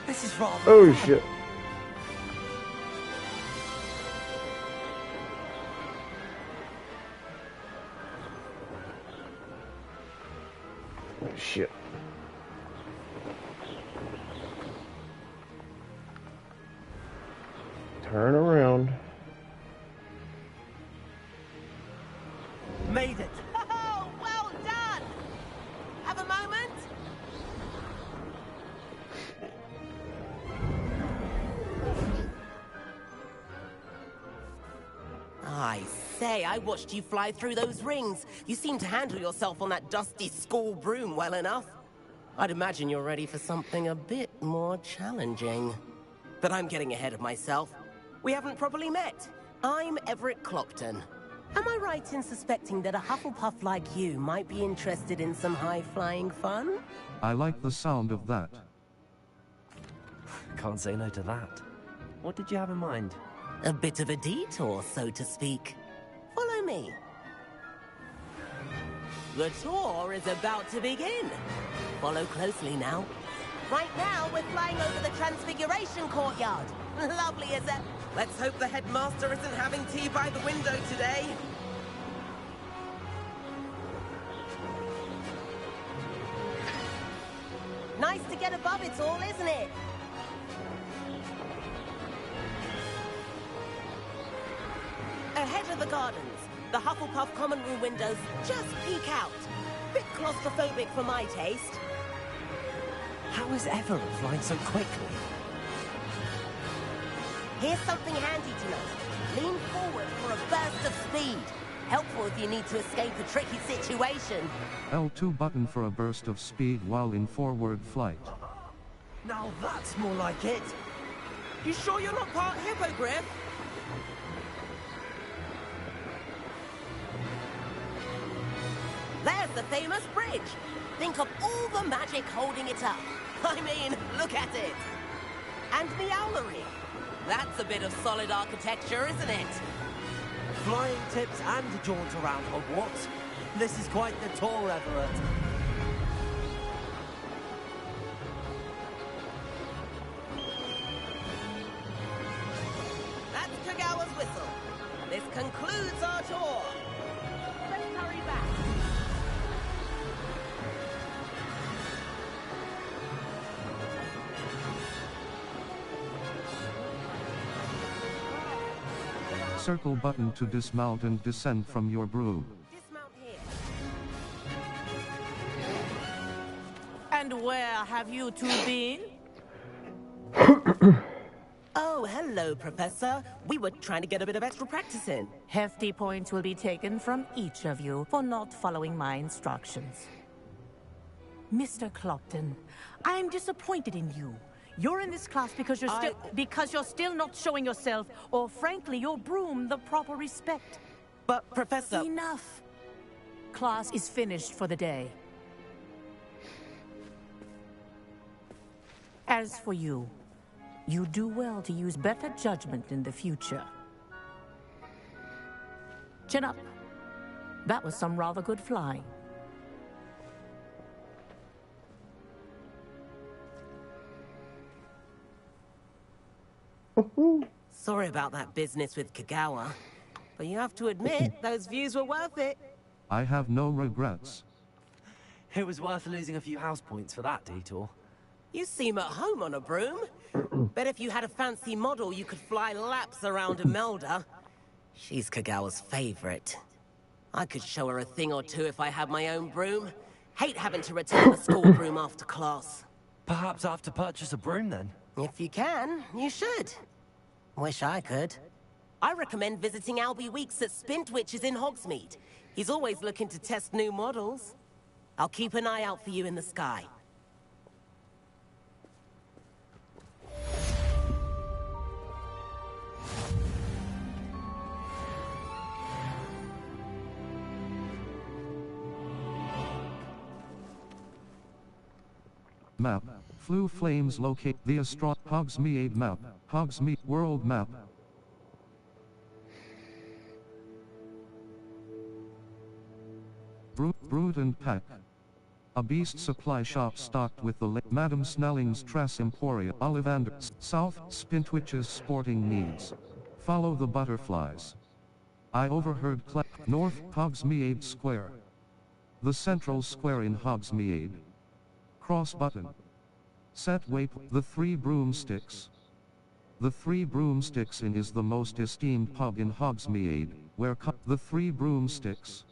Speaker 4: This is wrong.
Speaker 1: Oh shit. Oh shit. Turn around.
Speaker 17: Made it. Oh, well done. Have a moment. I say, I watched you fly through those rings. You seem to handle yourself on that dusty school broom well enough. I'd imagine you're ready for something a bit more challenging. But I'm getting ahead of myself. We haven't properly met. I'm Everett Clopton. Am I right in suspecting that a Hufflepuff like you might be interested in some high-flying fun?
Speaker 2: I like the sound of that.
Speaker 4: Can't say no to that. What did you have in mind?
Speaker 17: A bit of a detour, so to speak. Follow me. The tour is about to begin. Follow closely now. Right now, we're flying over the Transfiguration Courtyard. Lovely, is it? Let's hope the headmaster isn't having tea by the window today. Nice to get above it all, isn't it? Ahead of the gardens, the Hufflepuff common room windows just peek out. Bit claustrophobic for my taste.
Speaker 18: How is Everett flying so quickly?
Speaker 17: Here's something handy to know. Lean forward for a burst of speed. Helpful if you need to escape a tricky situation.
Speaker 2: L2 button for a burst of speed while in forward flight.
Speaker 17: Now that's more like it. You sure you're not part hippogriff? There's the famous bridge. Think of all the magic holding it up. I mean, look at it. And the owlery. That's a bit of solid architecture, isn't it?
Speaker 18: Flying tips and a jaunt around Hogwarts. This is quite the tour, Everett.
Speaker 17: That's Kagawa's whistle. This concludes our tour. Let's hurry back.
Speaker 2: Circle button to dismount and descend from your broom.
Speaker 17: Dismount here.
Speaker 19: And where have you two been?
Speaker 17: Oh, hello, Professor. We were trying to get a bit of extra practice in.
Speaker 19: Hefty points will be taken from each of you for not following my instructions. Mr. Clopton, I'm disappointed in you. You're in this class because you're still not showing yourself, or frankly, your broom, the proper respect.
Speaker 17: But, Professor...
Speaker 19: Enough. Class is finished for the day. As for you, you do well to use better judgment in the future. Chin up. That was some rather good flying.
Speaker 17: Sorry about that business with Kagawa, but you have to admit, those views were worth it.
Speaker 2: I have no regrets.
Speaker 18: It was worth losing a few house points for that detour.
Speaker 17: You seem at home on a broom. Bet if you had a fancy model, you could fly laps around Imelda. She's Kagawa's favorite. I could show her a thing or two if I had my own broom. Hate having to return the school broom after class.
Speaker 18: Perhaps I have to purchase a broom then?
Speaker 17: If you can, you should. Wish I could. I recommend visiting Albie Weeks at Spintwitches in Hogsmeade. He's always looking to test new models. I'll keep an eye out for you in the sky.
Speaker 2: Map. Flue flames locate the Hogsmeade map. Hogsmeade world map. Brood and Pack. A beast supply shop stocked with the Madam Snelling's Tress Emporia. Ollivander. South Spintwitch's sporting needs. Follow the butterflies. I overheard North Hogsmeade Square. The central square in Hogsmeade. Cross button. Set waypoint. The Three Broomsticks. The Three Broomsticks Inn is the most esteemed pub in Hogsmeade, where the Three Broomsticks.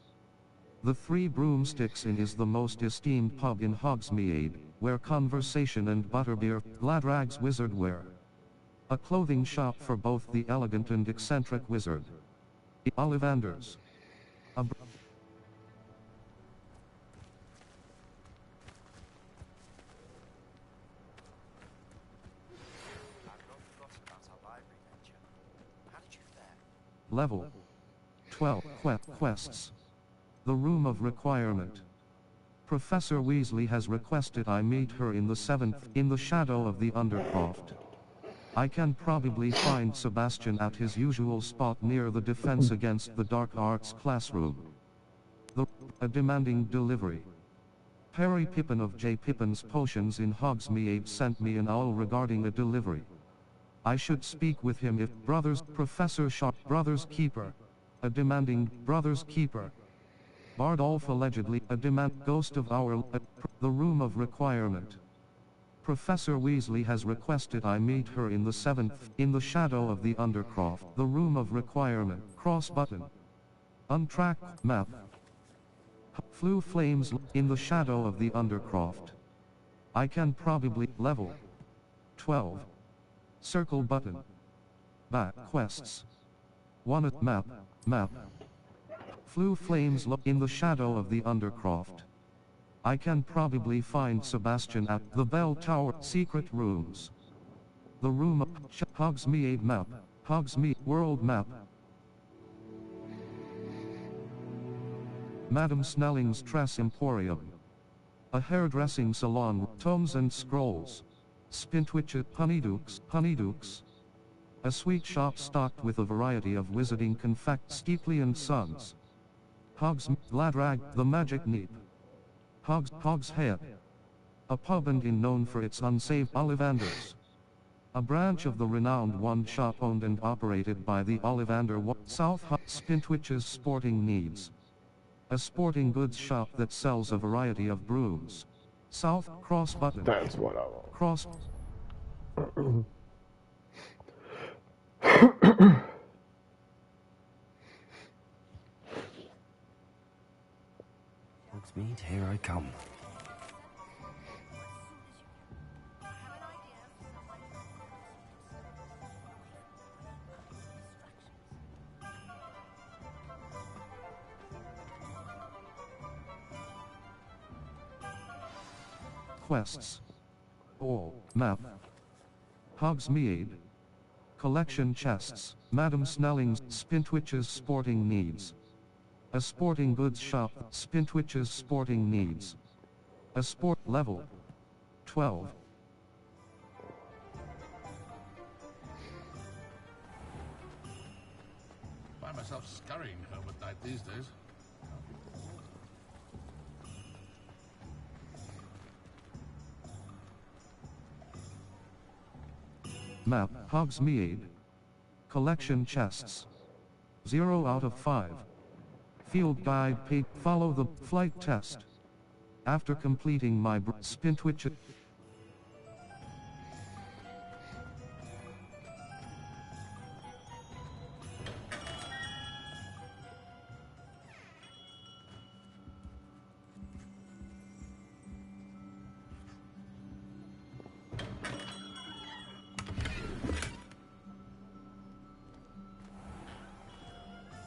Speaker 2: The Three Broomsticks Inn is the most esteemed pub in Hogsmeade, where conversation and butterbeer, Gladrag's Wizardwear. A clothing shop for both the elegant and eccentric wizard. Ollivanders. Level 12 quests. The Room of Requirement. Professor Weasley has requested I meet her in the 7th, in the shadow of the Undercroft. I can probably find Sebastian at his usual spot near the Defense Against the Dark Arts classroom. A demanding delivery. Harry Pippin of J. Pippin's Potions in Hogsmeade sent me an owl regarding a delivery. I should speak with him if Brothers, Professor Sharp, Brothers Keeper. A demanding, Brothers Keeper. Bardolph allegedly, a demand, Ghost of Owl, the Room of Requirement. Professor Weasley has requested I meet her in the 7th, in the shadow of the Undercroft, the Room of Requirement, cross button. Untracked, map. Flew flames, in the shadow of the Undercroft. I can probably, level. 12. Circle button. Back, quests. 1 at map, map. Flew flames, in the shadow of the Undercroft. I can probably find Sebastian at the Bell Tower, secret rooms. The room of Hogsmeade map, Hogsmeade world map. Madame Snelling's Tress Emporium. A hairdressing salon, tomes and scrolls. Spintwitchet, honeydukes. A sweet shop stocked with a variety of wizarding confect, Steepley and Sons. Gladrag, the Magic Neep. Hog's Head. A pub and inn known for its unsaved Ollivanders. A branch of the renowned one shop owned and operated by the Ollivander South Spintwitch's Sporting Needs. A sporting goods shop that sells a variety of brooms. South cross button.
Speaker 1: That's what I want.
Speaker 2: Cross.
Speaker 4: Hogsmeade, here I come.
Speaker 2: Quests. All, map. Hogsmeade. Collection chests, Madame Snelling's, Spintwitch's Sporting Needs. A sporting goods shop, Spintwitch's Sporting Needs. A sport, level. 12.
Speaker 10: Find myself scurrying home at night these days.
Speaker 2: Map, Hogsmeade. Collection chests. 0 out of 5. Field guide page, follow the flight test. After completing my Spintwitch.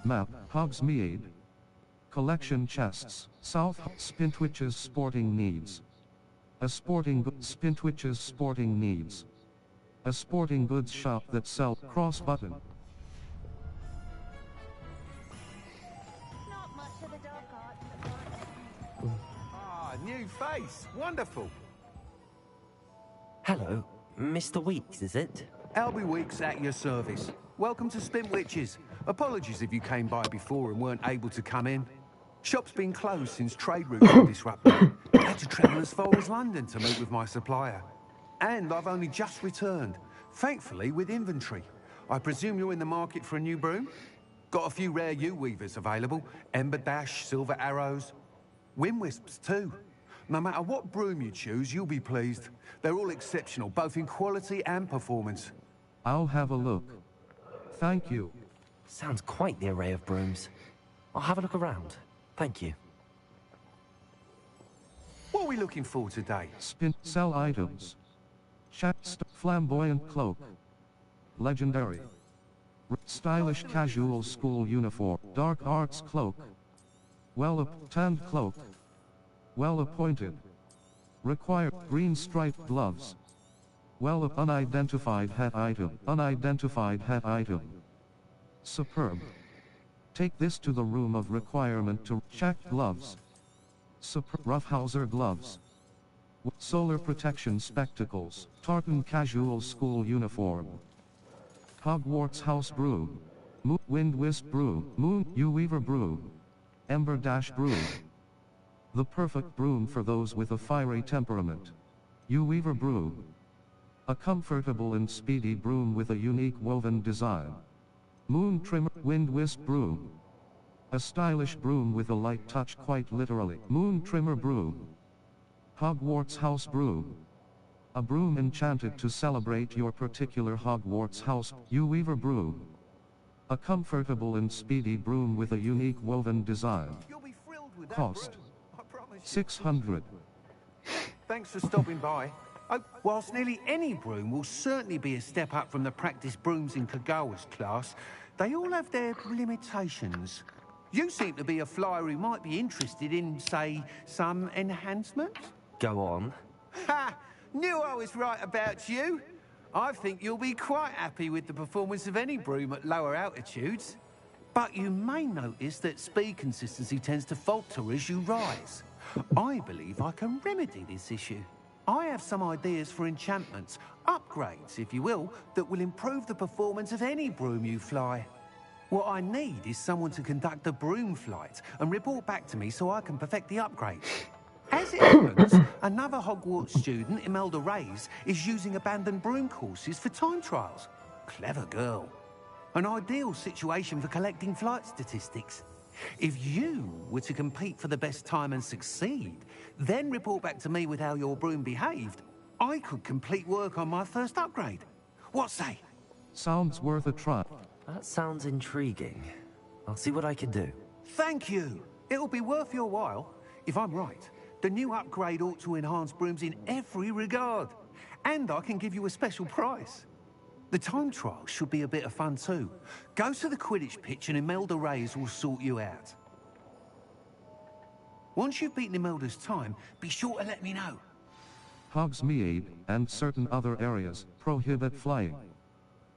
Speaker 2: Map, Hogsmeade. Collection chests, South Spintwitch's Sporting Needs. A sporting Spintwitch's Sporting Needs. A sporting goods shop that sells cross button.
Speaker 21: Ah, new face. Wonderful.
Speaker 4: Hello, Mr. Weeks, is it?
Speaker 21: Albie Weeks at your service. Welcome to Spintwitches. Apologies if you came by before and weren't able to come in. Shop's been closed since trade routes were disrupted. I had to travel as far as London to meet with my supplier. And I've only just returned, thankfully with inventory. I presume you're in the market for a new broom? Got a few rare U-weavers available. Ember Dash, Silver Arrows. Wind Wisps too. No matter what broom you choose, you'll be pleased. They're all exceptional, both in quality and performance.
Speaker 2: I'll have a look. Thank you.
Speaker 4: Sounds quite the array of brooms. I'll have a look around. Thank you.
Speaker 21: What are we looking for today?
Speaker 2: Sell items. Flamboyant cloak. Legendary. Stylish casual school uniform. Dark arts cloak. Tanned cloak. Well appointed. Require green striped gloves. Unidentified hat item. Unidentified hat item. Superb. Take this to the room of requirement to check gloves. Roughhouser gloves. Solar protection spectacles. Tartan casual school uniform. Hogwarts house broom. Wind wisp broom. Moon U-weaver broom. Ember dash broom. The perfect broom for those with a fiery temperament. U-Weaver broom. A comfortable and speedy broom with a unique woven design. Moon trimmer, wind wisp broom. A stylish broom with a light touch, quite literally. Moon trimmer broom. Hogwarts house broom. A broom enchanted to celebrate your particular Hogwarts house. U-Weaver broom. A comfortable and speedy broom with a unique woven design. Cost $600.
Speaker 21: Thanks for stopping by. Oh, whilst nearly any broom will certainly be a step up from the practice brooms in Kagawa's class, they all have their limitations. You seem to be a flyer who might be interested in, say, some enhancements?
Speaker 4: Go on.
Speaker 21: Ha! Knew I was right about you. I think you'll be quite happy with the performance of any broom at lower altitudes. But you may notice that speed consistency tends to falter as you rise. I believe I can remedy this issue. I have some ideas for enchantments, upgrades, if you will, that will improve the performance of any broom you fly. What I need is someone to conduct a broom flight and report back to me so I can perfect the upgrade. As it happens, another Hogwarts student, Imelda Reyes, is using abandoned broom courses for time trials. Clever girl. An ideal situation for collecting flight statistics. If you were to compete for the best time and succeed, then report back to me with how your broom behaved, I could complete work on my first upgrade. What say?
Speaker 2: Sounds worth a try.
Speaker 4: That sounds intriguing. I'll see what I can do.
Speaker 21: Thank you. It'll be worth your while. If I'm right, the new upgrade ought to enhance brooms in every regard. And I can give you a special price. The time trial should be a bit of fun too. Go to the Quidditch pitch and Imelda Reyes will sort you out. Once you've beaten Imelda's time, be sure to let me know.
Speaker 2: Hogsmeade, and certain other areas, prohibit flying.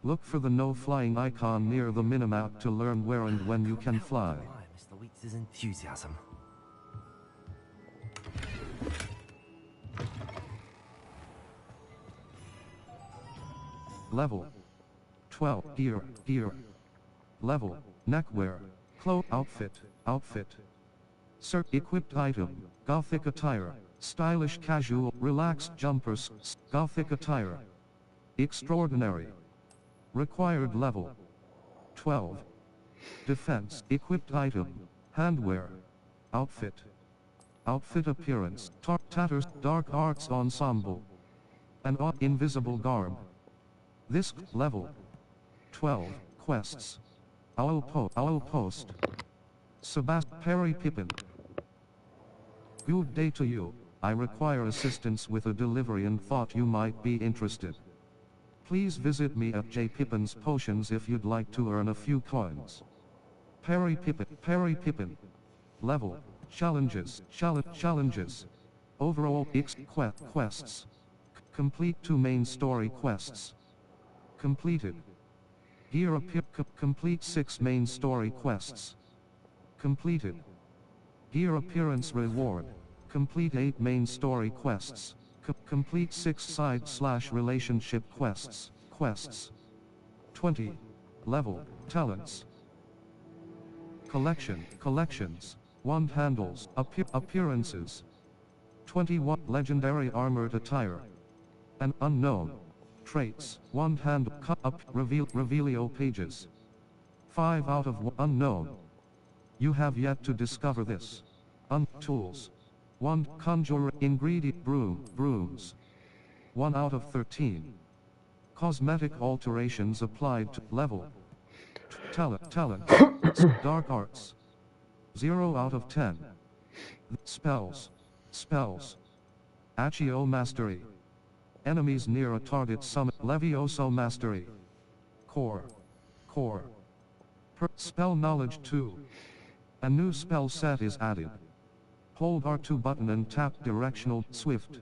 Speaker 2: Look for the no flying icon near the minimap to learn where and when you can fly.
Speaker 4: Mr. Weeks' enthusiasm.
Speaker 2: Level 12. Gear. Level, neckwear, cloak, outfit. Equipped item, gothic attire, stylish casual, relaxed jumpers, gothic attire. Extraordinary. Required level 12. Defense, equipped item, handwear, outfit appearance, tatters, dark arts ensemble, and invisible garb. This level 12 quests. Owl Post. Perry Pippin. Good day to you. I require assistance with a delivery and thought you might be interested. Please visit me at J. Pippin's Potions if you'd like to earn a few coins. Perry Pippin. Level. Challenges. Overall quests. Complete 2 main story quests. Completed. Gear complete 6 main story quests. Completed. Gear appearance reward. Complete 8 main story quests. Complete 6 side/relationship quests. 20. Level. Talents. Collections. Wand handles. Appearances. 21. Legendary armored attire. An unknown. Traits. Wand handle. Revelio pages. 5 out of 1. Unknown. You have yet to discover this. Tools. Wand conjurer ingredient brooms. 1 out of 13. Cosmetic alterations applied to level. Talent. Dark arts. 0 out of 10. Spells. Accio mastery. Enemies near a target summon. Levioso mastery. Core. Spell knowledge 2. A new spell set is added. Hold R2 button and tap directional swift.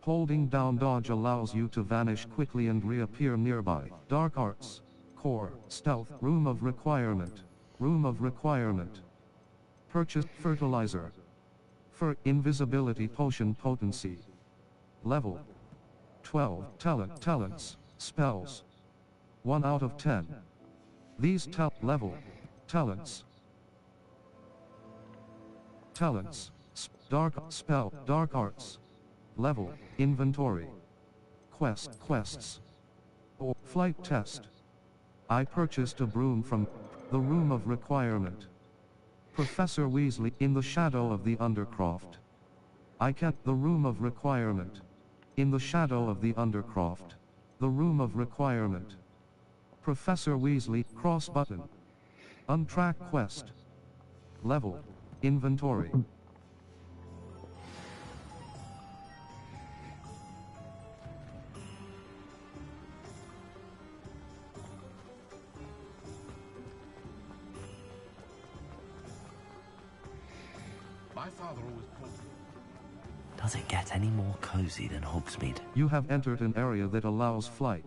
Speaker 2: Holding down dodge allows you to vanish quickly and reappear nearby. Dark arts. Core. Stealth. Room of requirement. Purchase fertilizer. For invisibility potion potency. Level 12. Talents. Spells. 1 out of 10. These level. Talents. Dark spell, dark arts. Level, inventory. Quests. Or flight test. I purchased a broom from the room of requirement. Professor Weasley in the shadow of the Undercroft. I can't the room of requirement. In the shadow of the Undercroft. The room of requirement. Professor Weasley, cross button. Untrack quest. Level, inventory.
Speaker 10: My father always called me.
Speaker 18: Does it get any more cozy than Hogsmeade?
Speaker 2: You have entered an area that allows flight.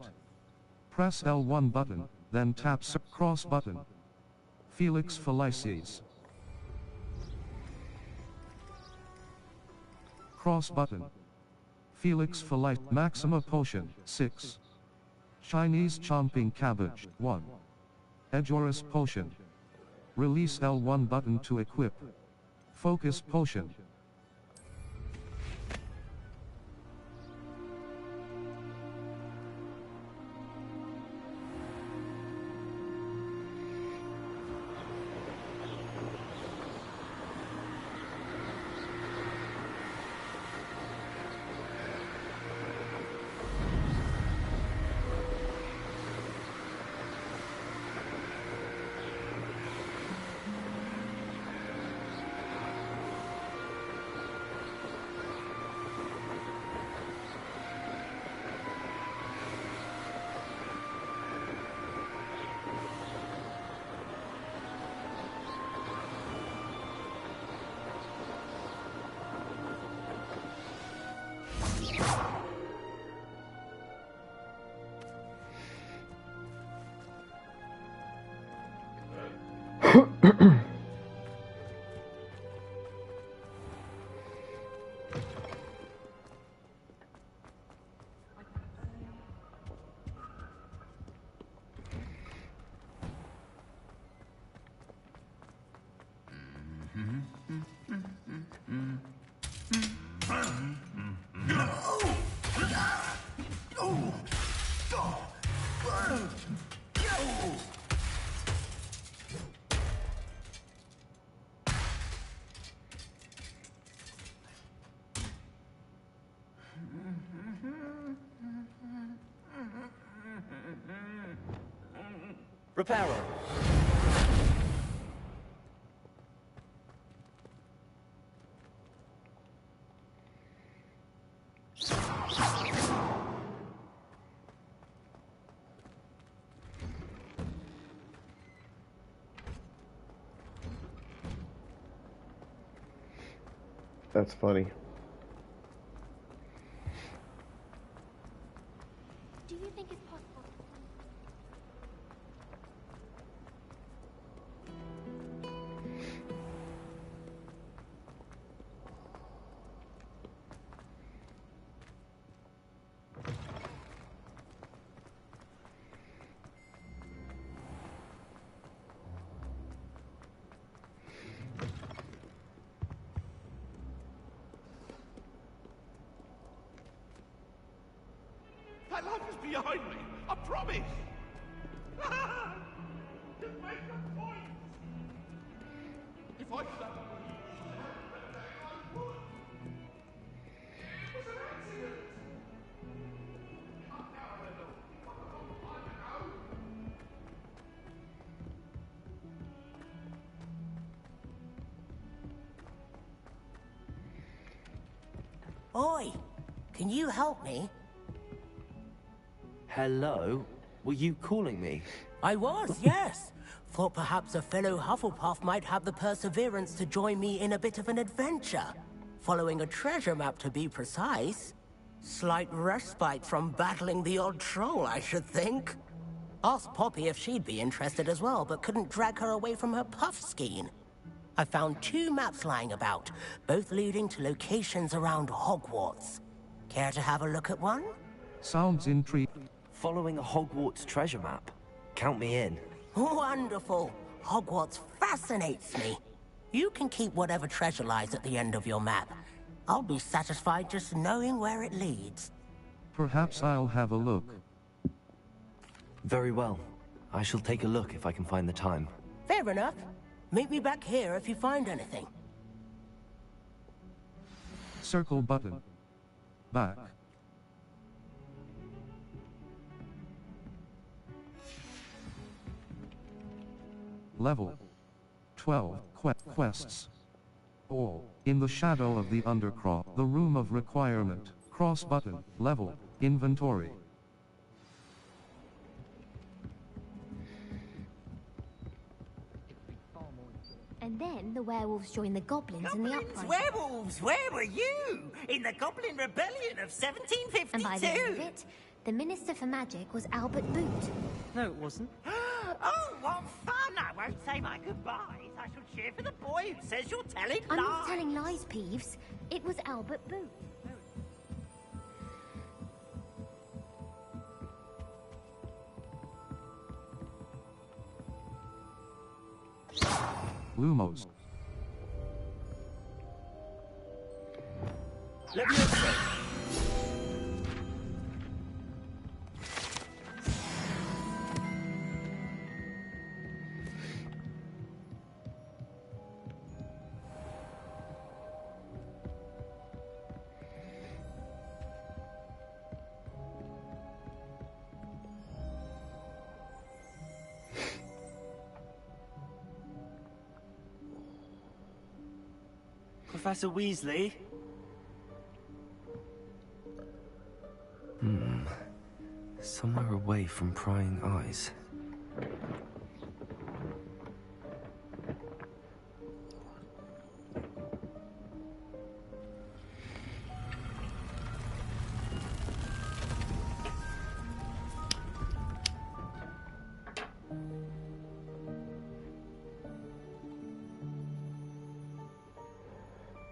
Speaker 2: Press L1 button, then tap cross button. Felix Felices. Cross button. Felix Felice. Maxima Potion, 6. Chinese Chomping Cabbage, 1. Edgeoris Potion. Release L1 button to equip. Focus Potion.
Speaker 18: Reparo.
Speaker 1: That's funny.
Speaker 5: Do you think it's possible?
Speaker 10: That life is behind me. I promise. You make a point. If I could have
Speaker 17: Oi, can you help me?
Speaker 18: Hello? Were you calling me?
Speaker 17: I was, yes. Thought perhaps a fellow Hufflepuff might have the perseverance to join me in a bit of an adventure. Following a treasure map, to be precise. Slight respite from battling the odd troll, I should think. Asked Poppy if she'd be interested as well, but couldn't drag her away from her puff skein. I found 2 maps lying about, both leading to locations around Hogwarts. Care to have a look at one?
Speaker 2: Sounds intriguing.
Speaker 18: Following a Hogwarts treasure map. Count me in.
Speaker 17: Wonderful. Hogwarts fascinates me. You can keep whatever treasure lies at the end of your map. I'll be satisfied just knowing where it leads.
Speaker 2: Perhaps I'll have a look.
Speaker 4: Very well. I shall take a look if I can find the time.
Speaker 17: Fair enough. Meet me back here if you find anything.
Speaker 2: Circle button. Back. Level 12 quests. All in the shadow of the undercroft. The room of requirement. Cross button. Level. Inventory.
Speaker 5: And then the werewolves joined the goblins in the uprising.
Speaker 3: Werewolves, where were you? In the Goblin Rebellion of 1752?
Speaker 5: And by the end of it, the Minister for Magic was Albert Boot.
Speaker 3: No, it wasn't. Oh, what fun! I won't say my goodbyes. I shall cheer for the boy who says you're telling lies.
Speaker 5: I'm not telling lies, Peeves. It was Albert Boot.
Speaker 2: Lumos.
Speaker 3: Let me explain. Professor Weasley?
Speaker 4: Somewhere away from prying eyes.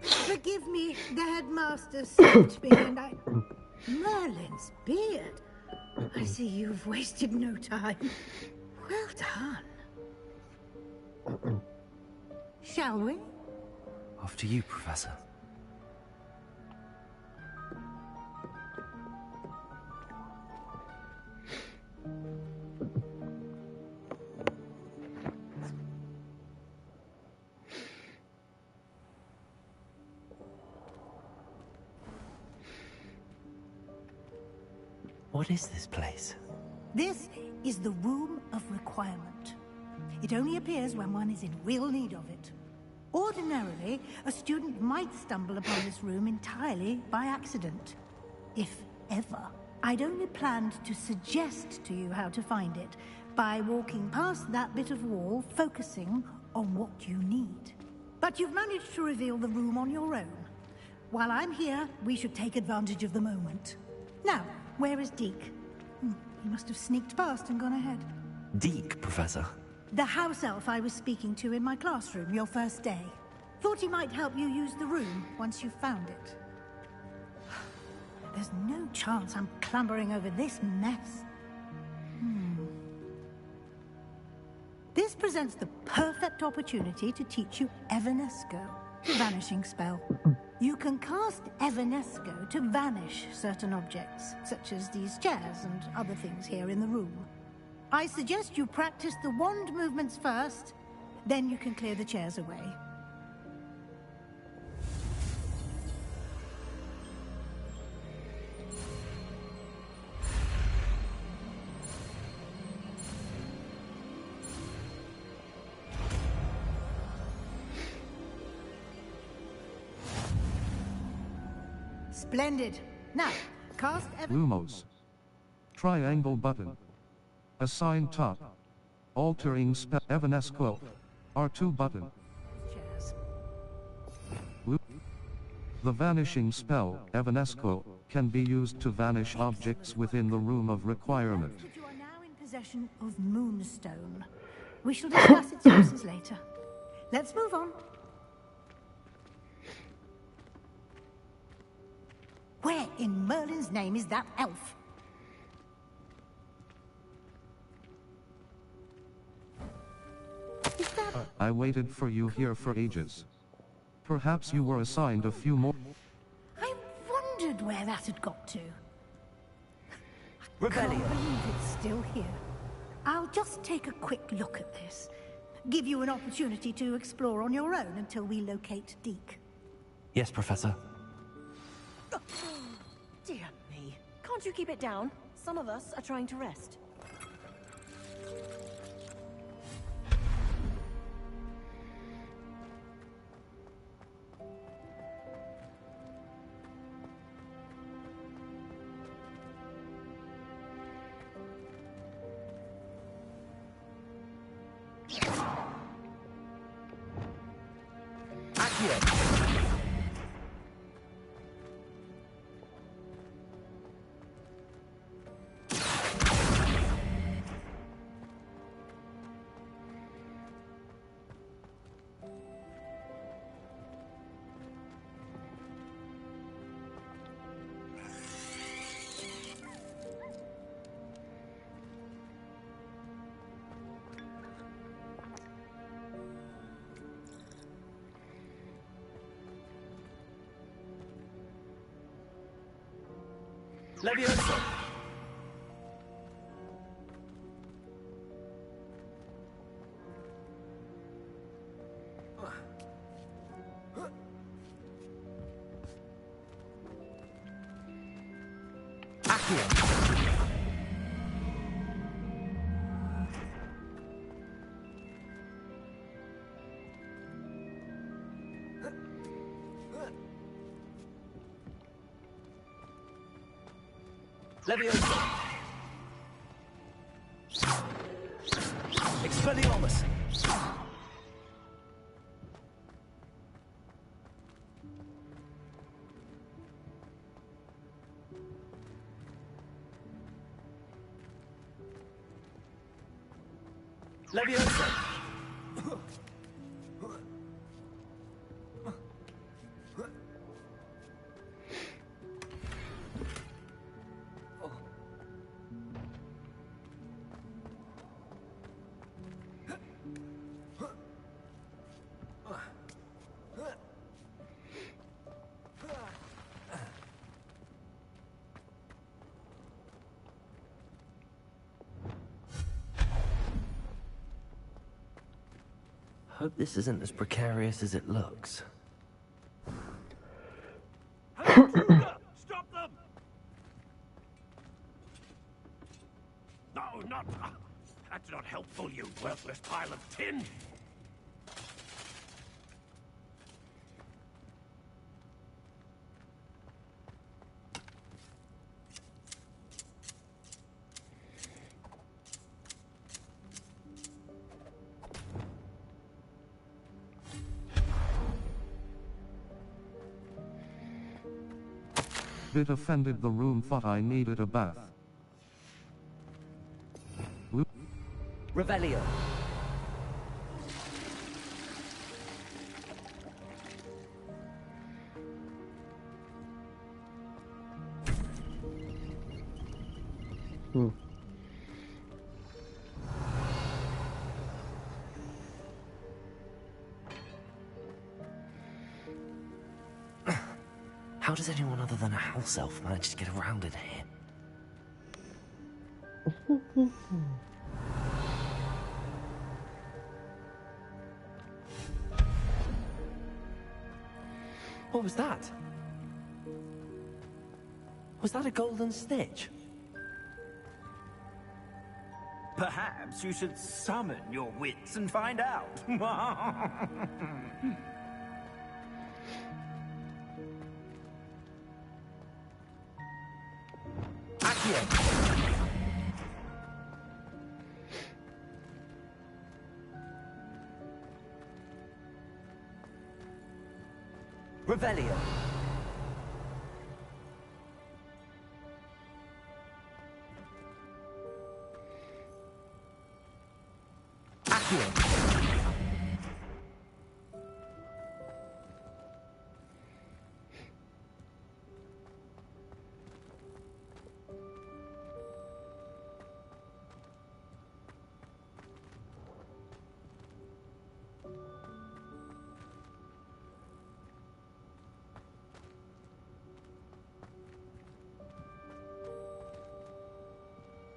Speaker 22: Forgive me, the headmaster stopped me and I... Merlin's beard. I see you've wasted no time. Well done. Shall we?
Speaker 4: After you, Professor. What is this place?
Speaker 22: This is the Room of Requirement. It only appears when one is in real need of it. Ordinarily, a student might stumble upon this room entirely by accident. If ever. I'd only planned to suggest to you how to find it by walking past that bit of wall, focusing on what you need. But you've managed to reveal the room on your own. While I'm here, we should take advantage of the moment. Now, where is Deke? He must have sneaked past and gone ahead.
Speaker 4: Deke, Professor.
Speaker 22: The house elf I was speaking to in my classroom your first day. Thought he might help you use the room once you found it. There's no chance I'm clambering over this mess. This presents the perfect opportunity to teach you Evanesco, the vanishing spell. You can cast Evanesco to vanish certain objects, such as these chairs and other things here in the room. I suggest you practice the wand movements first, then you can clear the chairs away. Splendid. Now, cast
Speaker 2: Lumos. Triangle button. Assign top. Altering spell. Evanesco. R2 button. The vanishing spell, Evanesco, can be used to vanish objects within the room of requirement.
Speaker 22: You are now in possession of Moonstone. We shall discuss its uses later. Let's move on. Where in Merlin's name is that elf?
Speaker 2: I waited for you here for ages. Perhaps you were assigned a few more.
Speaker 22: I wondered where that had got to.
Speaker 17: Rebellion.
Speaker 22: Can't believe it's still here. I'll just take a quick look at this. Give you an opportunity to explore on your own until we locate Deke.
Speaker 18: Yes, Professor.
Speaker 6: Dear me. Can't you keep it down? Some of us are trying to rest.
Speaker 17: Levioso! Levioso! Expelliarmus! Levioso!
Speaker 4: Hope this isn't as precarious as it looks.
Speaker 10: Stop them! No, not... That's not helpful, you worthless pile of tin!
Speaker 2: Bit offended, the room thought I needed a bath.
Speaker 17: Revelio.
Speaker 4: How does anyone other than a house elf manage to get around in here? What was that? Was that a golden snitch?
Speaker 3: Perhaps you should summon your wits and find out.
Speaker 17: Revelio.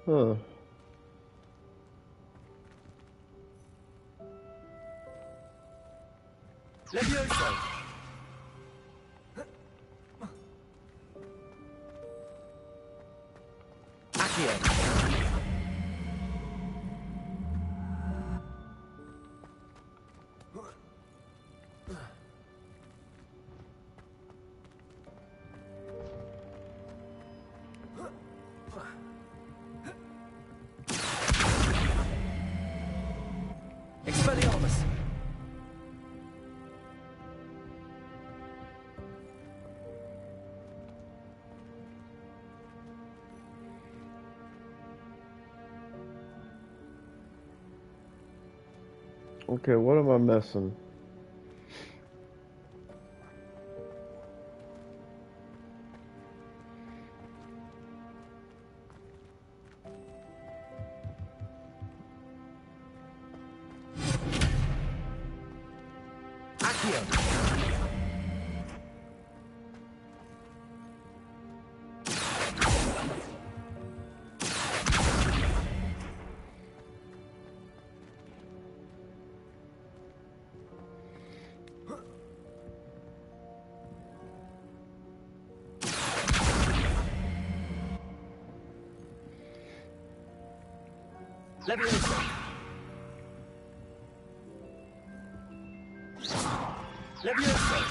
Speaker 1: Huh.
Speaker 21: Levioso! Accio! Expelliarmus!
Speaker 1: Okay, what am I missing?
Speaker 21: Levioso! Levioso!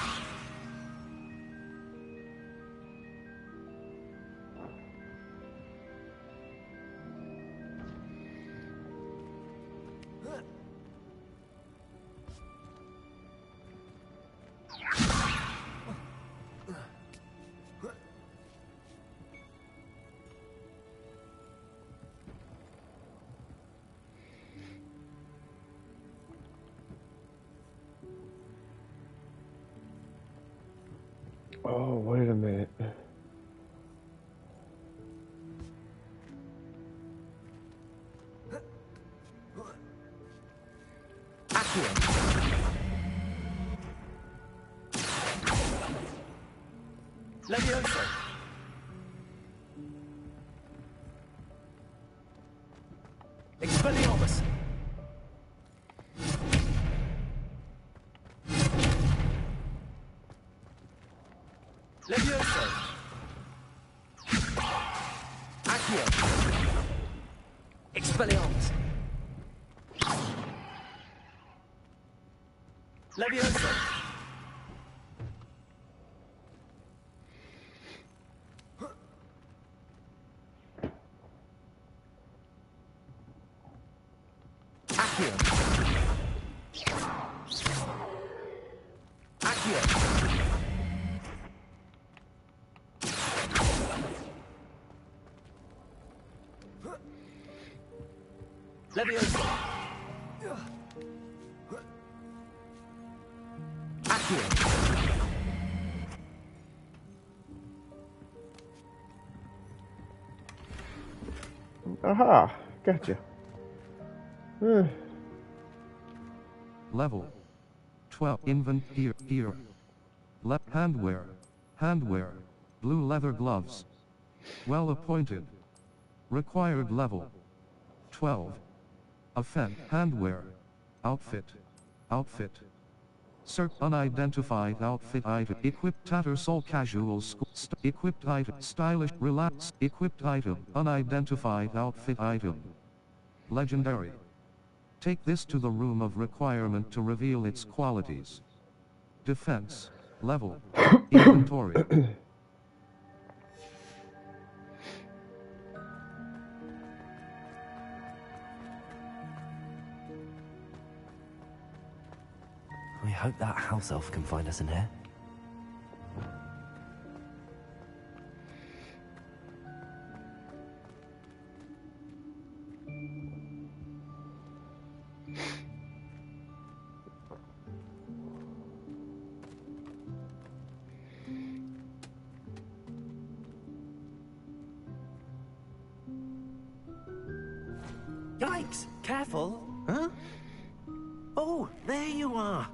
Speaker 1: Oh, wait a minute.
Speaker 21: Levioso! Expelliarmus! Levioso! Accio! Expelliarmus! Levioso! Accio! Accio! Levioso! Accio!
Speaker 1: Aha! Gotcha.
Speaker 2: Level 12. Here. Left handwear. Blue leather gloves. Well appointed. Required level 12. Offend. Handwear. Outfit. Search unidentified outfit item. Equipped tattersall casual school. Equipped item. Stylish. Relax. Equipped item. Unidentified outfit item. Legendary. Take this to the room of requirement to reveal its qualities. Defense. Level. Inventory.
Speaker 18: We hope that house elf can find us in here.
Speaker 20: Yikes! Careful! Huh? Oh, there you are.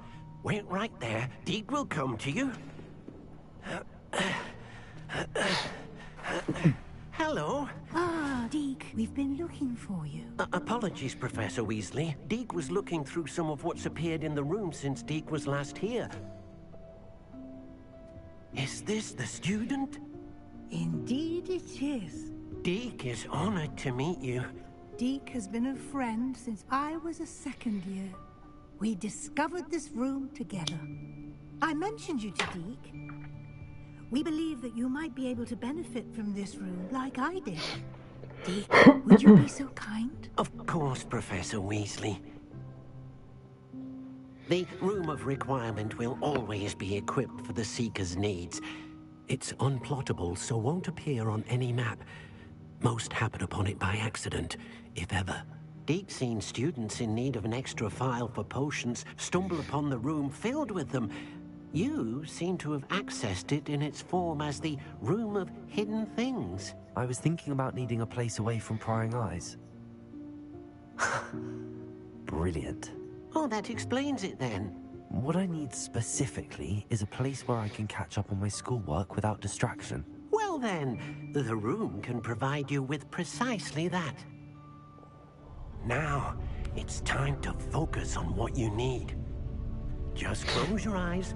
Speaker 20: Wait right there. Deeg will come to you. Hello.
Speaker 22: Ah, Deeg. We've been looking for you.
Speaker 20: Apologies, Professor Weasley. Deke was looking through some of what's appeared in the room since Deke was last here. Is this the student?
Speaker 22: Indeed it is.
Speaker 20: Deke is honored to meet you.
Speaker 22: Deke has been a friend since I was a second year. We discovered this room together. I mentioned you to Deke. We believe that you might be able to benefit from this room like I did. Deke, would you be so kind?
Speaker 20: Of course, Professor Weasley. The Room of Requirement will always be equipped for the Seeker's needs. It's unplottable, so won't appear on any map. Most happen upon it by accident, if ever. Deke's seen students in need of an extra file for potions stumble upon the room filled with them. You seem to have accessed it in its form as the Room of Hidden Things.
Speaker 4: I was thinking about needing a place away from prying eyes. Brilliant.
Speaker 20: Oh, that explains it then.
Speaker 4: What I need specifically is a place where I can catch up on my schoolwork without distraction.
Speaker 20: Well then, the room can provide you with precisely that. Now, it's time to focus on what you need. Just close your eyes.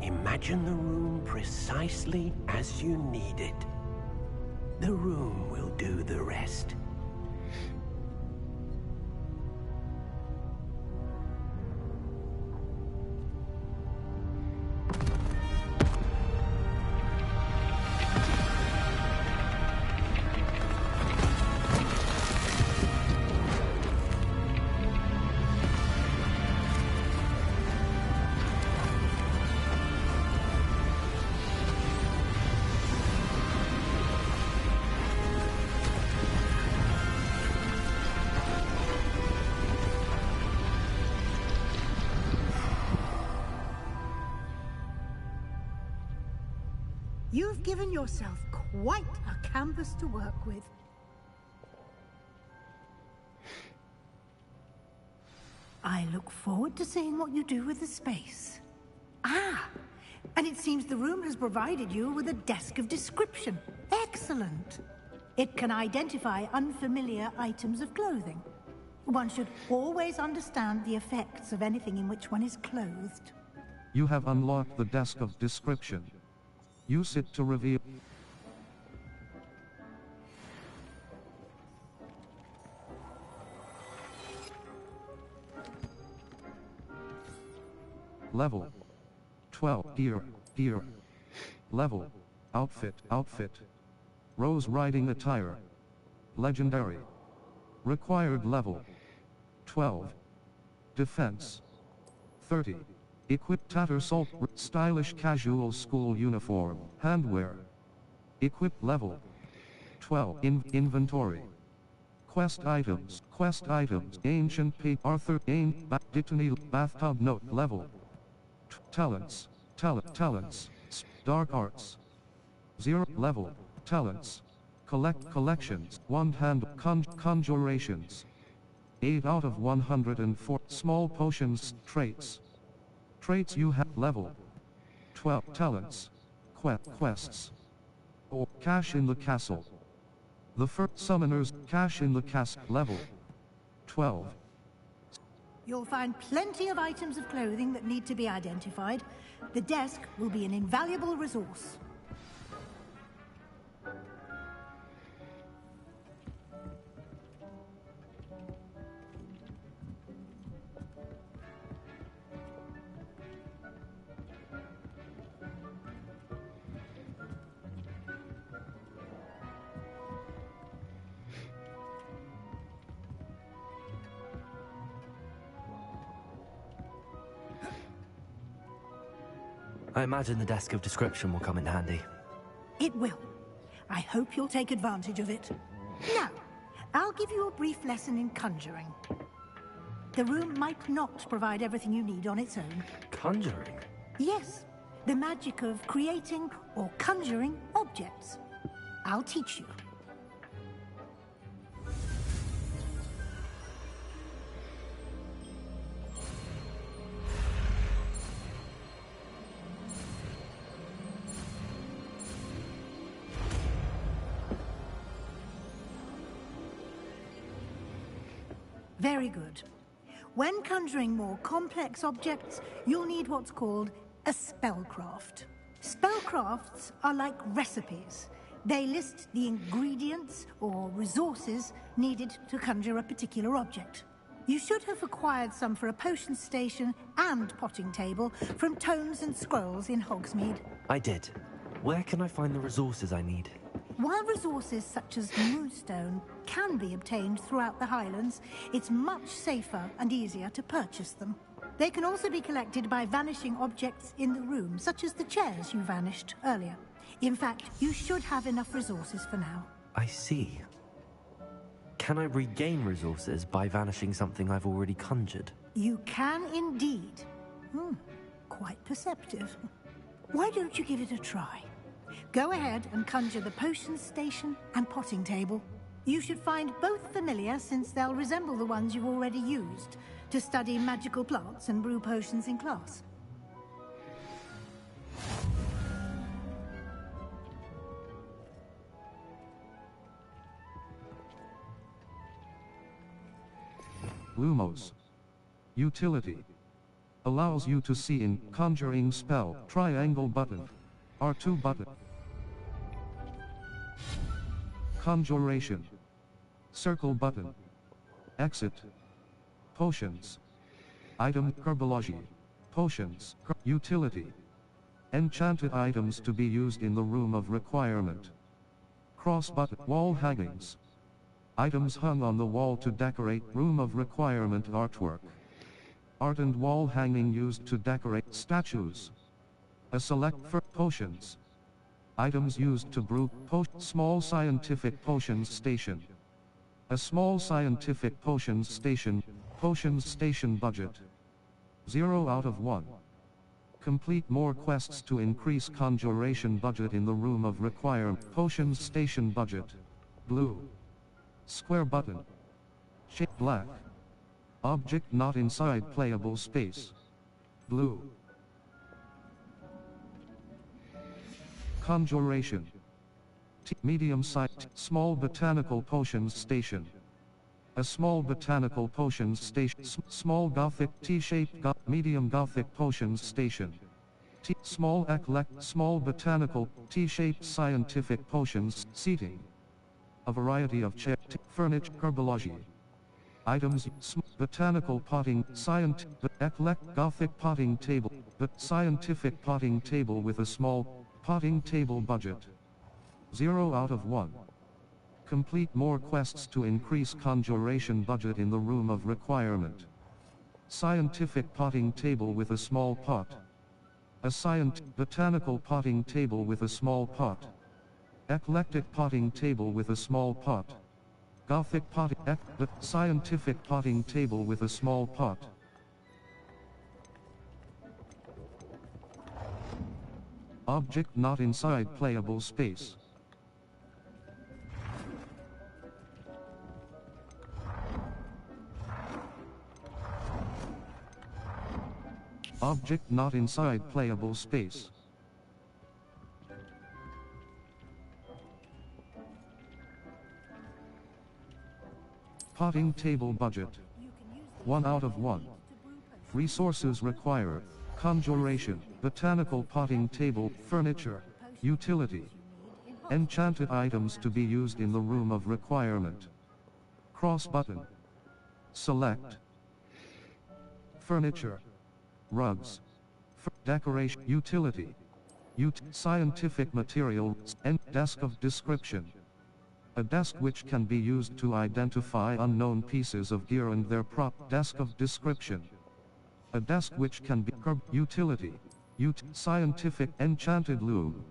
Speaker 20: Imagine the room precisely as you need it. The room will do the rest.
Speaker 22: You've given yourself quite a canvas to work with. I look forward to seeing what you do with the space. Ah, and it seems the room has provided you with a desk of description. Excellent. It can identify unfamiliar items of clothing. One should always understand the effects of anything in which one is clothed.
Speaker 2: You have unlocked the desk of description. Use it to reveal. Level 12. Gear. Level. Outfit. Rose riding attire. Legendary. Required level 12. Defense 30. Equip Tattersalt stylish casual school uniform. Handwear. Equip level 12. Inventory. Quest items. Ancient P. Arthur Ain. Dittany. Bathtub note. Level. Talents. Talents. Dark arts. 0. Level. Talents. Collections. Wand hand. Conjurations. 8 out of 104. Small potions. Traits. Traits you have. Level 12. Talents. Quests. Or cache in the castle. The first summoners. Cache in the castle. Level 12.
Speaker 22: You'll find plenty of items of clothing that need to be identified. The desk will be an invaluable resource.
Speaker 4: I imagine the desk of description will come in handy.
Speaker 22: It will. I hope you'll take advantage of it. Now, I'll give you a brief lesson in conjuring. The room might not provide everything you need on its own.
Speaker 4: Conjuring?
Speaker 22: Yes, the magic of creating or conjuring objects. I'll teach you. Very good. When conjuring more complex objects, you'll need what's called a spellcraft. Spellcrafts are like recipes. They list the ingredients or resources needed to conjure a particular object. You should have acquired some for a potion station and potting table from tomes and scrolls in Hogsmeade.
Speaker 4: I did. Where can I find the resources I need?
Speaker 22: While resources such as moonstone can be obtained throughout the Highlands, it's much safer and easier to purchase them. They can also be collected by vanishing objects in the room, such as the chairs you vanished earlier. In fact, you should have enough resources for now.
Speaker 4: I see. Can I regain resources by vanishing something I've already conjured?
Speaker 22: You can indeed. Quite perceptive. Why don't you give it a try? Go ahead and conjure the potion station and potting table. You should find both familiar, since they'll resemble the ones you've already used to study magical plants and brew potions in class.
Speaker 2: Lumos. Utility. Allows you to see in conjuring spell triangle button. R2 button. Conjuration. Circle button. Exit. Potions. Item herbology. Potions. Utility. Enchanted items to be used in the room of requirement. Cross button. Wall hangings. Items hung on the wall to decorate room of requirement artwork. Art and wall hanging used to decorate statues. A select for potions. Items used to brew small scientific potions station. A small scientific potions station. Potions station budget. 0 out of 1. Complete more quests to increase conjuration budget in the room of requirement. Potions station budget. Blue. Square button. Shape black. Object not inside playable space. Blue. Conjuration. Medium size. Small botanical potions station. A small botanical potions station. Small Gothic T-shaped medium Gothic potions station. Small small botanical T-shaped scientific potions seating. A variety of chair furniture herbology. Items botanical potting Gothic potting table but scientific potting table with a small potting table budget. 0 out of 1. Complete more quests to increase conjuration budget in the room of requirement. Scientific potting table with a small pot. A botanical potting table with a small pot. Eclectic potting table with a small pot. Gothic potting scientific potting table with a small pot. Object not inside playable space. Object not inside playable space. Potting table budget. 1 out of 1. Resources required. Conjuration. Botanical potting table. Furniture. Utility. Enchanted items to be used in the room of requirement. Cross button. Select. Furniture. Rugs. Decoration. Utility. Scientific material. And desk of description. A desk which can be used to identify unknown pieces of gear and their prop. Desk of description. A desk which can be utility. Scientific enchanted loom.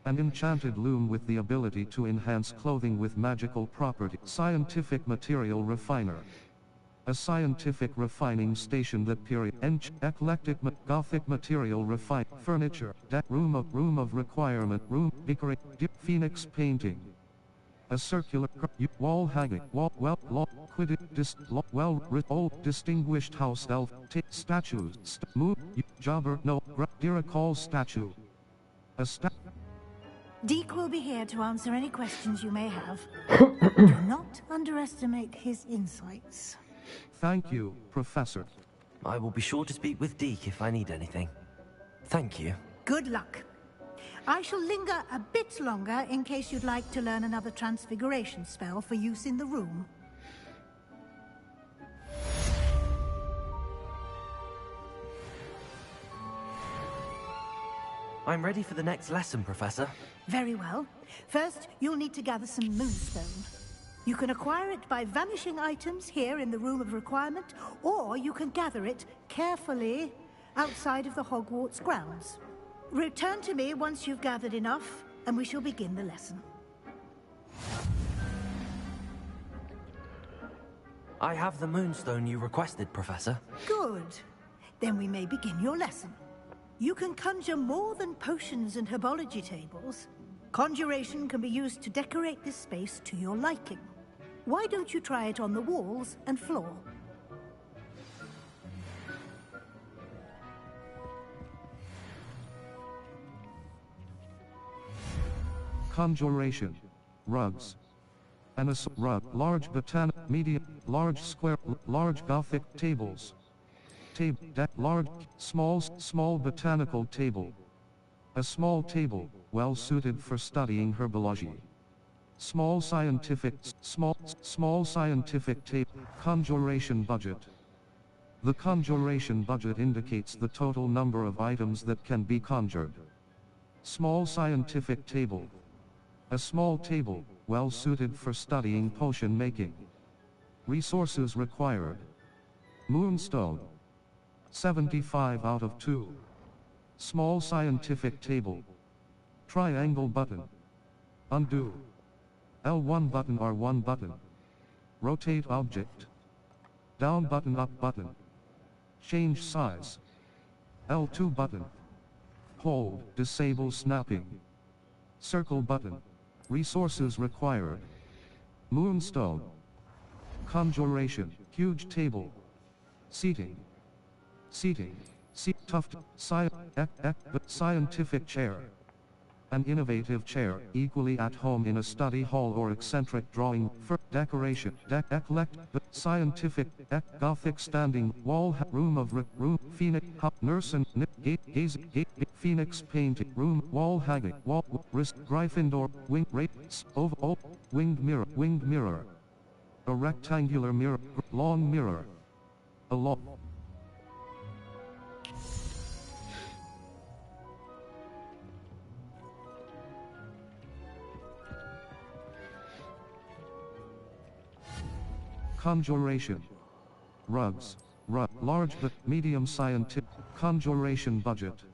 Speaker 2: An enchanted loom with the ability to enhance clothing with magical property. Scientific material refiner. A scientific refining station that eclectic Gothic material refine. Furniture. Room of requirement. Room. Decorate. Phoenix painting. A circular wall hanging. Distinguished house elf. Statues. Jobber. No. Diracall statue. A
Speaker 22: Deke will be here to answer any questions you may have. Do not underestimate his insights.
Speaker 2: Thank you, Professor.
Speaker 4: I will be sure to speak with Deke if I need anything. Thank you.
Speaker 22: Good luck. I shall linger a bit longer in case you'd like to learn another transfiguration spell for use in the room.
Speaker 4: I'm ready for the next lesson, Professor.
Speaker 22: Very well. First, you'll need to gather some moonstone. You can acquire it by vanishing items here in the Room of Requirement, or you can gather it carefully outside of the Hogwarts grounds. Return to me once you've gathered enough, and we shall begin the lesson.
Speaker 4: I have the moonstone you requested, Professor.
Speaker 22: Good. Then we may begin your lesson. You can conjure more than potions and herbology tables. Conjuration can be used to decorate this space to your liking. Why don't you try it on the walls and floor?
Speaker 2: Conjuration. Rugs. An rug. Large botanic. Medium. Large square. Large Gothic tables. Large. Small botanical table. A small table, well suited for studying herbology. Small scientific table. Conjuration budget. The conjuration budget indicates the total number of items that can be conjured. Small scientific table. A small table, well suited for studying potion making. Resources required. Moonstone. 75 out of 2. Small scientific table. Triangle button. Undo. L1 button, R1 button. Rotate object. Down button, up button. Change size. L2 button. Hold, disable snapping. Circle button. Resources required. Moonstone. Conjuration, huge table. Seating. Tuft, scientific chair. An innovative chair, equally at home in a study hall or eccentric drawing, decoration, scientific, Gothic standing, wall, room, phoenix, nurse and gaze, phoenix painting, room, wall hanging, wall, wrist, Gryffindor, wing, winged mirror. A rectangular mirror, long mirror. A long. Conjuration. Rugs. Large but medium scientific. Conjuration budget.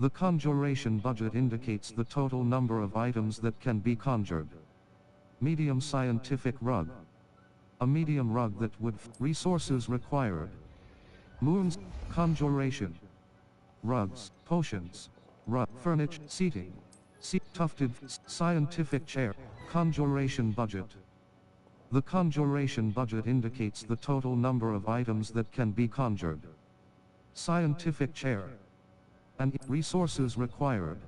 Speaker 2: The conjuration budget indicates the total number of items that can be conjured. Medium scientific rug. A medium rug that would. Resources required. Moons. Conjuration. Rugs. Potions. Furniture. Seating. Tufted. Scientific chair. Conjuration budget. The conjuration budget indicates the total number of items that can be conjured. Scientific chair. And resources required.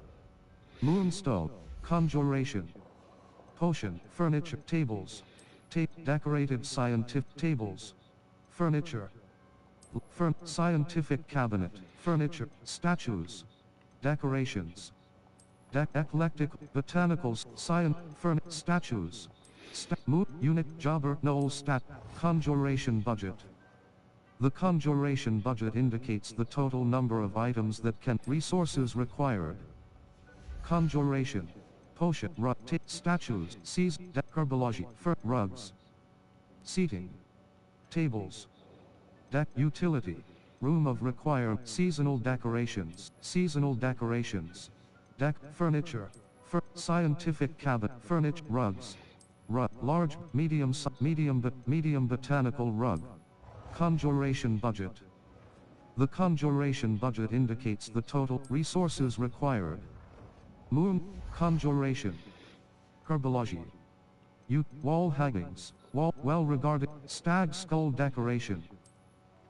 Speaker 2: Moonstone. Conjuration. Potion. Furniture. Tables. Decorated scientific tables. Furniture. Scientific cabinet. Furniture. Statues. Decorations. Eclectic. Botanicals. Statues. Unit jobber null stat. Conjuration budget. The conjuration budget indicates the total number of items that can. Resources required. Conjuration. Potion. Statues. Herbology. Rugs. Seating. Tables. Utility. Room of requirement. Seasonal decorations. Furniture. Scientific cabinet. Furniture. Rugs. Large, medium botanical rug. Conjuration budget. The conjuration budget indicates the total resources required. Conjuration. Herbology. Wall hangings. Well regarded. Stag skull decoration.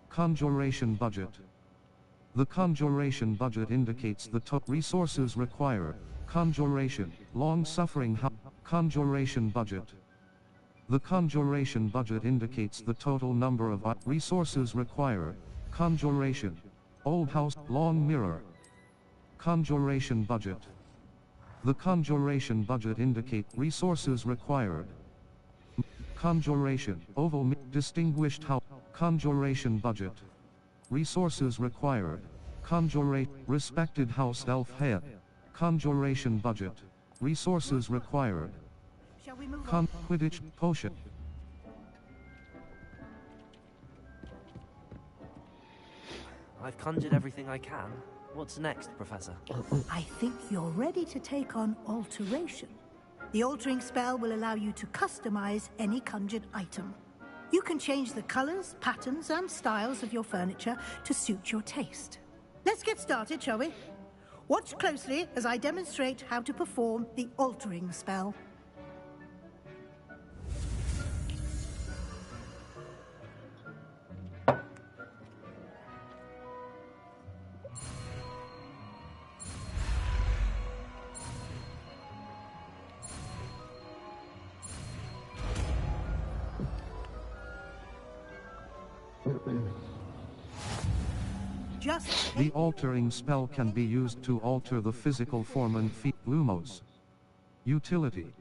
Speaker 2: Conjuration budget. The conjuration budget indicates the resources required. Conjuration. Long suffering. Conjuration budget. The conjuration budget indicates the total number of resources required. Conjuration. Old house, long mirror. Conjuration budget. The conjuration budget indicate resources required. Conjuration. Oval, distinguished house. Conjuration budget. Resources required. Conjurate. Respected house elf head. Conjuration budget. Resources required.
Speaker 22: Shall we move on?
Speaker 2: Quidditch potion.
Speaker 4: I've conjured everything I can. What's next, Professor?
Speaker 22: I think you're ready to take on alteration. The altering spell will allow you to customize any conjured item. You can change the colors, patterns, and styles of your furniture to suit your taste. Let's get started, shall we? Watch closely as I demonstrate how to perform the altering spell.
Speaker 2: The altering spell can be used to alter the physical form and feat. Lumos. Utility.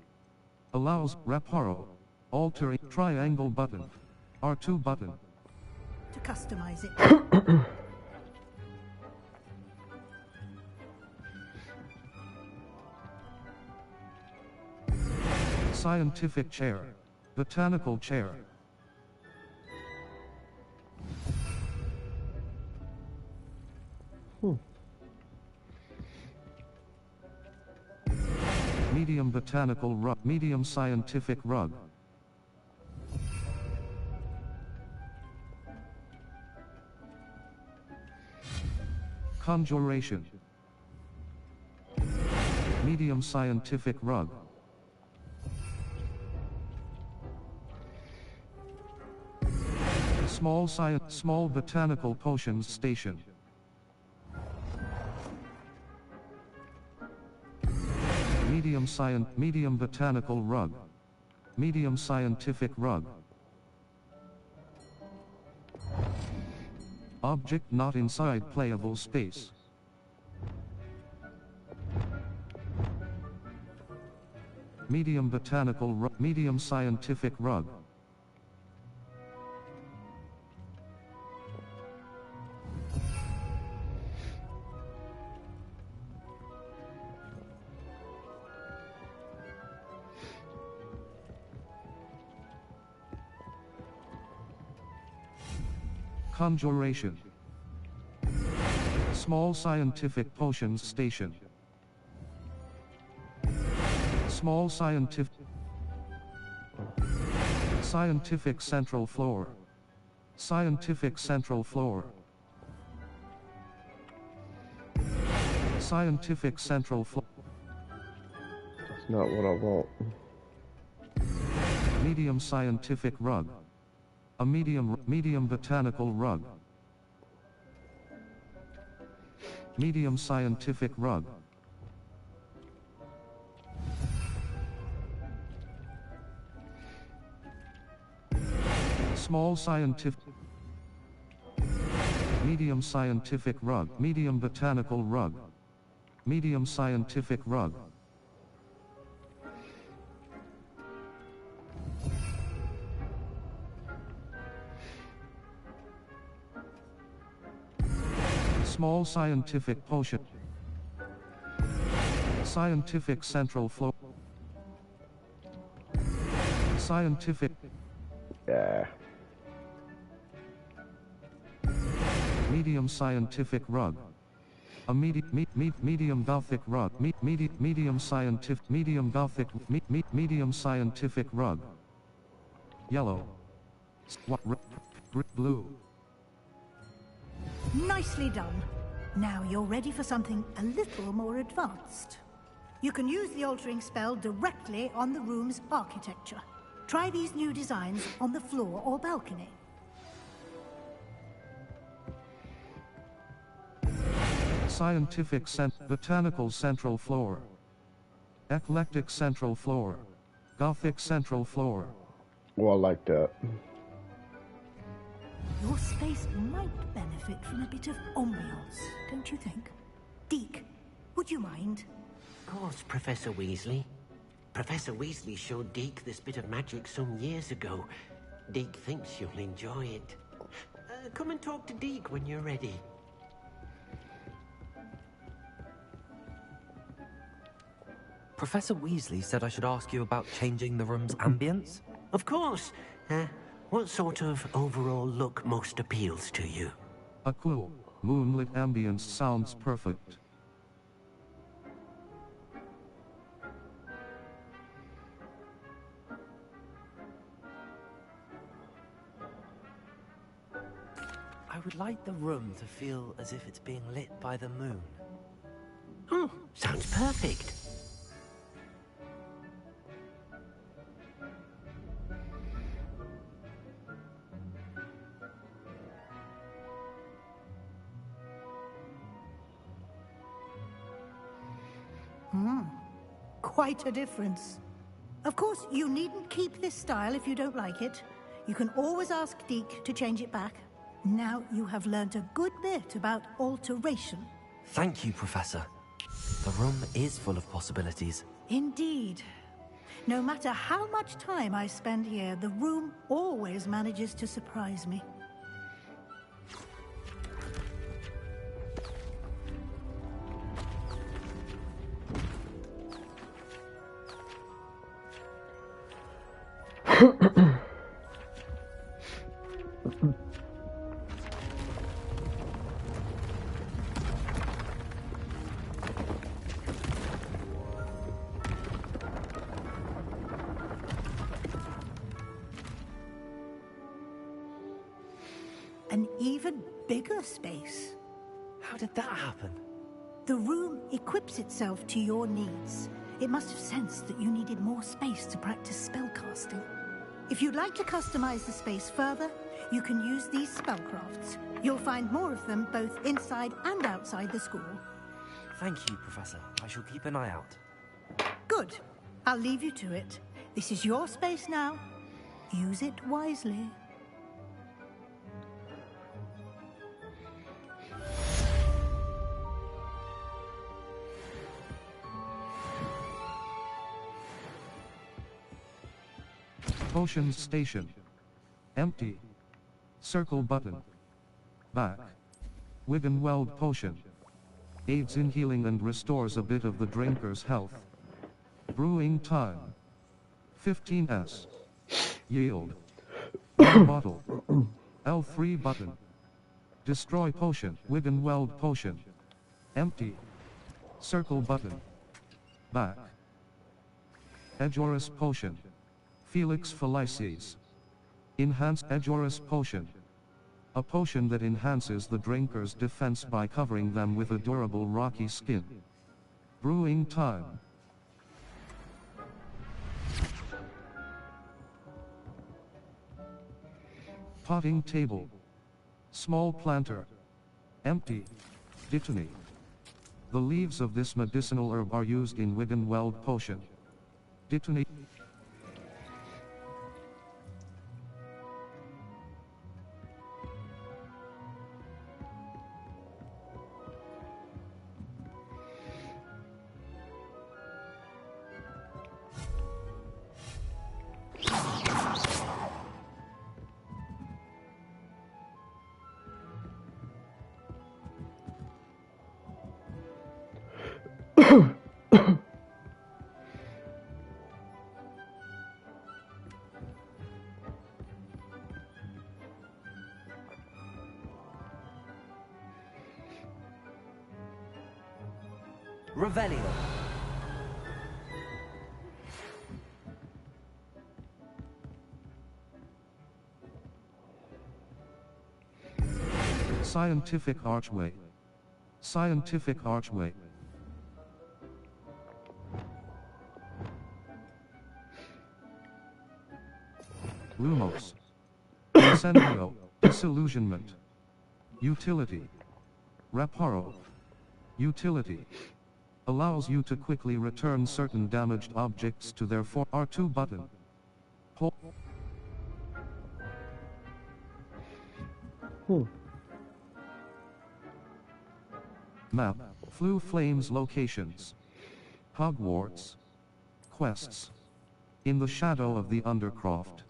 Speaker 2: Allows reparo. Altering triangle button. R2 button.
Speaker 22: To customize it.
Speaker 2: Scientific chair. Botanical chair. Medium botanical rug. Medium scientific rug. Conjuration. Medium scientific rug. Small botanical potions station. Medium botanical rug. Medium scientific rug. Object not inside playable space. Medium botanical rug. Medium scientific rug. Conjuration. Small scientific potions station. Small scientific central floor. Scientific central floor. Scientific central floor.
Speaker 1: That's not what I want.
Speaker 2: Medium scientific rug. A medium botanical rug. Medium scientific rug. Small scientific. Medium scientific rug. Medium botanical rug. Medium scientific rug. Small scientific potion. Scientific central floor. Scientific.
Speaker 1: Yeah.
Speaker 2: Medium scientific rug. A medium Gothic rug. Medium scientific. Medium Gothic. Medium scientific rug. Yellow. Blue.
Speaker 22: Nicely done. Now you're ready for something a little more advanced. You can use the altering spell directly on the room's architecture. Try these new designs on the floor or balcony.
Speaker 2: Scientific botanical central floor. Eclectic central floor. Gothic central floor.
Speaker 1: Well, I like that.
Speaker 22: Your space might benefit from a bit of ambiance, don't you think? Deke, would you mind?
Speaker 20: Of course, Professor Weasley. Professor Weasley showed Deke this bit of magic some years ago. Deke thinks you'll enjoy it. Come and talk to Deke when you're ready.
Speaker 4: Professor Weasley said I should ask you about changing the room's ambience?
Speaker 20: Of course. What sort of overall look most appeals to you?
Speaker 2: A cool, moonlit ambience sounds perfect.
Speaker 4: I would like the room to feel as if it's being lit by the moon.
Speaker 20: Oh, sounds perfect.
Speaker 22: Quite a difference. Of course, you needn't keep this style if you don't like it. You can always ask Deke to change it back. Now you have learnt a good bit about alteration.
Speaker 4: Thank you, Professor. The room is full of possibilities.
Speaker 22: Indeed. No matter how much time I spend here, the room always manages to surprise me. An even bigger space.
Speaker 4: How did that happen?
Speaker 22: The room equips itself to your needs. It must have sensed that you needed more space to practice spellcasting. If you'd like to customize the space further, you can use these spellcrafts. You'll find more of them both inside and outside the school.
Speaker 4: Thank you, Professor. I shall keep an eye out.
Speaker 22: Good. I'll leave you to it. This is your space now. Use it wisely.
Speaker 2: Potions station. Empty. Circle button. Back. Wiggenweld potion. Aids in healing and restores a bit of the drinker's health. Brewing time. 15s. Yield. One bottle. L3 button. Destroy potion. Wiggenweld potion. Empty. Circle button. Back. Edgeoris potion. Felix Felices. Enhanced Edgeoris potion. A potion that enhances the drinker's defense by covering them with a durable rocky skin. Brewing time. Potting table. Small planter. Empty. Dittany. The leaves of this medicinal herb are used in Wiggenweld potion. Dittany.
Speaker 4: Revelio.
Speaker 2: Scientific archway. Scientific archway. Lumos. Incendio. Disillusionment. Utility. Reparo. Utility. Allows you to quickly return certain damaged objects to their R2 button. Map. Flu Flames locations. Hogwarts. Quests. In the shadow of the Undercroft.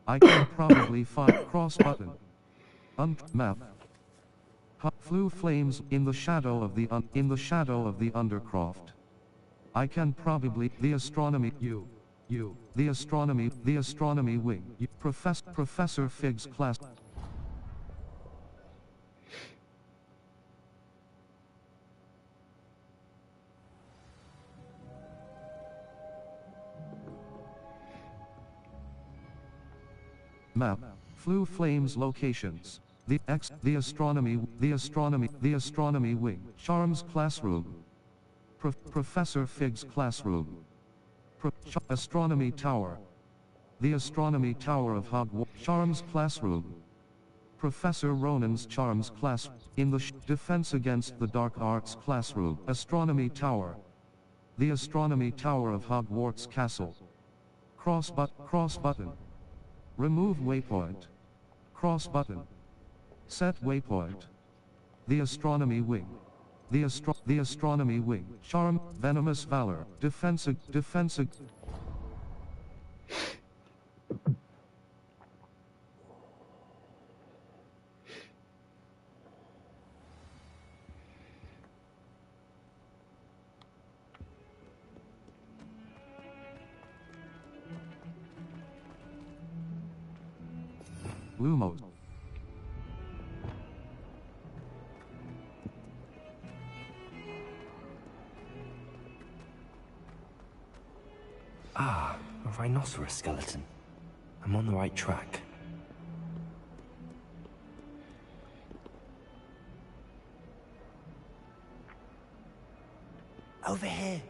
Speaker 2: I can probably find cross button. Map. Flu Flames in the shadow of the Undercroft. I can probably the astronomy the astronomy wing. Professor Fig's class. Map. Flu Flames locations. The astronomy wing. Charms classroom. Professor Fig's classroom. Astronomy tower. The astronomy tower of Hogwarts. Charms classroom. Professor Ronan's charms class. In the defense against the dark arts classroom. Astronomy tower. The astronomy tower of Hogwarts castle. Cross button. Remove waypoint. Cross button. Set waypoint. The astronomy wing. The astronomy wing. Charm. Venomous valor. Defense. Lumos.
Speaker 4: Ah, a rhinoceros skeleton. I'm on the right track. Over here.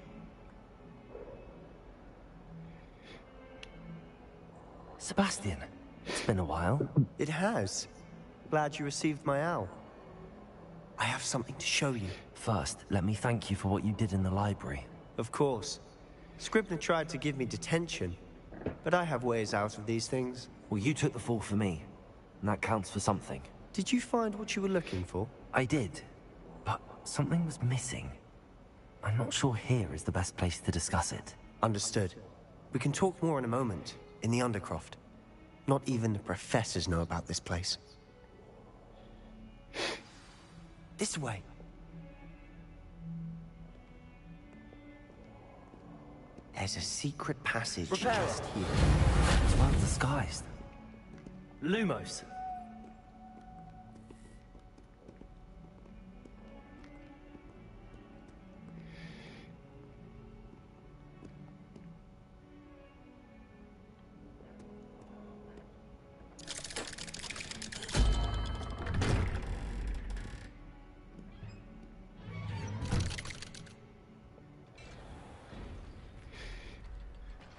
Speaker 4: Sebastian, it's been a while.
Speaker 11: It has. Glad you received my owl. I have something to show you.
Speaker 4: First, let me thank you for what you did in the library.
Speaker 11: Of course. Scribner tried to give me detention, but I have ways out of these things.
Speaker 4: Well, you took the fall for me, and that counts for something.
Speaker 11: Did you find what you were looking for?
Speaker 4: I did, but something was missing. I'm not sure here is the best place to discuss it.
Speaker 11: Understood. We can talk more in a moment, in the Undercroft. Not even the professors know about this place. This way. There's a secret passage just here.
Speaker 4: It's well disguised.
Speaker 11: Lumos.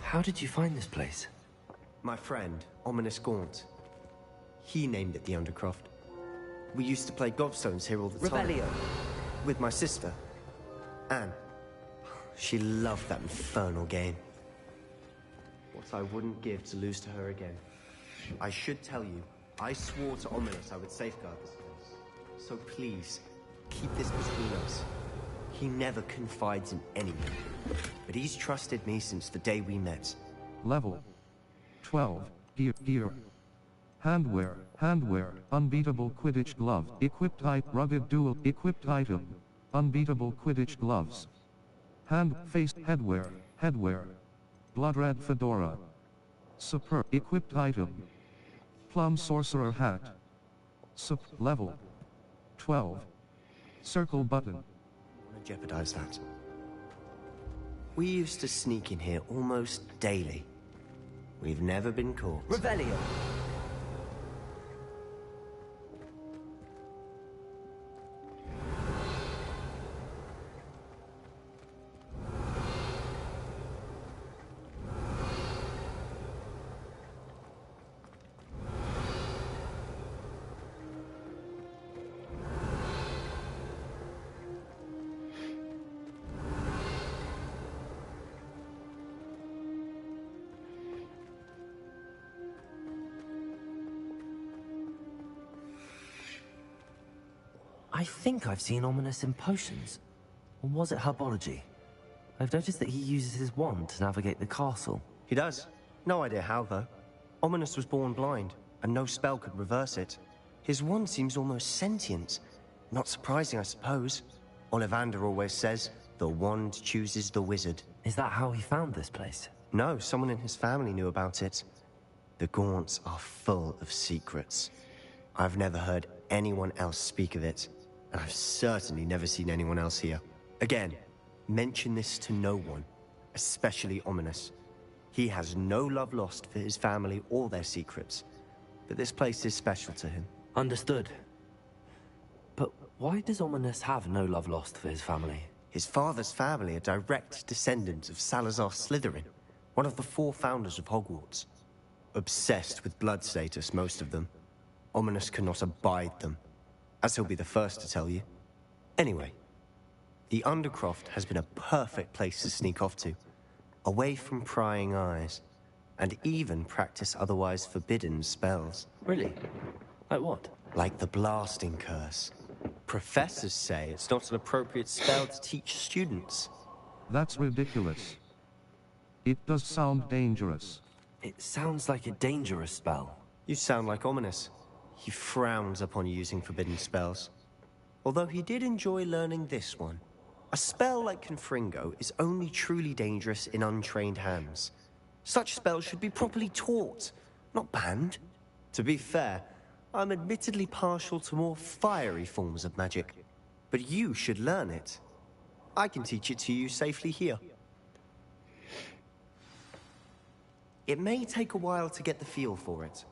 Speaker 4: How did you find this place?
Speaker 11: My friend, Ominous Gaunt. He named it the Undercroft. We used to play gobstones here all the time.
Speaker 4: Revelio.
Speaker 11: With my sister, Anne. She loved that infernal game. What I wouldn't give to lose to her again. I should tell you, I swore to Ominous I would safeguard this place. So please, keep this between us. He never confides in anyone, but he's trusted me since the day we met.
Speaker 2: Level 12. Gear. Handwear. Unbeatable Quidditch glove. Rugged dual. Equipped item. Unbeatable Quidditch gloves. Headwear. Blood red fedora. Superb. Equipped item. Plum sorcerer hat. Level 12. Circle button.
Speaker 11: Jeopardize that. We used to sneak in here almost daily. We've never been caught.
Speaker 4: Revelio. I think I've seen Ominous in potions. Or was it herbology? I've noticed that he uses his wand to navigate the castle.
Speaker 11: He does. No idea how, though. Ominous was born blind, and no spell could reverse it. His wand seems almost sentient. Not surprising, I suppose. Ollivander always says, the wand chooses the wizard.
Speaker 4: Is that how he found this place?
Speaker 11: No, someone in his family knew about it. The Gaunts are full of secrets. I've never heard anyone else speak of it, and I've certainly never seen anyone else here. Again, mention this to no one, especially Ominous. He has no love lost for his family or their secrets, but this place is special to him.
Speaker 4: Understood. But why does Ominous have no love lost for his family?
Speaker 11: His father's family are direct descendants of Salazar Slytherin, one of the 4 founders of Hogwarts. Obsessed with blood status, most of them. Ominous cannot abide them, as he'll be the first to tell you. Anyway, the Undercroft has been a perfect place to sneak off to, away from prying eyes, and even practice otherwise forbidden spells.
Speaker 4: Really? Like what?
Speaker 11: Like the blasting curse. Professors say it's not an appropriate spell to teach students.
Speaker 2: That's ridiculous. It does sound dangerous.
Speaker 4: It sounds like a dangerous spell.
Speaker 11: You sound like Ominous. He frowns upon using forbidden spells. Although he did enjoy learning this one. A spell like Confringo is only truly dangerous in untrained hands. Such spells should be properly taught, not banned. To be fair, I'm admittedly partial to more fiery forms of magic, but you should learn it. I can teach it to you safely here. It may take a while to get the feel for it.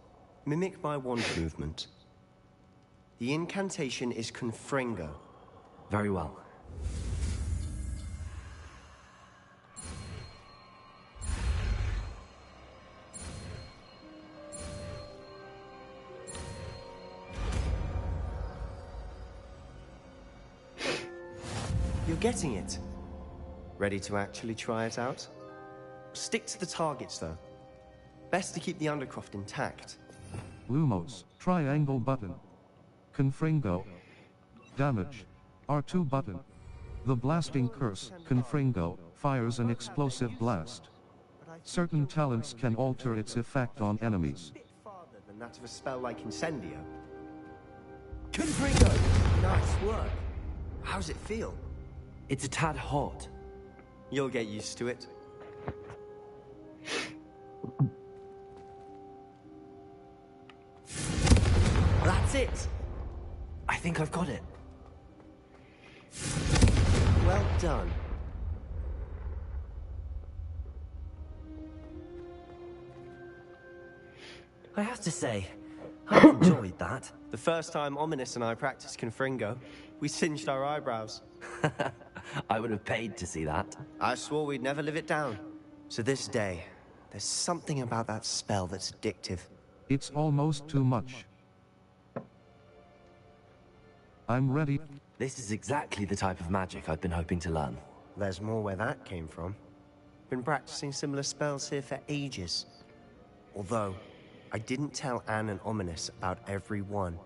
Speaker 11: Mimic my wand movement. The incantation is Confringo.
Speaker 4: Very well.
Speaker 11: You're getting it. Ready to actually try it out? Stick to the targets, though. Best to keep the Undercroft intact.
Speaker 2: Lumos, triangle button. Confringo. Damage. R2 button. The blasting curse, Confringo, fires an explosive blast. Certain talents can alter its effect on enemies.
Speaker 11: A bit farther than that of a spell like Incendio. Confringo! Nice work. How's it feel?
Speaker 4: It's a tad hot.
Speaker 11: You'll get used to it. That's it!
Speaker 4: I think I've got it.
Speaker 11: Well done.
Speaker 4: I have to say, I enjoyed that.
Speaker 11: The first time Ominous and I practiced Confringo, we singed our eyebrows.
Speaker 4: I would have paid to see that.
Speaker 11: I swore we'd never live it down. To this day, there's something about that spell that's addictive.
Speaker 2: It's almost too much. I'm ready.
Speaker 4: This is exactly the type of magic I've been hoping to learn.
Speaker 11: There's more where that came from. Been practicing similar spells here for ages. Although, I didn't tell Anne and Ominous about every one.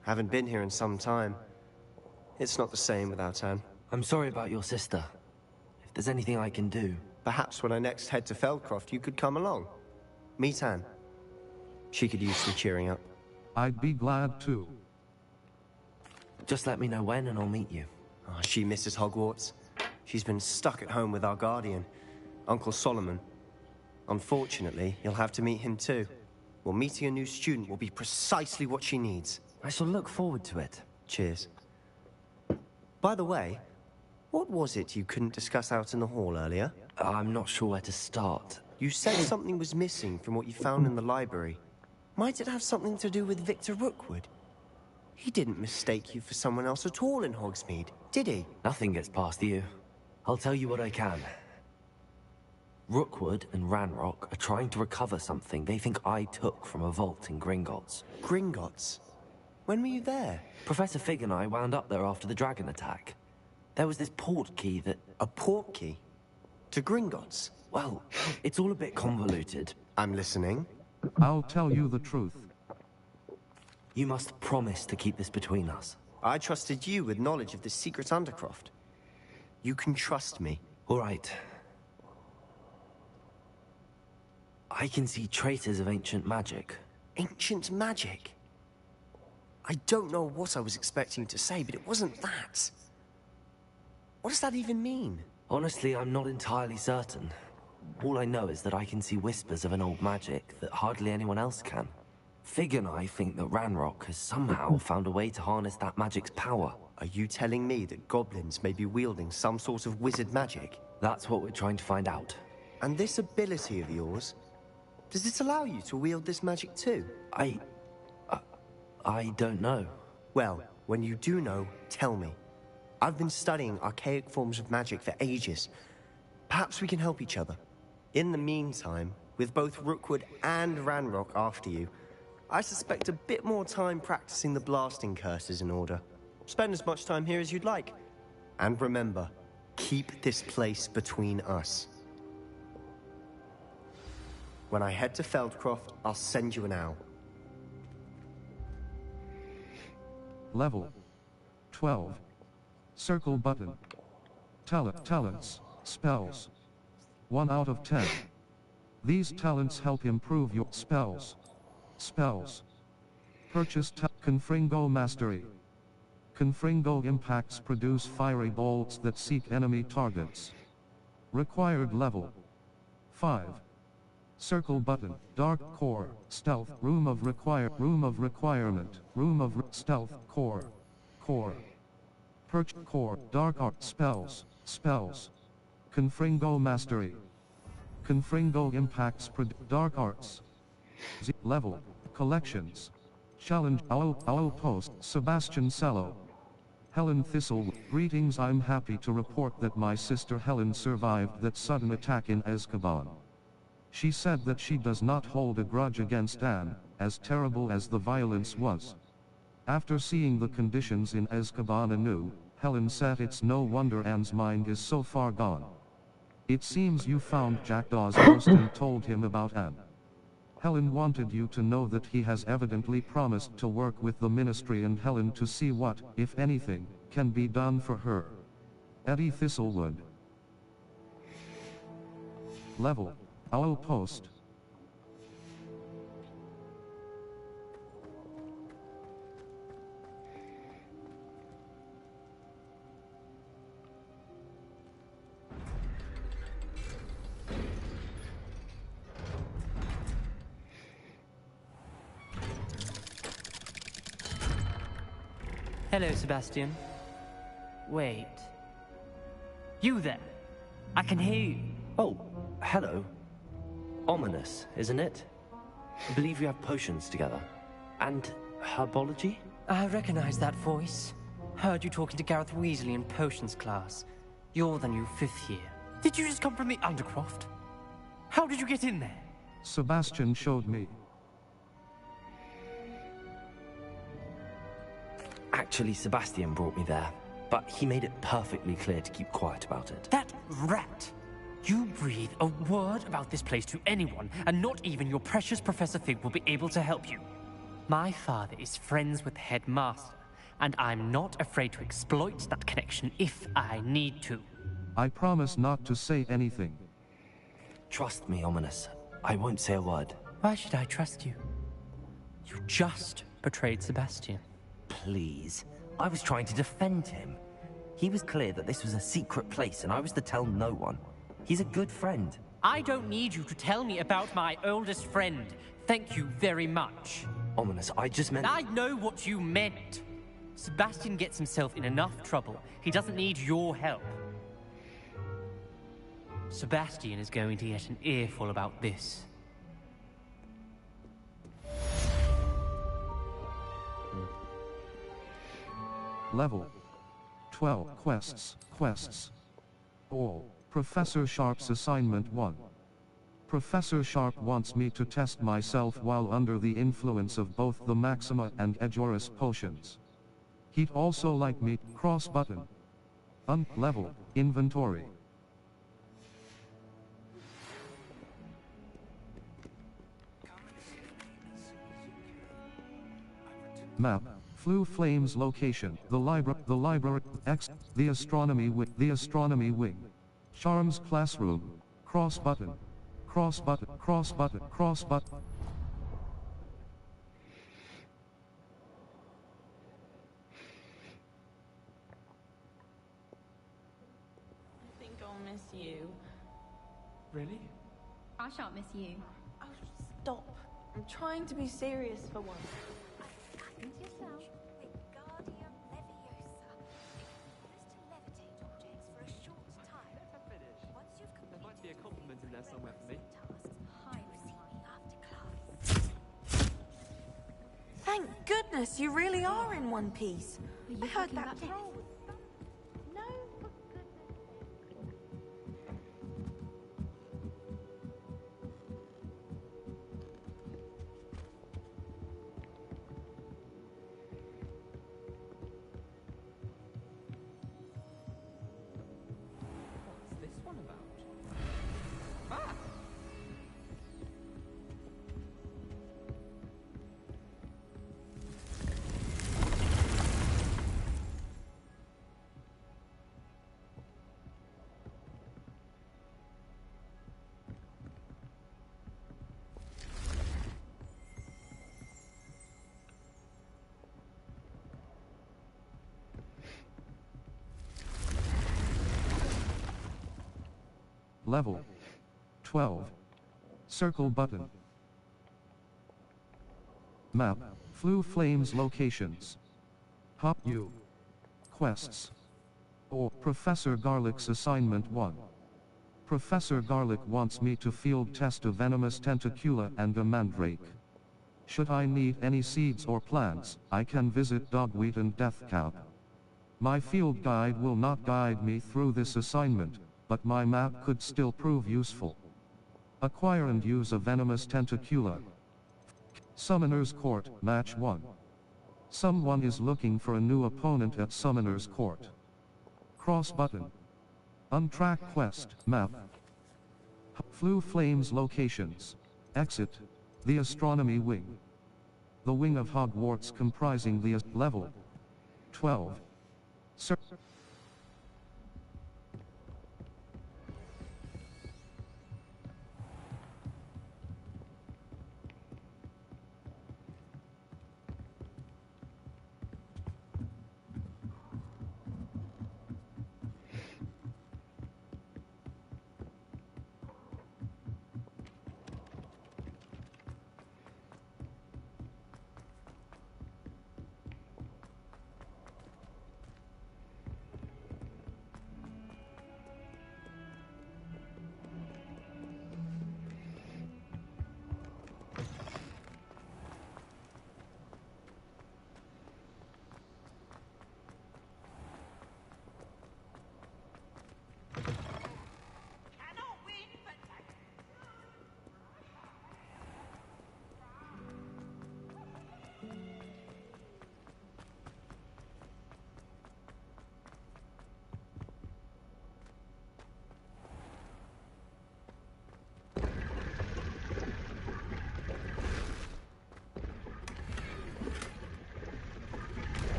Speaker 11: Haven't been here in some time. It's not the same without Anne.
Speaker 4: I'm sorry about your sister. If there's anything I can do...
Speaker 11: Perhaps when I next head to Feldcroft, you could come along. Meet Anne. She could use some cheering up.
Speaker 2: I'd be glad to.
Speaker 4: Just let me know when and I'll meet you.
Speaker 11: Oh, she misses Hogwarts. She's been stuck at home with our guardian, Uncle Solomon. Unfortunately, you'll have to meet him too. Well, meeting a new student will be precisely what she needs.
Speaker 4: I shall look forward to it.
Speaker 11: Cheers. By the way, what was it you couldn't discuss out in the hall earlier?
Speaker 4: I'm not sure where to start.
Speaker 11: You said something was missing from what you found in the library. Might it have something to do with Victor Rookwood? He didn't mistake you for someone else at all in Hogsmeade, did he?
Speaker 4: Nothing gets past you. I'll tell you what I can. Rookwood and Ranrock are trying to recover something they think I took from a vault in Gringotts.
Speaker 11: Gringotts? When were you there?
Speaker 4: Professor Fig and I wound up there after the dragon attack. There was this port key that...
Speaker 11: A port key? To Gringotts?
Speaker 4: Well, it's all a bit convoluted.
Speaker 11: I'm listening.
Speaker 2: I'll tell you the truth.
Speaker 4: You must promise to keep this between us.
Speaker 11: I trusted you with knowledge of the secret Undercroft. You can trust me.
Speaker 4: All right. I can see traces of ancient magic.
Speaker 11: Ancient magic? I don't know what I was expecting you to say, but it wasn't that. What does that even mean?
Speaker 4: Honestly, I'm not entirely certain. All I know is that I can see whispers of an old magic that hardly anyone else can. Fig and I think that Ranrock has somehow found a way to harness that magic's power.
Speaker 11: Are you telling me that goblins may be wielding some sort of wizard magic?
Speaker 4: That's what we're trying to find out.
Speaker 11: And this ability of yours, does it allow you to wield this magic too?
Speaker 4: I don't know.
Speaker 11: Well, when you do know, tell me. I've been studying archaic forms of magic for ages. Perhaps we can help each other. In the meantime, with both Rookwood and Ranrock after you, I suspect a bit more time practicing the blasting curse is in order. Spend as much time here as you'd like. And remember, keep this place between us. When I head to Feldcroft, I'll send you an owl.
Speaker 2: Level 12. Circle button. Talents. Spells. 1 out of 10. These talents help improve your spells. Purchase Confringo Mastery. Confringo impacts produce fiery bolts that seek enemy targets. Required level 5. Circle button. Dark core. Stealth. Room of requirement. Stealth. Core. Core. Dark art. Spells. Confringo Mastery. Confringo impacts dark arts. Level. Collections. Challenge. Owl Post. Sebastian Cello. Helen Thistle. Greetings. I'm happy to report that my sister Helen survived that sudden attack in Azkaban. She said that she does not hold a grudge against Anne, as terrible as the violence was. After seeing the conditions in Azkaban anew, Helen said it's no wonder Anne's mind is so far gone. It seems you found Jackdaw's ghost and told him about Anne. Helen wanted you to know that he has evidently promised to work with the Ministry and Helen to see what, if anything, can be done for her. Eddie Thistlewood. Level. Owl Post.
Speaker 13: Hello, Sebastian. Wait. You there? I can hear you.
Speaker 4: Oh, hello. Ominous, isn't it? I believe we have potions together. And herbology?
Speaker 13: I recognize that voice. Heard you talking to Gareth Weasley in potions class. You're the new 5th year. Did you just come from the Undercroft? How did you get in there?
Speaker 2: Sebastian showed me.
Speaker 4: Actually, Sebastian brought me there, but he made it perfectly clear to keep quiet about it.
Speaker 13: That rat! You breathe a word about this place to anyone, and not even your precious Professor Fig will be able to help you. My father is friends with the headmaster, and I'm not afraid to exploit that connection if I need to.
Speaker 2: I promise not to say anything.
Speaker 4: Trust me, Ominous. I won't say a word.
Speaker 13: Why should I trust you? You just betrayed Sebastian.
Speaker 4: Please. I was trying to defend him. He was clear that this was a secret place, and I was to tell no one. He's a good friend.
Speaker 13: I don't need you to tell me about my oldest friend. Thank you very much.
Speaker 4: Ominous, I just meant...
Speaker 13: I know what you meant. Sebastian gets himself in enough trouble. He doesn't need your help. Sebastian is going to get an earful about this.
Speaker 2: Level 12. Quests. All. Professor Sharp's assignment 1. Professor Sharp wants me to test myself while under the influence of both the Maxima and Edgeoris potions. He'd also like me, cross button. Level, inventory. Map, Flue Flames location. The library. The astronomy wing. Charms classroom. Cross button. Cross button. Cross button. Cross button.
Speaker 15: I think I'll miss you.
Speaker 13: Really?
Speaker 16: I shan't miss you.
Speaker 15: Oh, stop. I'm trying to be serious for once.
Speaker 13: There might be a compliment in there somewhere for me.
Speaker 15: Thank goodness you really are in one piece. I heard that troll. No, for goodness.
Speaker 13: What's this one about? Ah!
Speaker 2: Level 12. Circle button. Map. Flue Flames locations. Hop U. Quests. Or Professor Garlick's assignment 1. Professor Garlick wants me to field test a venomous tentacula and a mandrake. Should I need any seeds or plants, I can visit Dogweed and Deathcap. My field guide will not guide me through this assignment, but my map could still prove useful. Acquire and use a venomous tentacula. Summoner's Court, Match 1. Someone is looking for a new opponent at Summoner's Court. Cross button. Untrack quest, map. Flue Flames locations. Exit. The astronomy wing. The wing of Hogwarts comprising the level 12.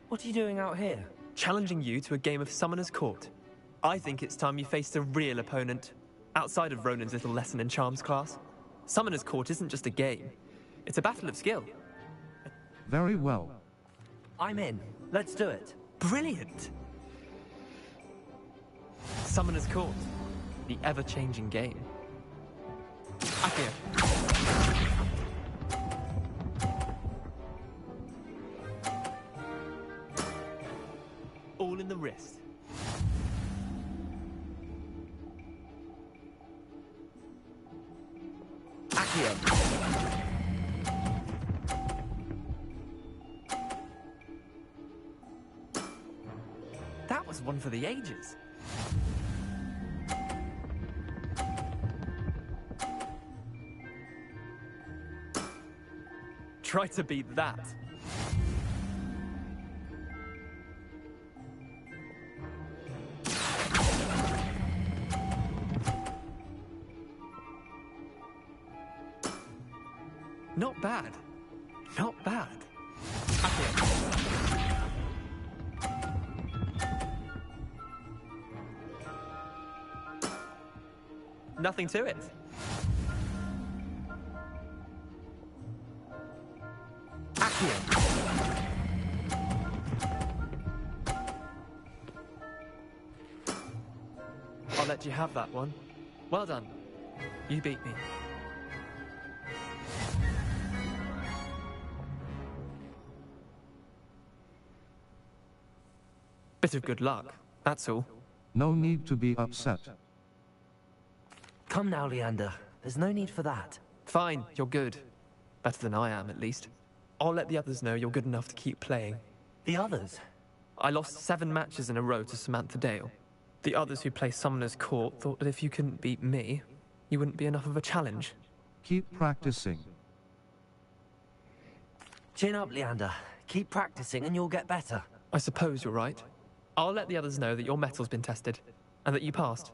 Speaker 13: What are you doing out here?
Speaker 23: Challenging you to a game of Summoner's Court. I think it's time you faced a real opponent, outside of Ronan's little lesson in charms class. Summoner's Court isn't just a game. It's a battle of skill.
Speaker 2: Very well.
Speaker 23: I'm in. Let's do it. Brilliant! Summoner's Court. The ever-changing game. Accio. All in the wrist. was one for the ages. Try to beat that. Not bad. Not bad. Nothing to it. I'll let you have that one. Well done. You beat me. Bit of good luck, that's all.
Speaker 2: No need to be upset.
Speaker 4: Come now, Leander. There's no need for that.
Speaker 23: Fine, you're good. Better than I am, at least. I'll let the others know you're good enough to keep playing.
Speaker 4: The others?
Speaker 23: I lost 7 matches in a row to Samantha Dale. The others who play Summoner's Court thought that if you couldn't beat me, you wouldn't be enough of a challenge.
Speaker 2: Keep practicing.
Speaker 4: Chin up, Leander. Keep practicing and you'll get better.
Speaker 23: I suppose you're right. I'll let the others know that your metal's been tested, and that you passed.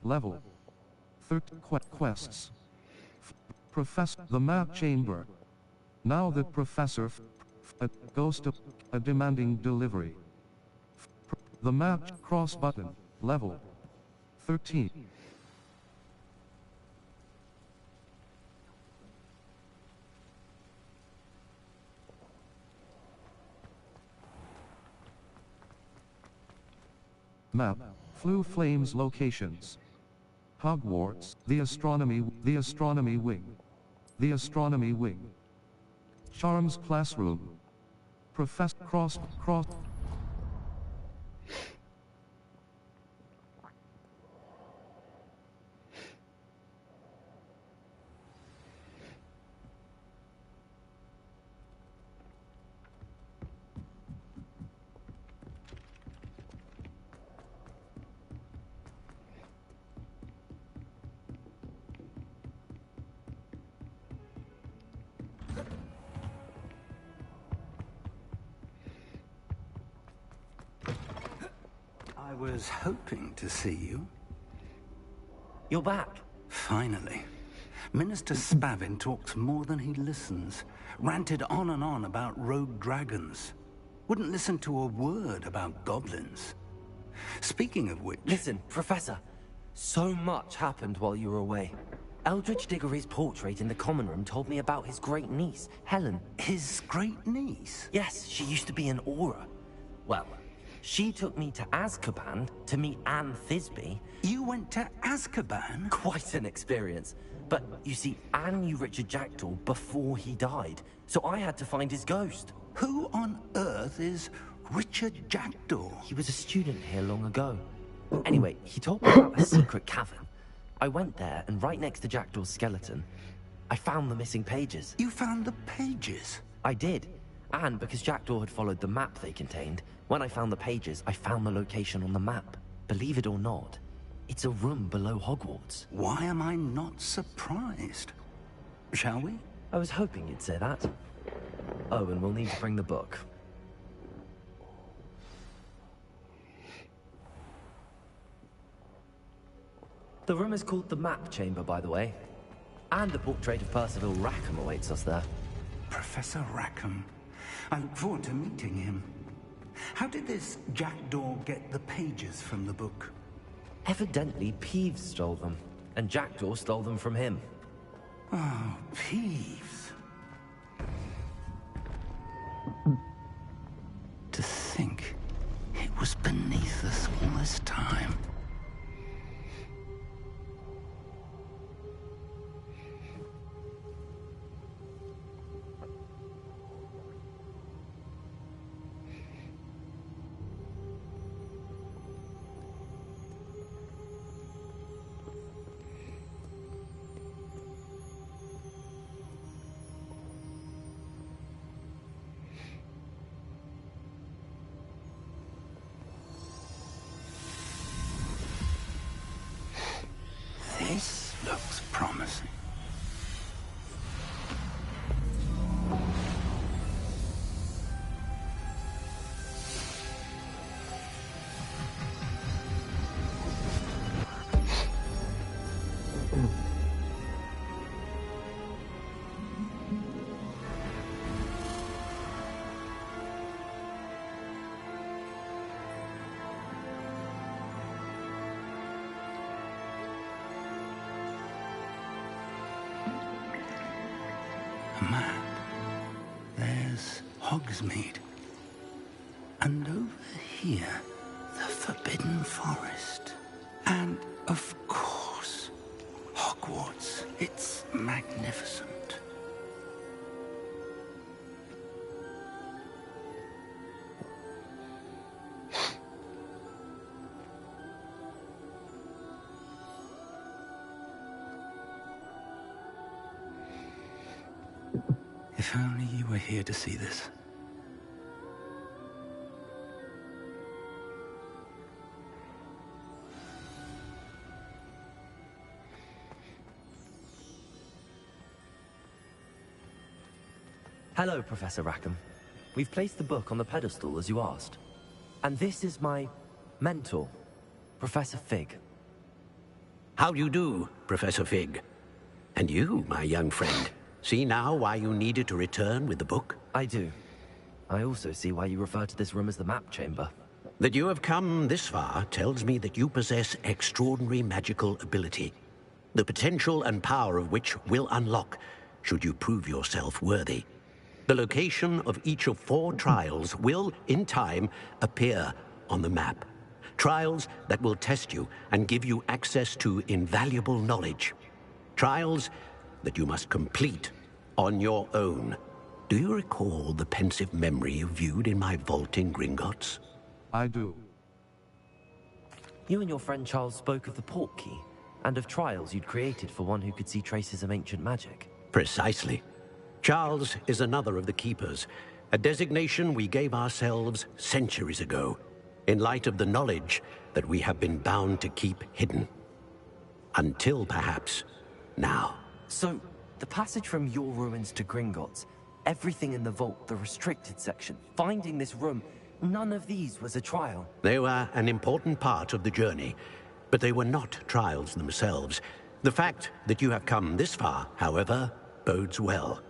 Speaker 2: Level 13 quests. Professor the map chamber. Now the professor goes to a demanding delivery. The map cross button. Level 13. Map. Flue Flames locations. Hogwarts, the astronomy wing. The astronomy wing. Charms classroom. Professor cross.
Speaker 7: I was hoping to see you.
Speaker 4: You're back.
Speaker 7: Finally. Minister Spavin talks more than he listens. Ranted on and on about rogue dragons. Wouldn't listen to a word about goblins. Speaking of which...
Speaker 4: Listen, Professor. So much happened while you were away. Eldridge Diggory's portrait in the common room told me about his great niece, Helen.
Speaker 7: His great niece?
Speaker 4: Yes, she used to be an Auror. Well, she took me to Azkaban to meet Anne Thisbe.
Speaker 7: You went to Azkaban?
Speaker 4: Quite an experience. But, you see, Anne knew Richard Jackdaw before he died, so I had to find his ghost.
Speaker 7: Who on earth is Richard Jackdaw?
Speaker 4: He was a student here long ago. Anyway, he told me about a secret cavern. I went there, and right next to Jackdaw's skeleton, I found the missing pages.
Speaker 7: You found the pages?
Speaker 4: I did. And because Jackdaw had followed the map they contained, when I found the pages, I found the location on the map. Believe it or not, it's a room below Hogwarts.
Speaker 7: Why am I not surprised? Shall we?
Speaker 4: I was hoping you'd say that. Oh, and we'll need to bring the book. The room is called the Map Chamber, by the way. And the portrait of Percival Rackham awaits us there.
Speaker 7: Professor Rackham. I look forward to meeting him. How did this Jackdaw get the pages from the book?
Speaker 4: Evidently, Peeves stole them, and Jackdaw stole them from him.
Speaker 7: Oh, Peeves. To think, it was beneath us all this time. This looks promising. A map. There's Hogsmeade. And over here, the Forbidden Forest. And, of course, Hogwarts. It's magnificent. If only you were here to see this.
Speaker 4: Hello, Professor Rackham. We've placed the book on the pedestal as you asked. And this is my mentor, Professor Fig.
Speaker 20: How do you do, Professor Fig? And you, my young friend, see now why you needed to return with the book?
Speaker 4: I do. I also see why you refer to this room as the map chamber.
Speaker 20: That you have come this far tells me that you possess extraordinary magical ability, the potential and power of which will unlock should you prove yourself worthy. The location of each of 4 trials will, in time, appear on the map. Trials that will test you and give you access to invaluable knowledge. Trials that you must complete on your own. Do you recall the pensive memory you viewed in my vault in Gringotts?
Speaker 2: I do.
Speaker 4: You and your friend Charles spoke of the portkey, and of trials you'd created for one who could see traces of ancient magic.
Speaker 20: Precisely. Charles is another of the Keepers, a designation we gave ourselves centuries ago, in light of the knowledge that we have been bound to keep hidden. Until, perhaps, now.
Speaker 4: So, the passage from your ruins to Gringotts, everything in the vault, the restricted section, finding this room, none of these was a trial.
Speaker 20: They were an important part of the journey, but they were not trials themselves. The fact that you have come this far, however, bodes well.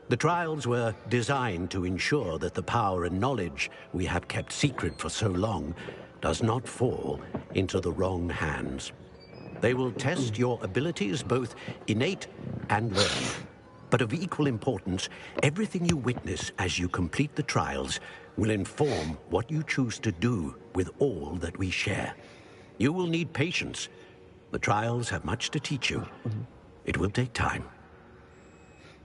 Speaker 20: The trials were designed to ensure that the power and knowledge we have kept secret for so long does not fall into the wrong hands. They will test your abilities, both innate and learned. But of equal importance, everything you witness as you complete the trials will inform what you choose to do with all that we share. You will need patience. The trials have much to teach you. It will take time.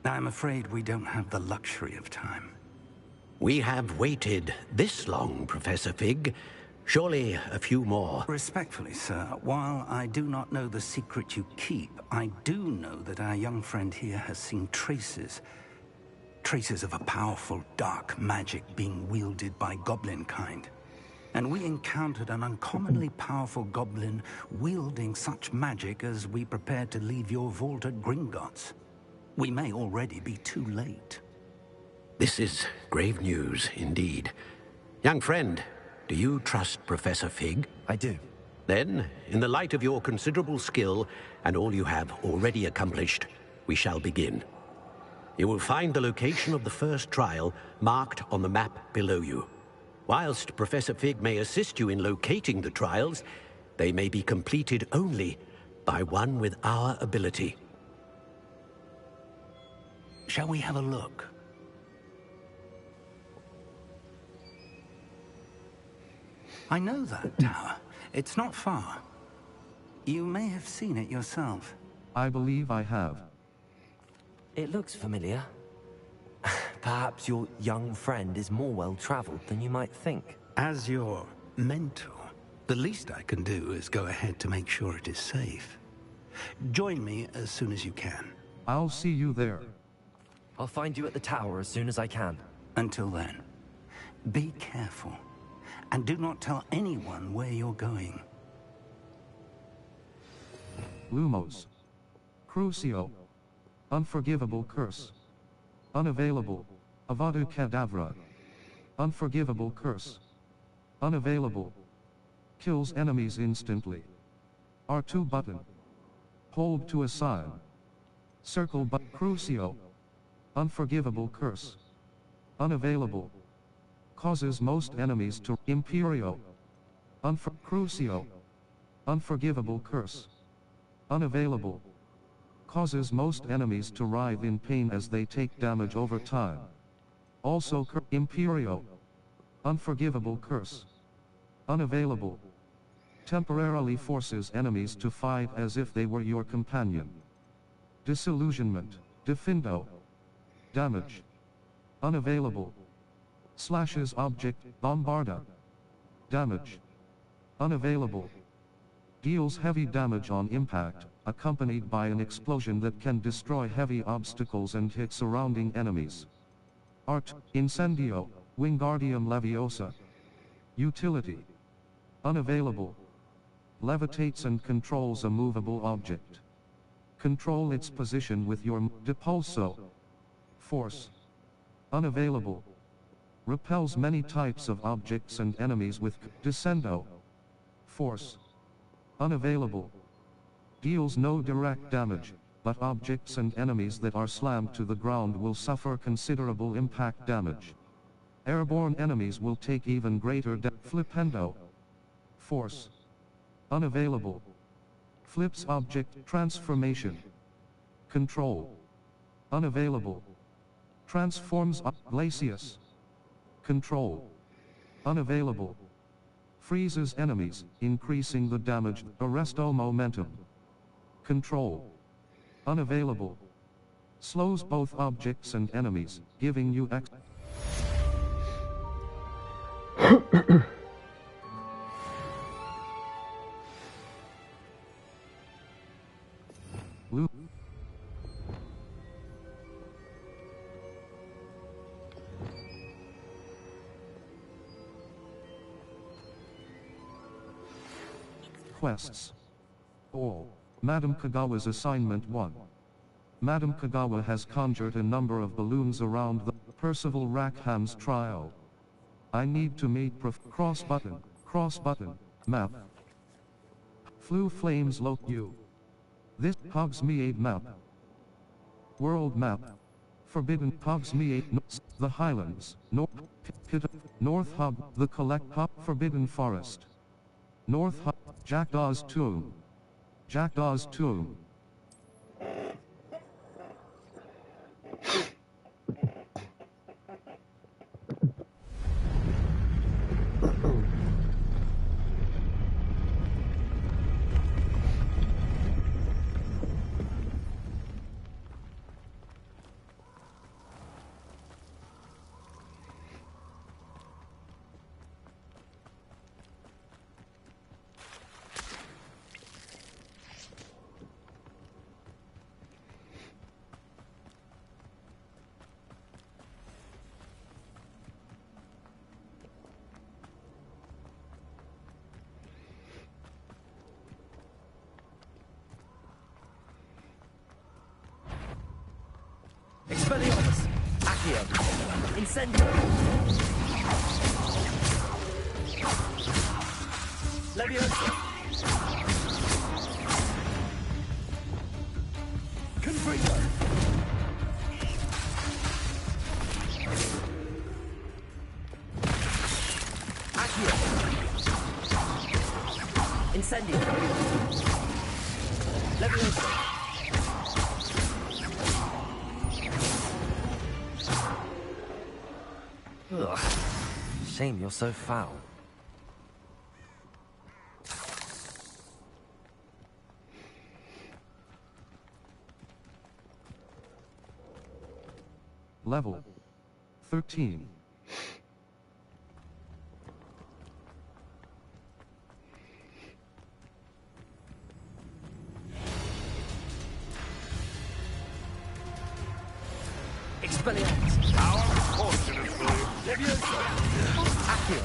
Speaker 7: I'm afraid we don't have the luxury of time.
Speaker 20: We have waited this long, Professor Fig. Surely a few more.
Speaker 7: Respectfully, sir, while I do not know the secret you keep, I do know that our young friend here has seen traces. Traces of a powerful, dark magic being wielded by goblin kind. And we encountered an uncommonly powerful goblin wielding such magic as we prepared to leave your vault at Gringotts. We may already be too late.
Speaker 20: This is grave news, indeed. Young friend, do you trust Professor Fig?
Speaker 4: I do.
Speaker 20: Then, in the light of your considerable skill and all you have already accomplished, we shall begin. You will find the location of the first trial marked on the map below you. Whilst Professor Fig may assist you in locating the trials, they may be completed only by one with our ability.
Speaker 7: Shall we have a look? I know that tower. It's not far. You may have seen it yourself.
Speaker 2: I believe I have.
Speaker 4: It looks familiar. Perhaps your young friend is more well-traveled than you might think.
Speaker 7: As your mentor, the least I can do is go ahead to make sure it is safe. Join me as soon as you can.
Speaker 2: I'll see you there.
Speaker 4: I'll find you at the tower as soon as I can.
Speaker 7: Until then, be careful. And do not tell anyone where you're going.
Speaker 2: Lumos. Crucio. Unforgivable curse. Unavailable. Avada Kedavra. Unforgivable curse. Unavailable. Kills enemies instantly. R2 button. Hold to assign. Circle but Crucio. Unforgivable curse. Unavailable. Causes most enemies to Imperio. Crucio. Unforgivable curse. Unavailable. Causes most enemies to writhe in pain as they take damage over time. Also Imperio. Unforgivable curse. Unavailable. Temporarily forces enemies to fight as if they were your companion. Disillusionment. Defindo. Damage. Unavailable. Slashes object. Bombarda. Damage. Unavailable. Deals heavy damage on impact, accompanied by an explosion that can destroy heavy obstacles and hit surrounding enemies. Art. Incendio. Wingardium Leviosa. Utility. Unavailable. Levitates and controls a movable object. Control its position with your Depulso. Force. Unavailable. Repels many types of objects and enemies with Descendo. Force. Unavailable. Deals no direct damage, but objects and enemies that are slammed to the ground will suffer considerable impact damage. Airborne enemies will take even greater Flipendo. Force. Unavailable. Flips object transformation. Control. Unavailable. Transforms Glacius. Control. Unavailable. Freezes enemies, increasing the damage. Arresto momentum. Control. Unavailable. Slows both objects and enemies, giving you Quests. All. Madame Kagawa's Assignment 1. Madame Kagawa has conjured a number of balloons around the Percival Rackham's trial. I need to meet cross button, map. Flew flames loc you. This Hogsmeade map. World map. Forbidden Hogsmeade, the Highlands, North Hub, the Collect Hub, Forbidden Forest. North Hub, Jackdaw's Tomb. Jackdaw's Tomb.
Speaker 4: Expelliarmus! Accio! Incendio! Leviosa! Confringo! Accio! Incendio! Leviosa! Ugh. Shame you're so foul.
Speaker 2: Level 13.
Speaker 4: Expelliarmus!
Speaker 10: How unfortunate,
Speaker 4: Leviosa! Accio!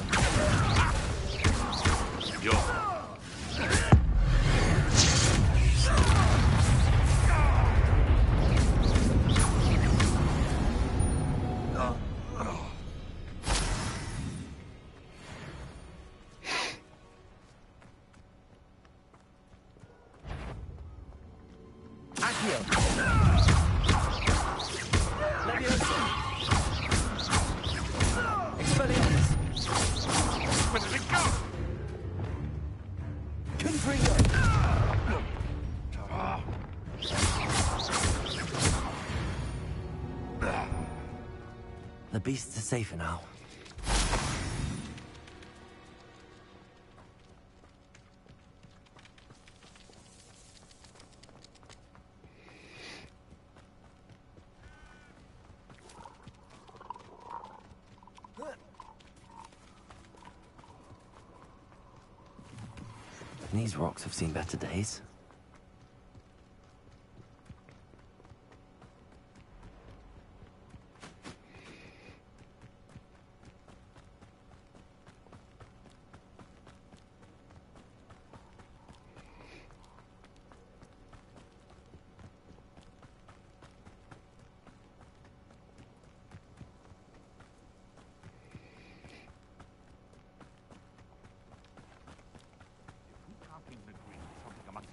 Speaker 4: The beasts are safer now. These rocks have seen better days.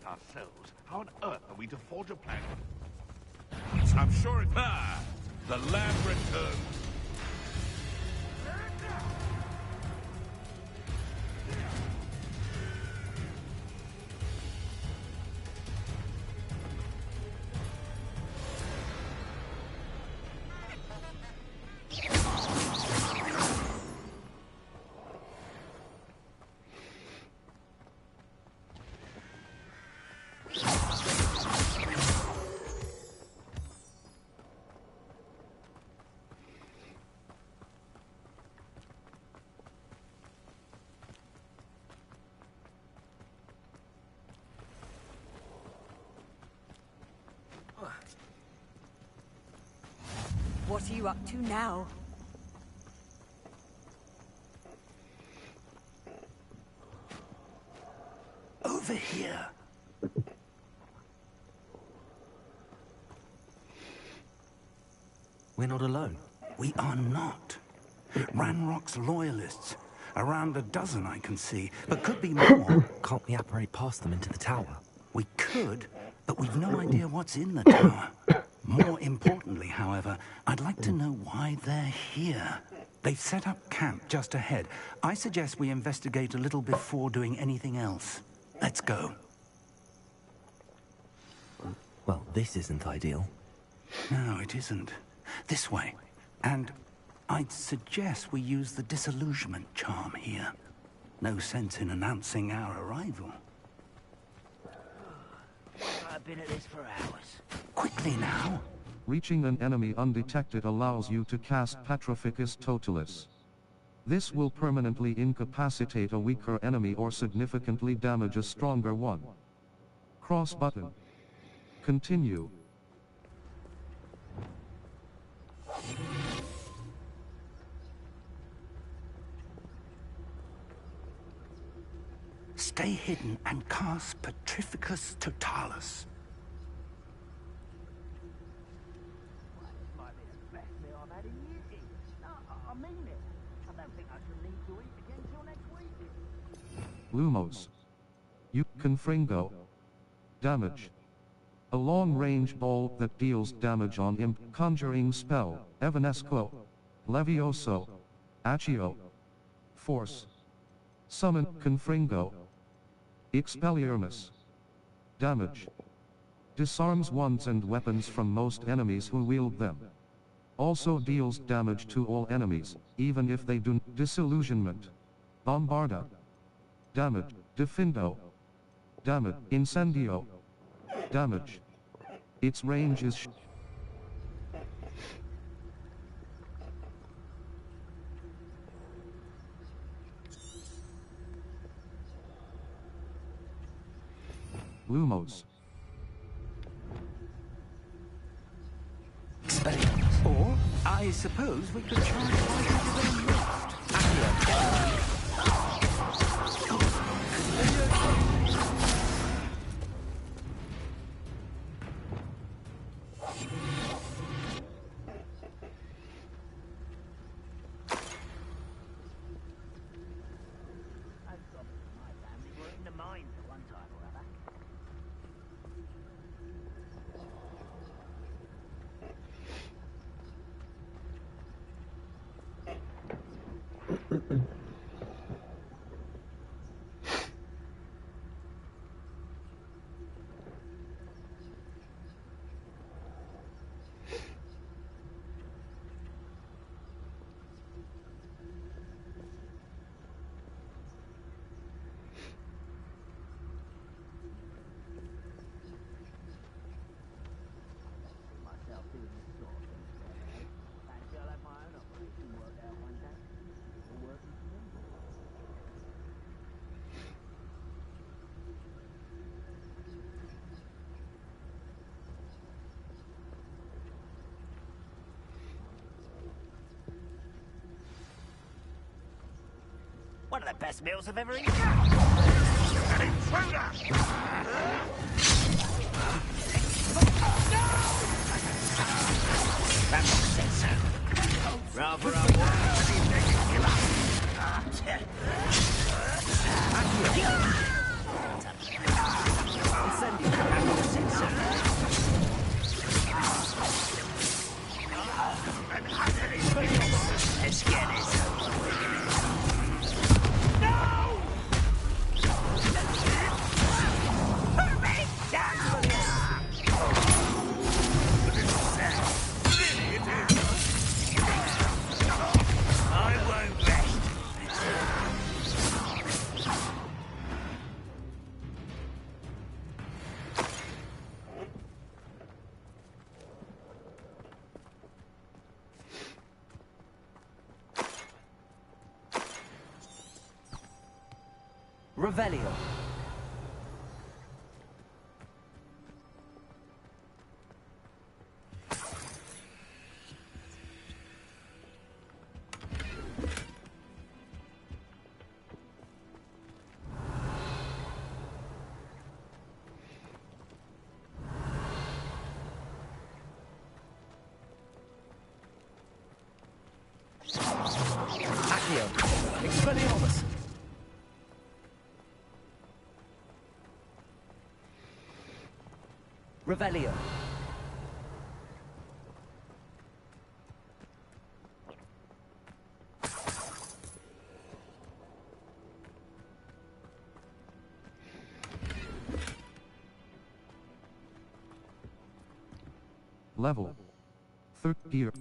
Speaker 10: Ourselves. How on earth are we to forge a plan? I'm sure it's... Ah! The lab returns.
Speaker 6: What are you up to now?
Speaker 7: Over here.
Speaker 4: We're not alone.
Speaker 7: We are not. Ranrock's loyalists. Around a dozen I can see, but could be more.
Speaker 4: Can't we apparate past them into the tower?
Speaker 7: We could, but we've no idea what's in the tower. More importantly, however, I'd like to know why they're here. They've set up camp just ahead. I suggest we investigate a little before doing anything else. Let's go.
Speaker 4: Well, this isn't ideal.
Speaker 7: No, it isn't. This way. And I'd suggest we use the disillusionment charm here. No sense in announcing our arrival.
Speaker 3: I've been at this for hours.
Speaker 7: Quickly now.
Speaker 2: Reaching an enemy undetected allows you to cast Petrificus Totalis. This will permanently incapacitate a weaker enemy or significantly damage a stronger one. Cross button. Continue.
Speaker 7: Stay hidden and cast Petrificus Totalis.
Speaker 2: Lumos. You Confringo. Damage. A long-range ball that deals damage on imp. Conjuring spell. Evanesco. Levioso. Accio. Force. Summon Confringo. Expelliarmus. Damage. Disarms wands and weapons from most enemies who wield them. Also deals damage to all enemies, even if they do. Disillusionment. Bombarda. Damage. Defindo. Damage. Incendio. Damage. Its range is Lumos.
Speaker 7: Or, I suppose we could try fighting to them next.
Speaker 3: One of the best meals I've ever eaten.
Speaker 10: An intruder!
Speaker 3: That box said so. Rather Let's get it.
Speaker 4: Revelio.
Speaker 3: Accio. Expelliarmus.
Speaker 4: Revelio.
Speaker 2: Level. Third gear.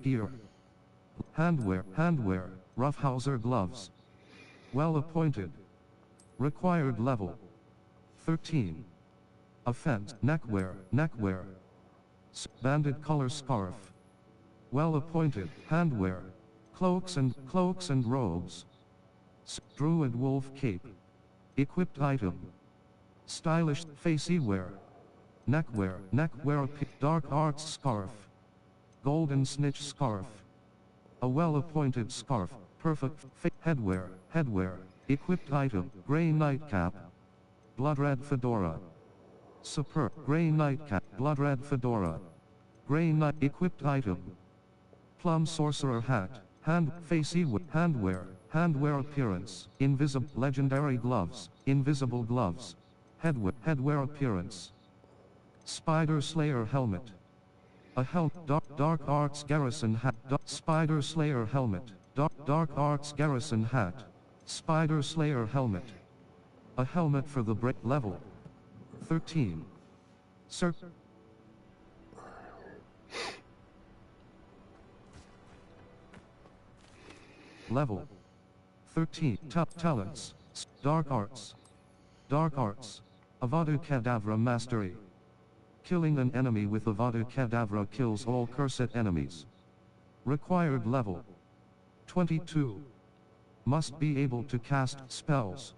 Speaker 2: Handwear, roughhouser gloves. Well appointed. Required level. 13. Offense, neckwear. Banded color scarf. Well appointed, handwear. Cloaks and robes. Druid wolf cape. Equipped item. Stylish, facey wear. Neckwear, dark arts scarf. Golden snitch scarf. A well-appointed scarf, perfect, headwear, equipped item, grey nightcap. Blood red fedora. Superb, grey nightcap, blood red fedora. Grey night, equipped item. Plum sorcerer hat, handwear appearance, invisible, legendary gloves, invisible gloves. Headwear appearance. Spider slayer helmet. A dark arts garrison hat. Spider slayer helmet. Dark arts garrison hat. Spider slayer helmet. A helmet for the break level. 13. Level. 13. Talents. Dark arts. Avada Kedavra mastery. Killing an enemy with Avada Kedavra kills all cursed enemies. Required level. 22. Must be able to cast spells.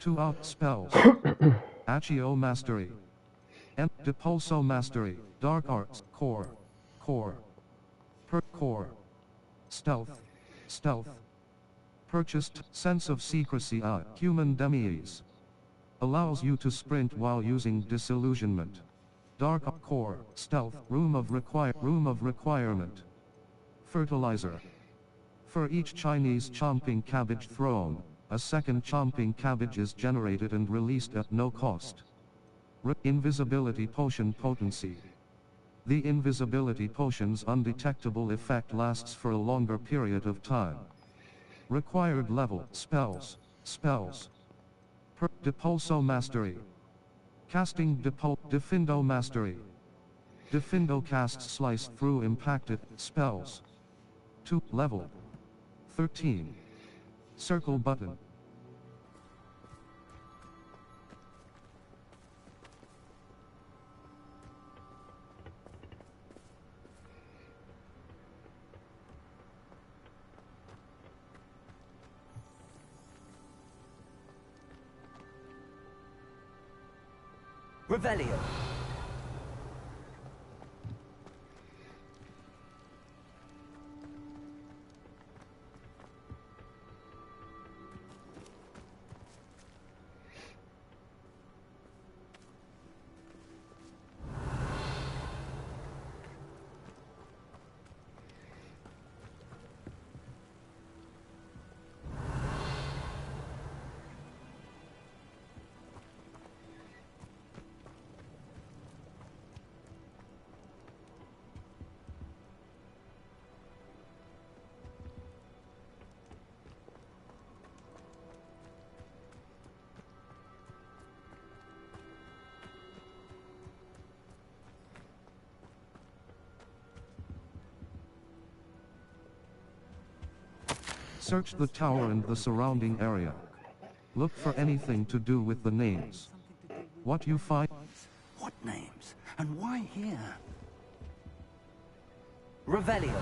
Speaker 2: 2 out spells. Accio Mastery. Depulso Mastery, Dark Arts, Core. Core. Stealth. Purchased, Sense of Secrecy, Human Demi-Ease. Allows you to sprint while using Disillusionment. Dark Core, Stealth, Room of Requirement. Fertilizer. For each Chinese chomping cabbage thrown, a second chomping cabbage is generated and released at no cost. Invisibility Potion Potency. The invisibility potion's undetectable effect lasts for a longer period of time. Required level, Spells. Depulso Mastery. Casting Defindo Mastery. Defindo casts Slice through impacted spells. 2. Level 13. Circle button.
Speaker 4: Revelio.
Speaker 2: Search the tower and the surrounding area. Look for anything to do with the names. What you find?
Speaker 7: What names? And why here?
Speaker 4: Revelio.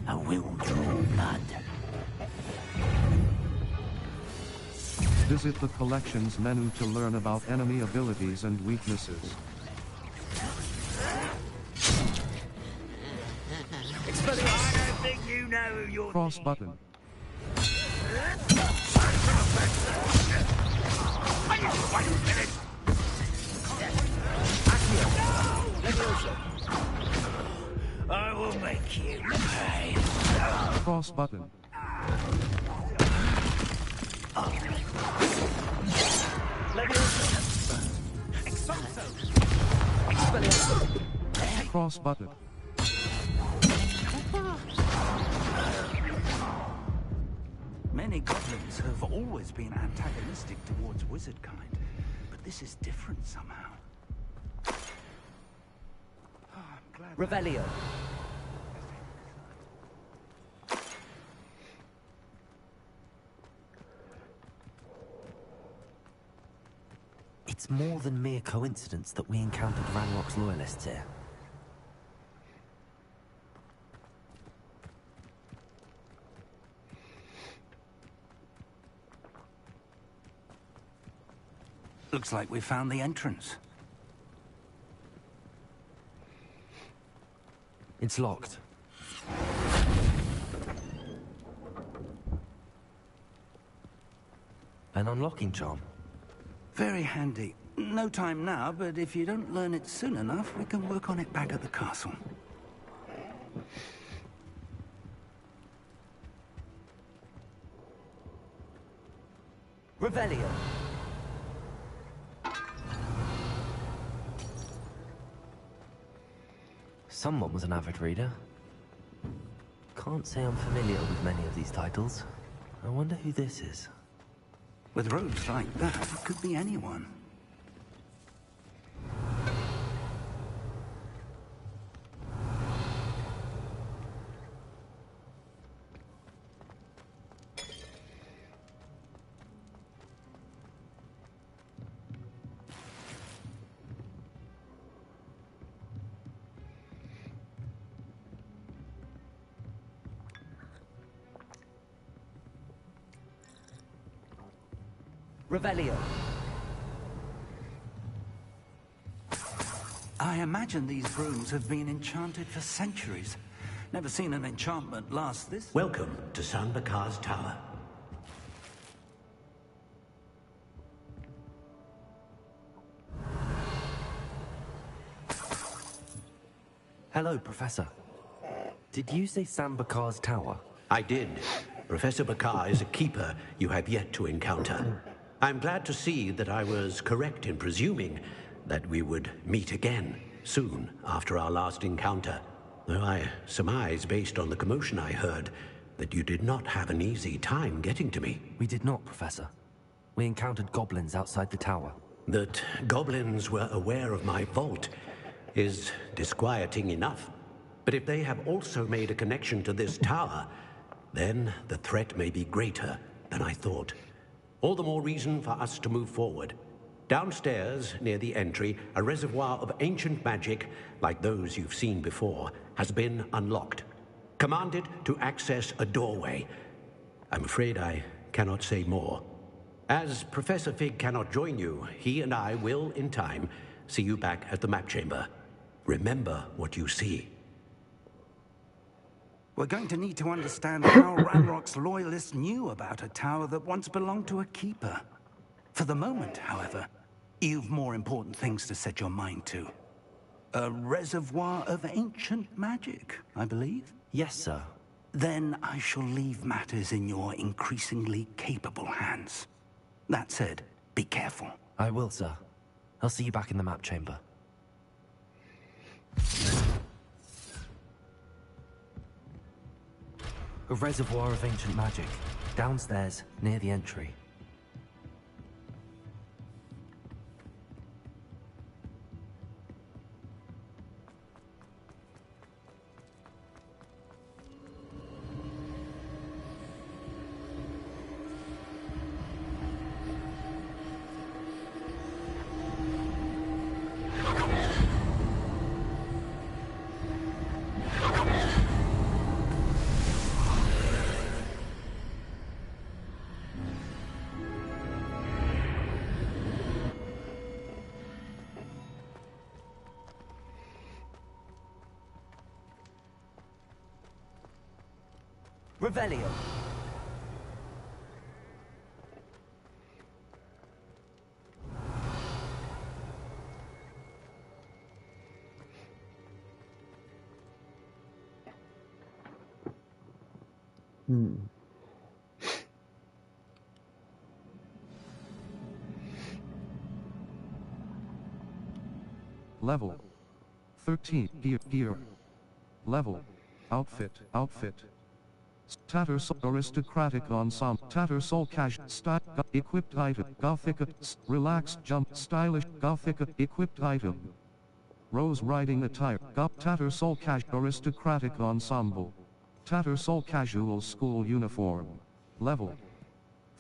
Speaker 7: I will draw blood.
Speaker 2: Visit the collections menu to learn about enemy abilities and weaknesses.
Speaker 3: I don't think you know who you're...
Speaker 2: Cross button.
Speaker 3: I will make you pay.
Speaker 2: Cross button. Cross button.
Speaker 7: Many goblins have always been antagonistic towards wizard kind, but this is different somehow.
Speaker 4: Revelio. It's more than mere coincidence that we encountered Ranrock's loyalists here.
Speaker 7: Looks like we found the entrance.
Speaker 4: It's locked. An unlocking charm.
Speaker 7: Very handy. No time now, but if you don't learn it soon enough, we can work on it back at the castle.
Speaker 4: Revelio. Someone was an avid reader. Can't say I'm familiar with many of these titles. I wonder who this is.
Speaker 7: With robes like that, it could be anyone.
Speaker 18: Revelio.
Speaker 7: I imagine these brooms have been enchanted for centuries. Never seen an enchantment last this...
Speaker 20: Welcome to San Bakar's Tower.
Speaker 18: Hello, Professor. Did you say San Bakar's Tower?
Speaker 20: I did. Professor Bakar is a keeper you have yet to encounter. I'm glad to see that I was correct in presuming that we would meet again soon after our last encounter. Though I surmise, based on the commotion I heard, that you did not have an easy time getting to me.
Speaker 18: We did not, Professor. We encountered goblins outside the tower.
Speaker 20: That goblins were aware of my vault is disquieting enough. But if they have also made a connection to this tower, then the threat may be greater than I thought. All the more reason for us to move forward. Downstairs, near the entry, a reservoir of ancient magic, like those you've seen before, has been unlocked. Commanded to access a doorway. I'm afraid I cannot say more. As Professor Fig cannot join you, he and I will, in time, see you back at the map chamber. Remember what you see.
Speaker 7: We're going to need to understand how Ranrock's loyalists knew about a tower that once belonged to a keeper. For the moment, however, you've more important things to set your mind to. A reservoir of ancient magic, I believe?
Speaker 18: Yes, sir.
Speaker 7: Then I shall leave matters in your increasingly capable hands. That said, be careful.
Speaker 18: I will, sir. I'll see you back in the map chamber. A reservoir of ancient magic. Downstairs, near the entry. Revelio.
Speaker 2: Level 13. Gear. Level. Outfit. Tattersall aristocratic ensemble. Tattersall casual style. Equipped item. Gothic. Relaxed jump. Stylish. Gothic. Equipped item. Rose riding attire. Tattersall casual aristocratic ensemble. Tattersall casual school uniform. Level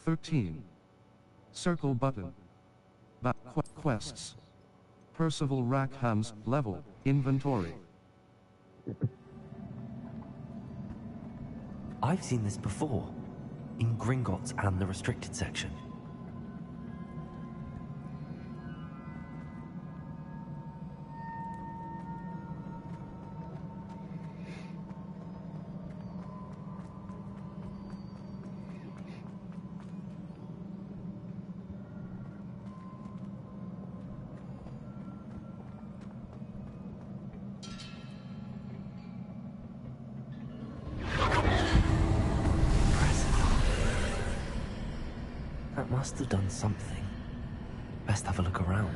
Speaker 2: 13. Circle button. Back quests. Percival Rackham's level. Inventory.
Speaker 18: I've seen this before. In Gringotts and the restricted section. That must have done something. Best have a look around.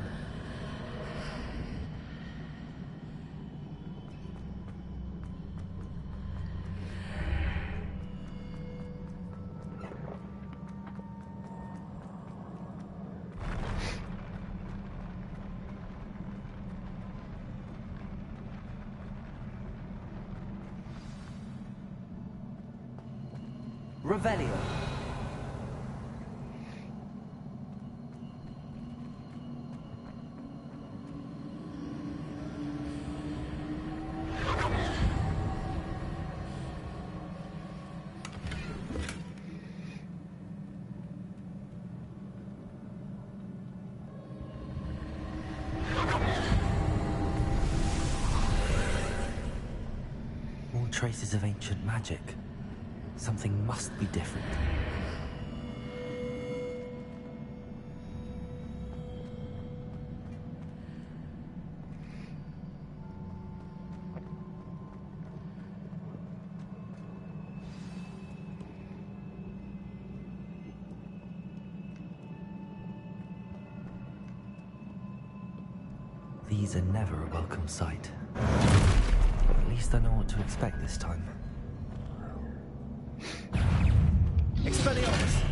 Speaker 18: Revelio.
Speaker 4: traces of ancient magic. Something must be different. These are never a welcome sight. But at least I know what to expect this time.
Speaker 23: Expelliarmus!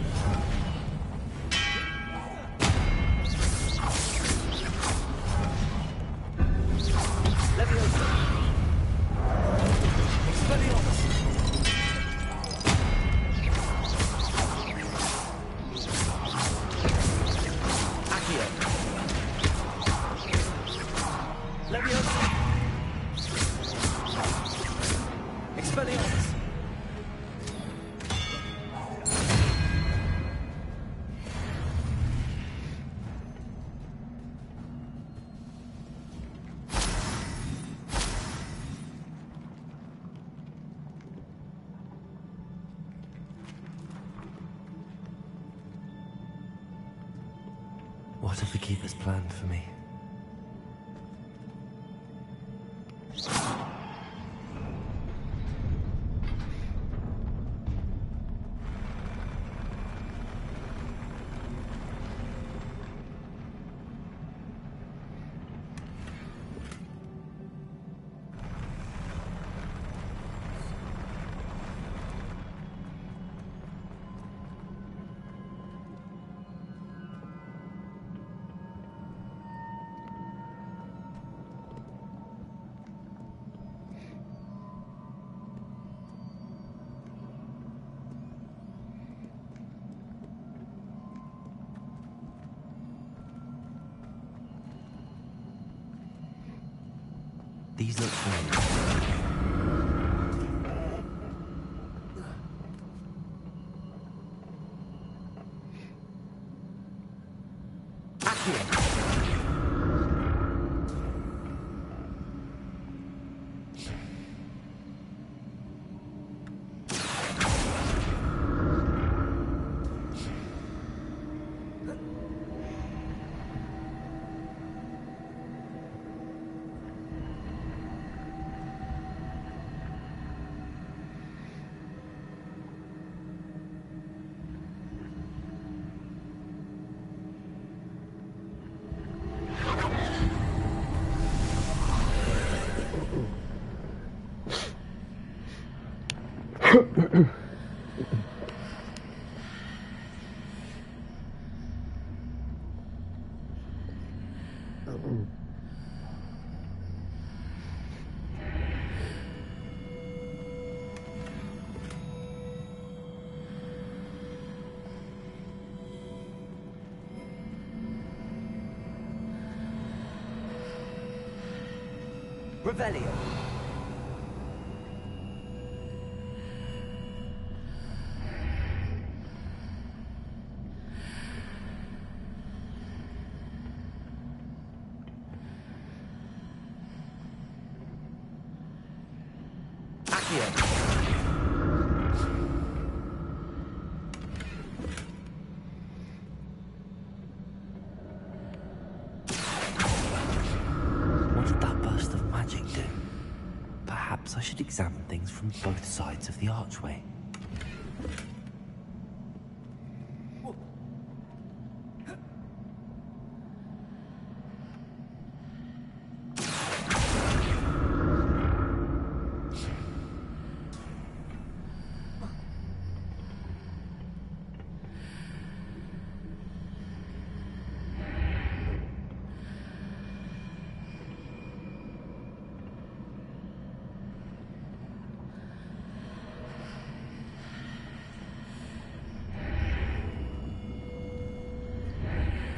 Speaker 23: Leviosa! Expelliarmus! Accio! Leviosa! Expelliarmus!
Speaker 4: What have the Keepers planned for me? These look familiar.
Speaker 23: Revelio.
Speaker 4: What did that burst of magic do? Perhaps I should examine things from both sides of the archway.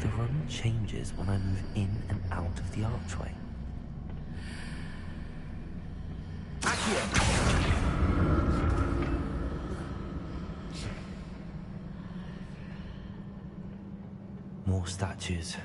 Speaker 4: The room changes when I move in and out of the archway. More statues.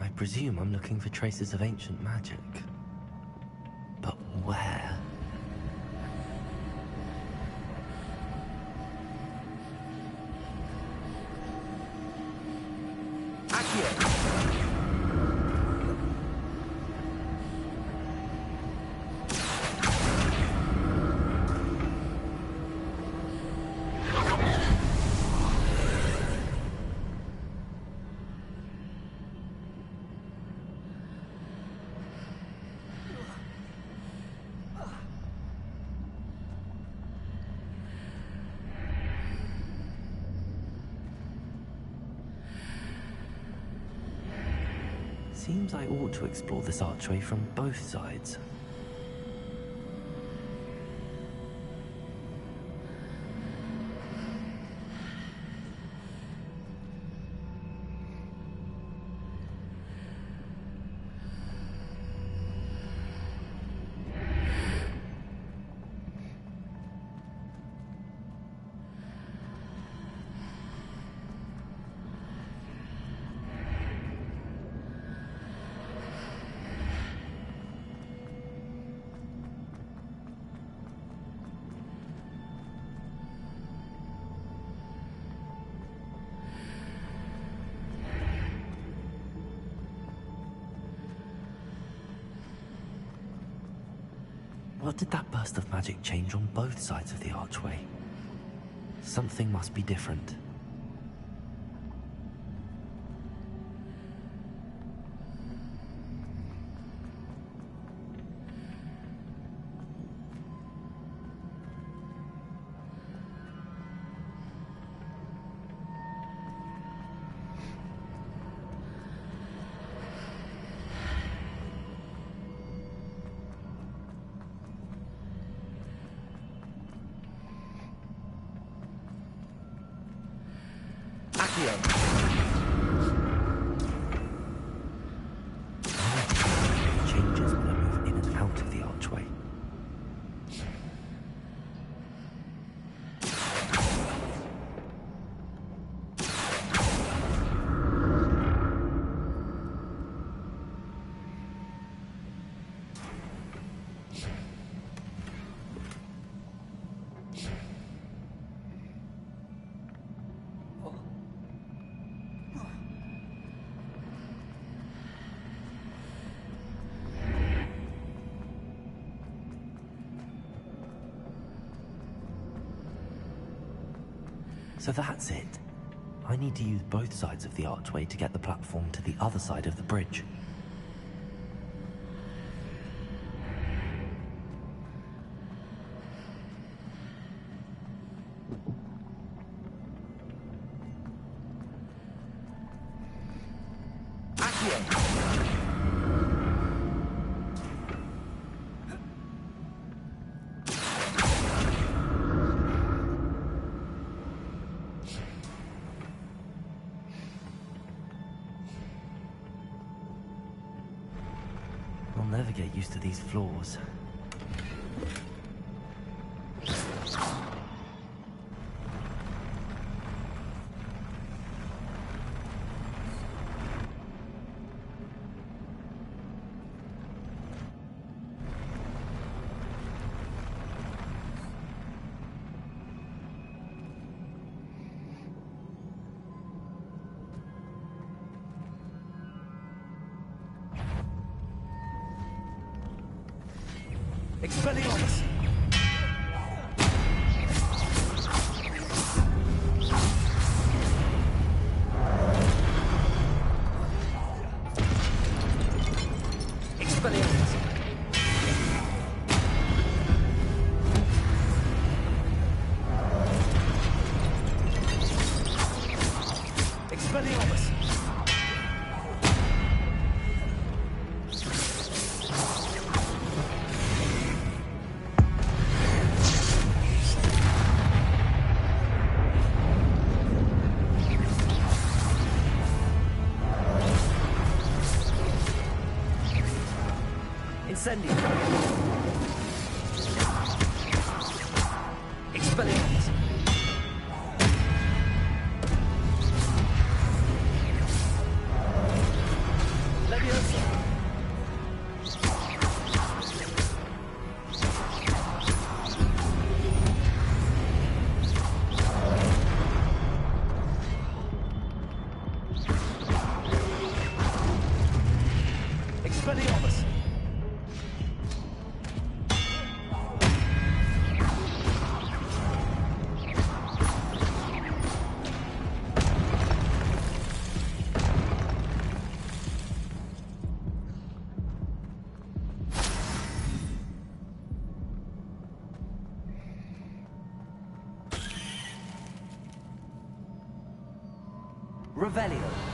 Speaker 4: I presume I'm looking for traces of ancient magic. But where? Seems I ought to explore this archway from both sides. What did that burst of magic change on both sides of the archway? Something must be different. Changes when I move in and out of the archway. So that's it. I need to use both sides of the archway to get the platform to the other side of the bridge. I'll never get used to these floors.
Speaker 3: Expelliarmus! Expelliarmus! Expelliarmus! Incendio! Expelliarmus!
Speaker 8: Expelliarmus!
Speaker 12: Revelio.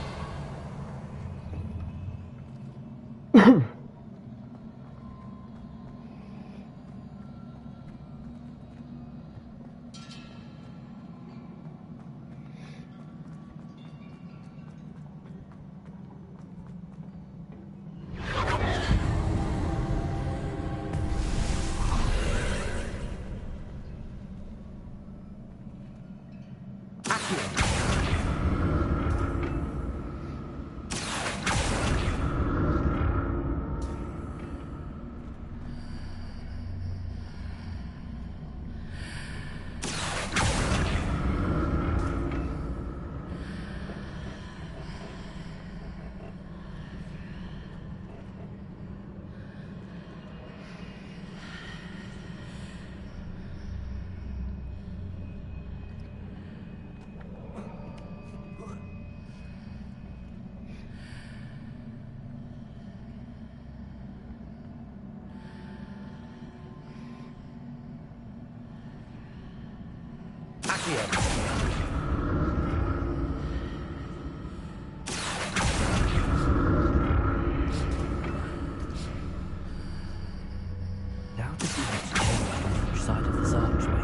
Speaker 18: Now to see what's changed on each side of this archway.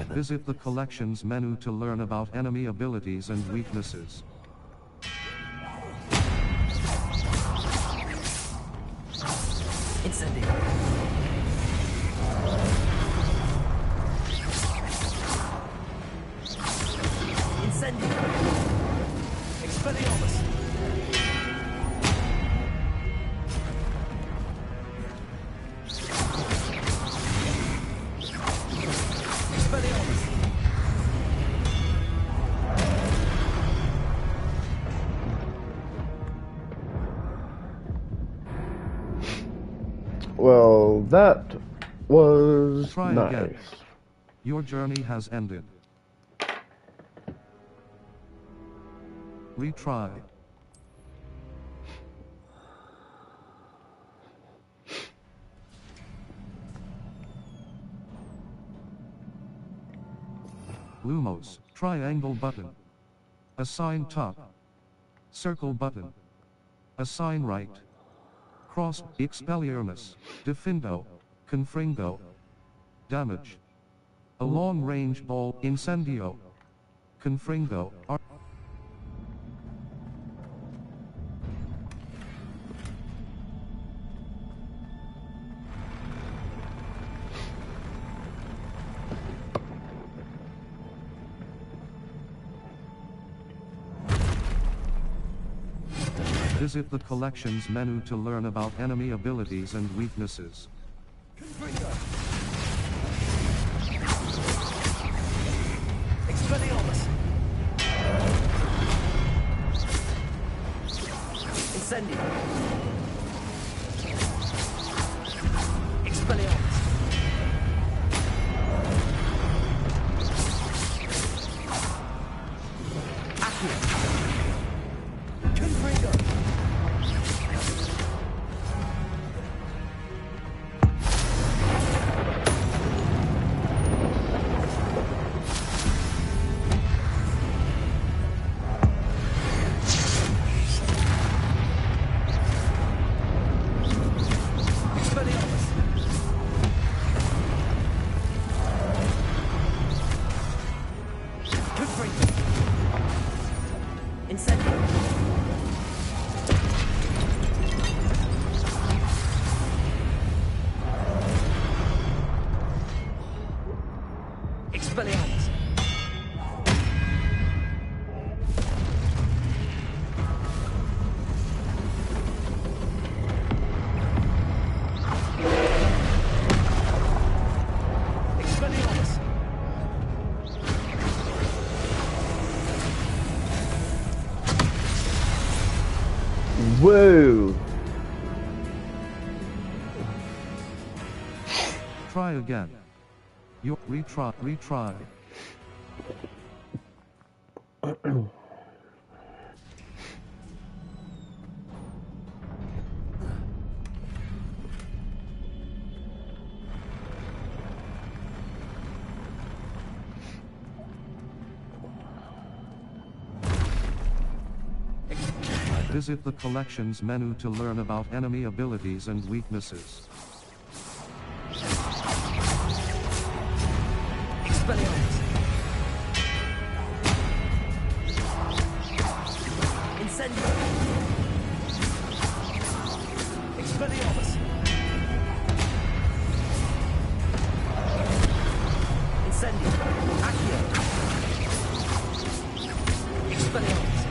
Speaker 2: Visit the collections menu to learn about enemy abilities and weaknesses.
Speaker 12: Incendio. Incendio. Expelliarmus.
Speaker 1: Well, that was
Speaker 2: Try
Speaker 1: nice.
Speaker 2: again. Your journey has ended. Retry. Lumos, triangle button. Assign top. Circle button. Assign right. Cross, Expelliarmus, Defindo, Confringo. Damage. A long-range ball, Incendio. Confringo, Visit the collections menu to learn about enemy abilities and weaknesses.
Speaker 12: Expelliarmus! Incendio! Expelliarmus! Accio! Confringo! Expelliarmus! Expelliarmus!
Speaker 1: Whoa!
Speaker 2: Try again. You retry. Visit the collections menu to learn about enemy abilities and weaknesses.
Speaker 12: Expelliarmus! Incendio! Expelliarmus! Incendio! Accio! Expelliarmus!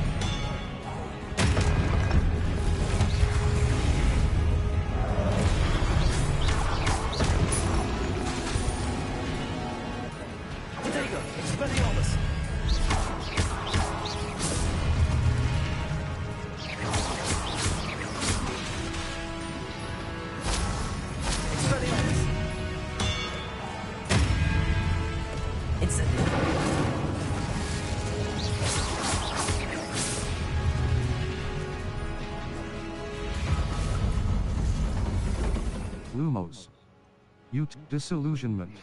Speaker 12: Expelliarmus! Expelliarmus! Incendio!
Speaker 2: Lumos. Disillusionment.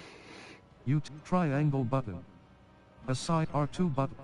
Speaker 2: Triangle button. Aside R2 button.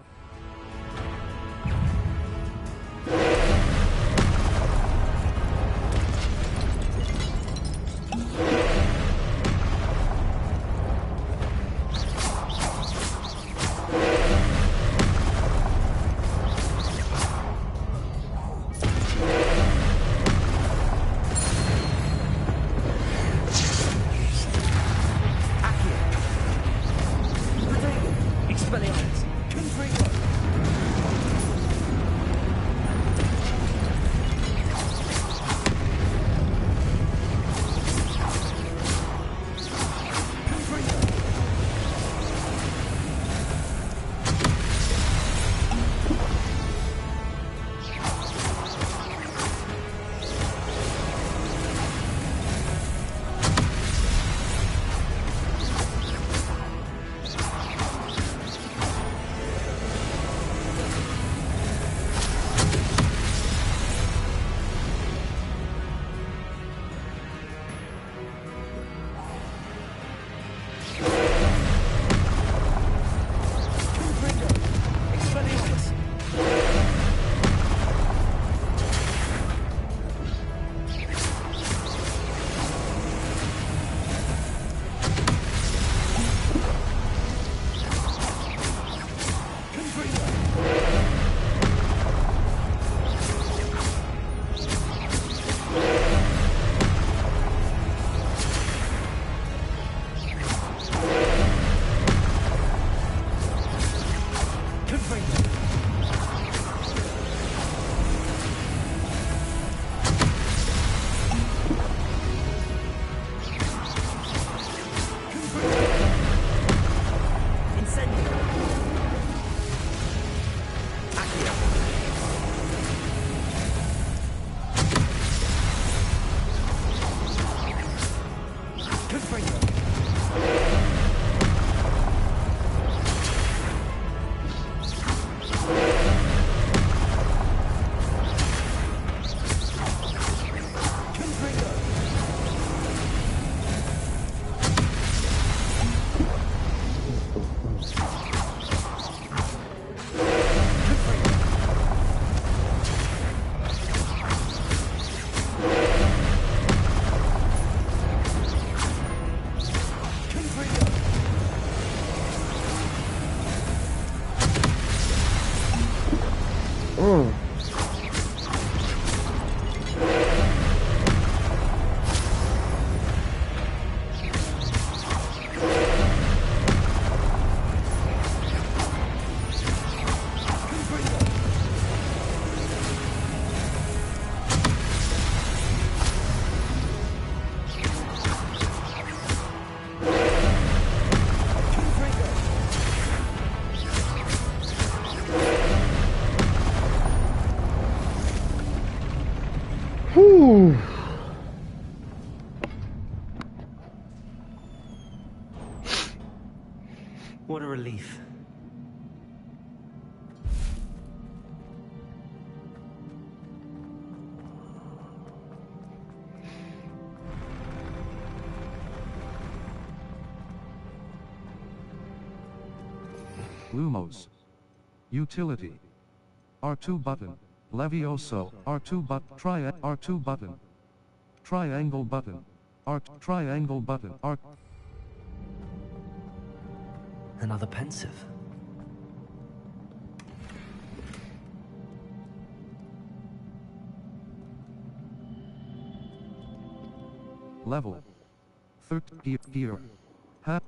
Speaker 12: Expelliarmus! Confringo!
Speaker 4: What a relief.
Speaker 2: Lumos. Utility. R2 button. Levioso. R2 R2 button. Triangle button. Triangle button.
Speaker 4: Another pensive.
Speaker 2: Level. 30 gear.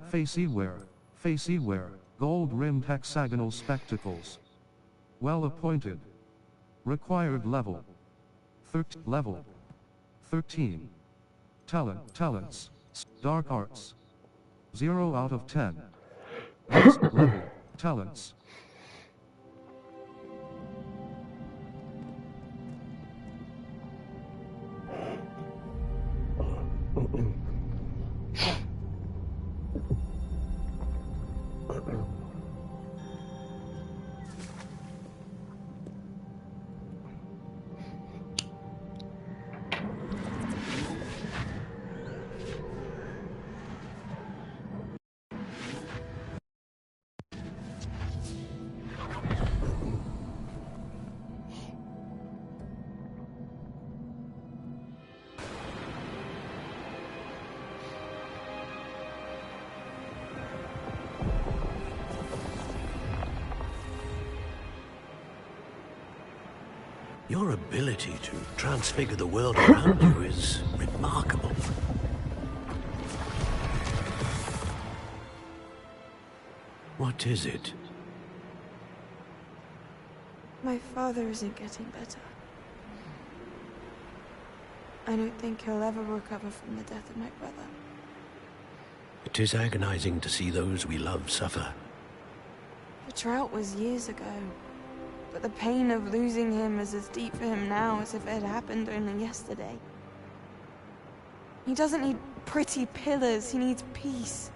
Speaker 2: Facey wear. Gold-rimmed hexagonal spectacles. Well appointed. Required level. Level. 13. Talents. Dark arts. 0 out of 10. Next level. Talents.
Speaker 20: Your ability to transfigure the world around you is remarkable. What is it?
Speaker 8: My father isn't getting better. I don't think he'll ever recover from the death of my brother.
Speaker 20: It is agonizing to see those we love suffer.
Speaker 8: The drought was years ago, but the pain of losing him is as deep for him now as if it had happened only yesterday. He doesn't need pretty pillars, he needs peace.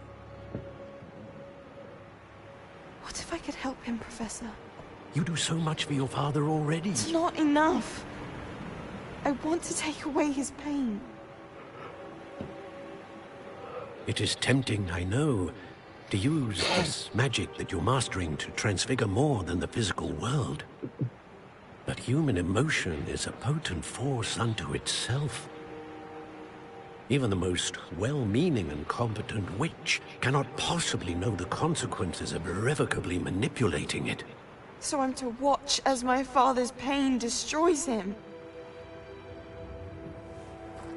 Speaker 8: What if I could help him, Professor?
Speaker 20: You do so much for your father already.
Speaker 8: It's not enough. I want to take away his pain.
Speaker 20: It is tempting, I know, to use this magic that you're mastering to transfigure more than the physical world. But human emotion is a potent force unto itself. Even the most well-meaning and competent witch cannot possibly know the consequences of irrevocably manipulating it.
Speaker 8: So I'm to watch as my father's pain destroys him.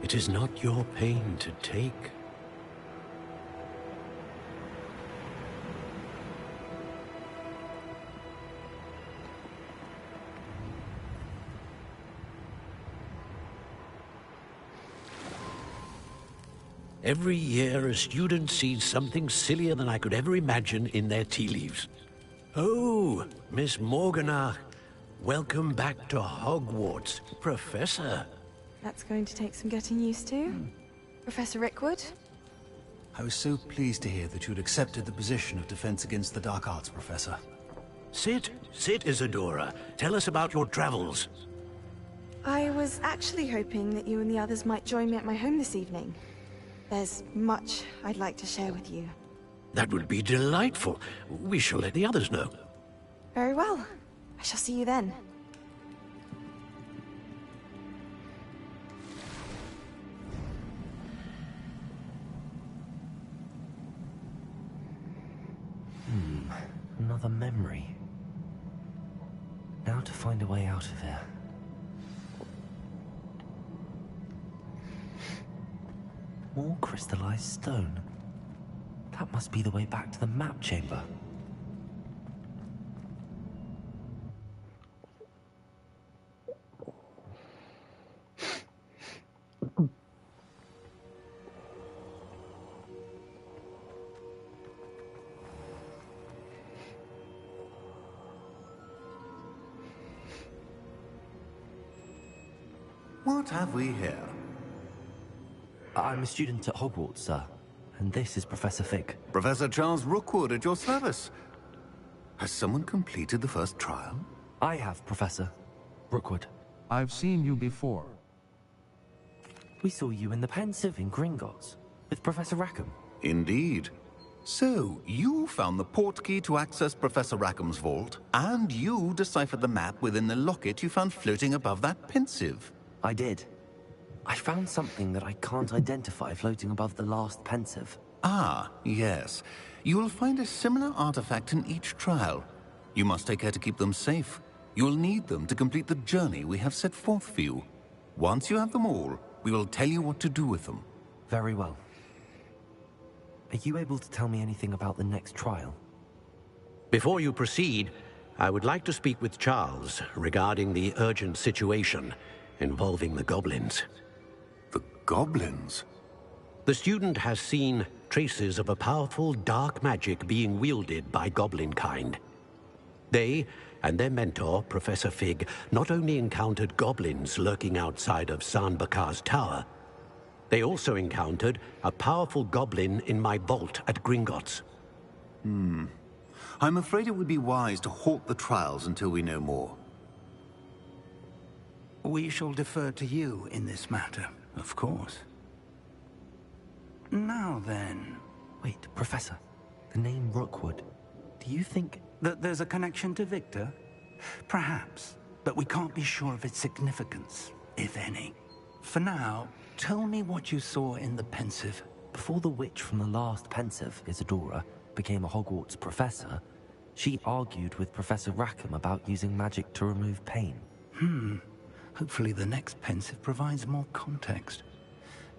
Speaker 20: It is not your pain to take. Every year, a student sees something sillier than I could ever imagine in their tea leaves. Oh, Miss Morganach, welcome back to Hogwarts, Professor.
Speaker 8: That's going to take some getting used to. Professor Rickwood,
Speaker 9: I was so pleased to hear that you'd accepted the position of Defense Against the Dark Arts Professor.
Speaker 20: Sit, Isadora. Tell us about your travels.
Speaker 8: I was actually hoping that you and the others might join me at my home this evening. There's much I'd like to share with you.
Speaker 20: That would be delightful. We shall let the others know.
Speaker 8: Very well. I shall see you then.
Speaker 4: Another memory. Now to find a way out of here. More crystallized stone. That must be the way back to the map chamber.
Speaker 9: What have we here?
Speaker 4: I'm a student at Hogwarts, sir. And this is Professor Fig.
Speaker 9: Professor Charles Rookwood at your service. Has someone completed the first trial?
Speaker 4: I have, Professor Rookwood.
Speaker 2: I've seen you before.
Speaker 4: We saw you in the Pensive in Gringotts, with Professor Rackham.
Speaker 9: Indeed. So, you found the portkey to access Professor Rackham's vault, and you deciphered the map within the locket you found floating above that Pensive.
Speaker 4: I did. I found something that I can't identify floating above the last Pensive.
Speaker 9: Ah, yes. You will find a similar artifact in each trial. You must take care to keep them safe. You will need them to complete the journey we have set forth for you. Once you have them all, we will tell you what to do with them.
Speaker 4: Very well. Are you able to tell me anything about the next trial?
Speaker 20: Before you proceed, I would like to speak with Charles regarding the urgent situation involving the goblins.
Speaker 9: The goblins?
Speaker 20: The student has seen traces of a powerful dark magic being wielded by goblin kind. They and their mentor, Professor Fig, not only encountered goblins lurking outside of San Bakar's tower, they also encountered a powerful goblin in my vault at Gringotts.
Speaker 9: I'm afraid it would be wise to halt the trials until we know more.
Speaker 7: We shall defer to you in this matter, of course. Now then...
Speaker 4: Wait, Professor. The name Rookwood. Do you think...
Speaker 7: that there's a connection to Victor? Perhaps, but we can't be sure of its significance, if any. For now, tell me what you saw in the Pensive.
Speaker 4: Before the witch from the last Pensive, Isadora, became a Hogwarts professor, she argued with Professor Rackham about using magic to remove pain.
Speaker 7: Hopefully the next Pensive provides more context.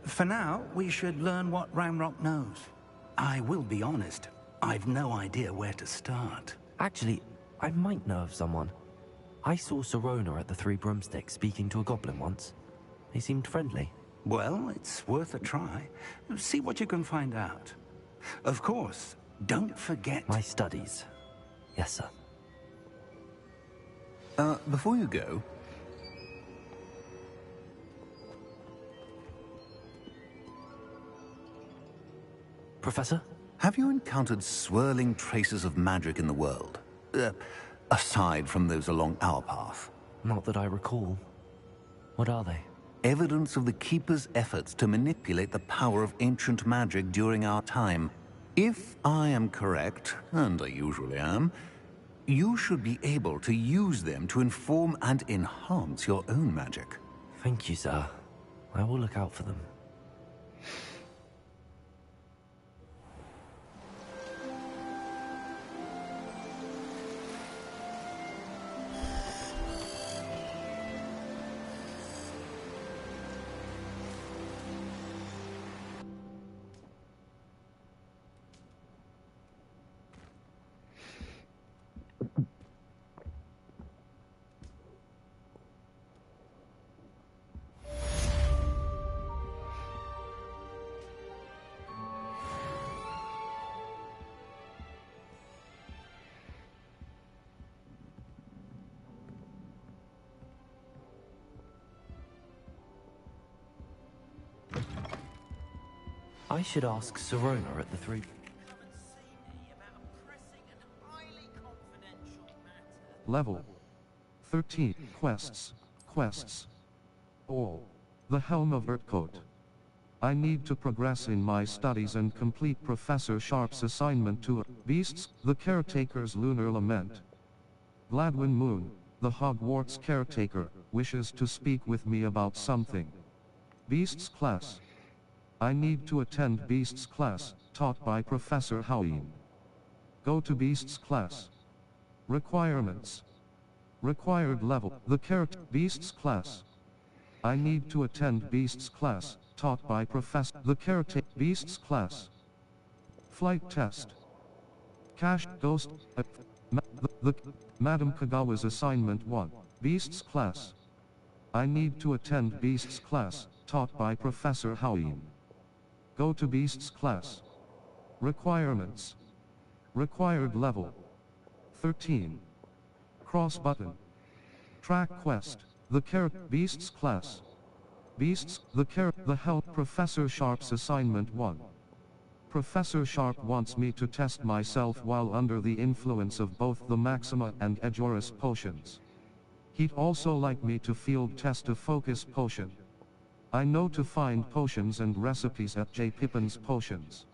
Speaker 7: For now, we should learn what Ramrock knows. I will be honest, I've no idea where to start.
Speaker 4: Actually, I might know of someone. I saw Sirona at the Three Broomsticks speaking to a goblin once. They seemed friendly.
Speaker 7: Well, it's worth a try. See what you can find out. Of course, don't forget...
Speaker 4: My studies. Yes,
Speaker 9: sir. Before you go...
Speaker 4: Professor?
Speaker 9: Have you encountered swirling traces of magic in the world? Aside from those along our path?
Speaker 4: Not that I recall. What are they?
Speaker 9: Evidence of the Keeper's efforts to manipulate the power of ancient magic during our time. If I am correct, and I usually am, you should be able to use them to inform and enhance your own magic.
Speaker 4: Thank you, sir. I will look out for them. I should ask Serona at the 3.
Speaker 2: Level 13. Quests. Quests. All. The Helm of Urtcote. I need to progress in my studies and complete Professor Sharp's assignment to Beasts, the Caretaker's Lunar Lament. Gladwin Moon, the Hogwarts caretaker, wishes to speak with me about something. Beasts class. I need to attend Beasts class, taught by Professor Hoween. Go to Beasts class. Requirements. Required level. The character Beasts class. I need to attend Beasts class, taught by Professor the caretaker Beasts class. Flight test. Cash Ghost Madam Kagawa's assignment 1. Beasts class. I need to attend Beasts class, taught by Professor Hoween. Go to Beasts class. Requirements. Required level 13. Cross button. Track quest. The Beasts class. Beasts, the help Professor Sharp's assignment 1. Professor Sharp wants me to test myself while under the influence of both the Maxima and Ajoris potions. He'd also like me to field test a focus potion. I know to find potions and recipes at J. Pippin's Potions.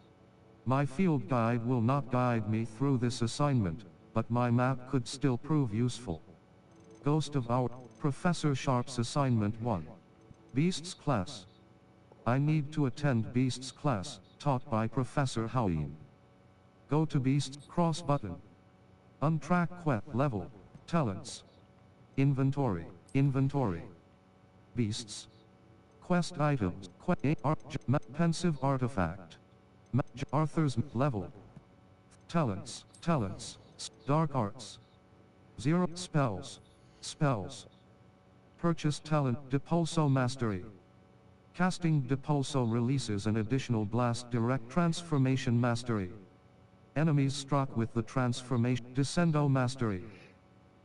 Speaker 2: My field guide will not guide me through this assignment, but my map could still prove useful. Ghost of Our Professor Sharp's assignment 1. Beasts class. I need to attend Beasts class, taught by Professor Hoween. Go to Beasts cross button. Untrack quest level. Talents. Inventory. Inventory. Beasts. Quest items. Pensive artifact. Arthur's level. Talents. Talents. Dark arts. 0 spells. Spells. Purchase talent Depulso Mastery. Casting Depulso releases an additional blast direct transformation mastery. Enemies struck with the transformation Descendo Mastery.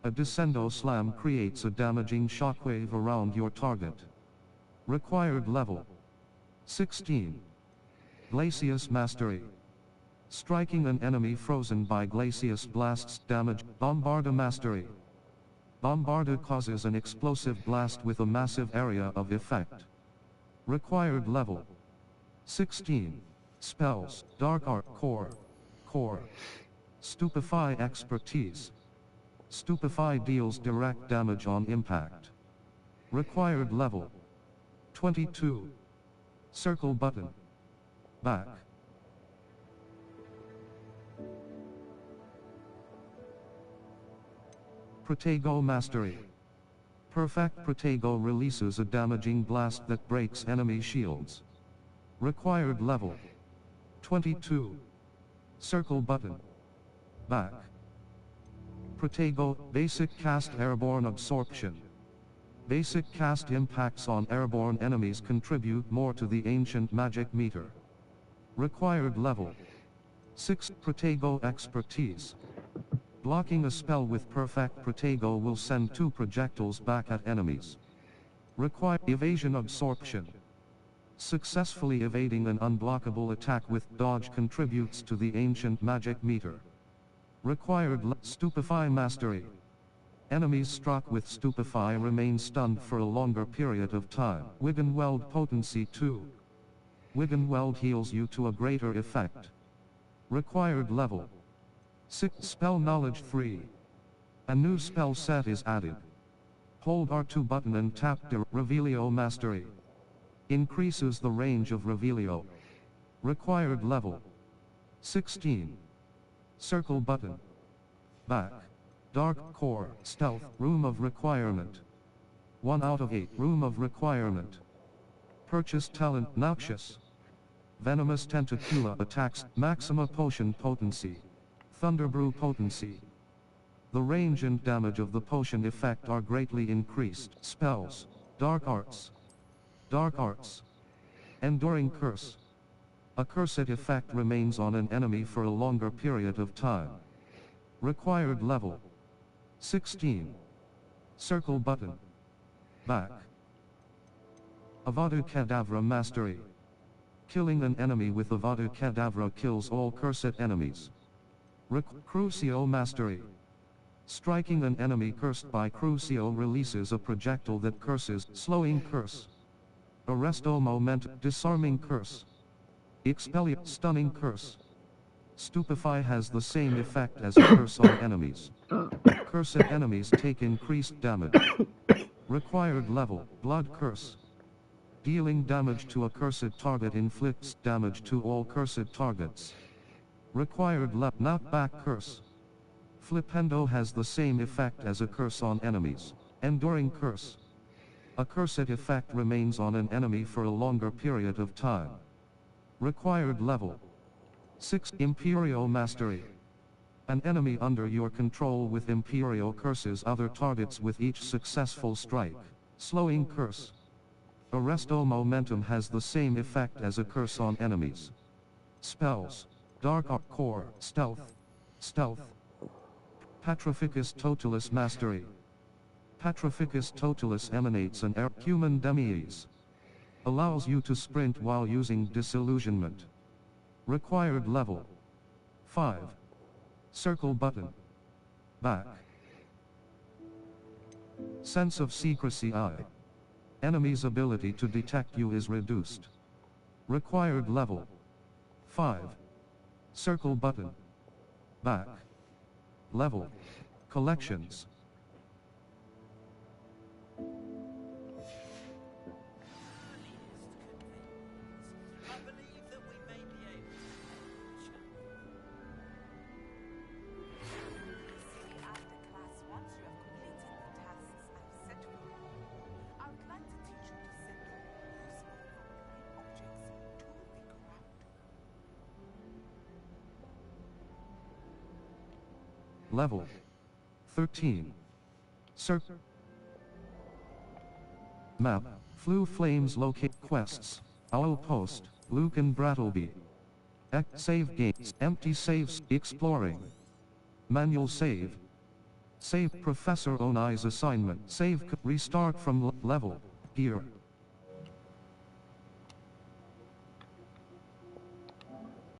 Speaker 2: A Descendo Slam creates a damaging shockwave around your target. Required level 16. Glacius Mastery. Striking an enemy frozen by Glacius blasts damage. Bombarda Mastery. Bombarda causes an explosive blast with a massive area of effect. Required level 16. Spells. Dark Art Core. Core. Stupefy Expertise. Stupefy deals direct damage on impact. Required level 22. Circle button. Back. Protego Mastery. Perfect Protego releases a damaging blast that breaks enemy shields. Required level 22. Circle button. Back. Protego Basic Cast Airborne Absorption. Basic cast impacts on airborne enemies contribute more to the ancient magic meter. Required level 6. Protego Expertise. Blocking a spell with Perfect Protego will send 2 projectiles back at enemies. Require Evasion Absorption. Successfully evading an unblockable attack with dodge contributes to the ancient magic meter. Required Stupefy Mastery. Enemies struck with Stupefy remain stunned for a longer period of time. Wiggenweld Potency 2. Wiggenweld heals you to a greater effect. Required level 6. Spell Knowledge 3. A new spell set is added. Hold R2 button and tap Revelio Mastery. Increases the range of Revelio. Required level 16. Circle button. Back. Dark Core. Stealth. Room of Requirement. 1 out of 8. Room of Requirement. Purchase talent Noxious. Venomous Tentacula attacks. Maxima Potion Potency. Thunderbrew Potency. The range and damage of the potion effect are greatly increased. Spells. Dark Arts. Dark Arts. Enduring Curse. A cursed effect remains on an enemy for a longer period of time. Required level 16. Circle button. Back. Avada Kedavra Mastery. Killing an enemy with Avada Kedavra kills all cursed enemies. Crucio Mastery. Striking an enemy cursed by Crucio releases a projectile that curses, slowing curse. Arresto Momentum, disarming curse. Expelliar, stunning curse. Stupefy has the same effect as a curse on enemies. Cursed enemies take increased damage. Required level, blood curse. Dealing damage to a cursed target inflicts damage to all cursed targets. Required knockback curse. Flipendo has the same effect as a curse on enemies. Enduring curse. A cursed effect remains on an enemy for a longer period of time. Required level 6. Imperio Mastery. An enemy under your control with Imperio curses other targets with each successful strike. Slowing curse. Arresto Momentum has the same effect as a curse on enemies. Spells. Dark Arc Core, Stealth. Stealth. Patrificus Totalis Mastery. Patrificus Totalis emanates an human demise. Allows you to sprint while using Disillusionment. Required level 5. Circle button. Back. Sense of secrecy I. Enemy's ability to detect you is reduced. Required level 5. Circle button. Back. Level. Collections. Level 13. Map. Flu Flames locate quests. Owl Post. Luke and Brattleby. Save games. Empty saves. Exploring. Manual save. Save Professor Onai's assignment. Save. Restart from level. Gear.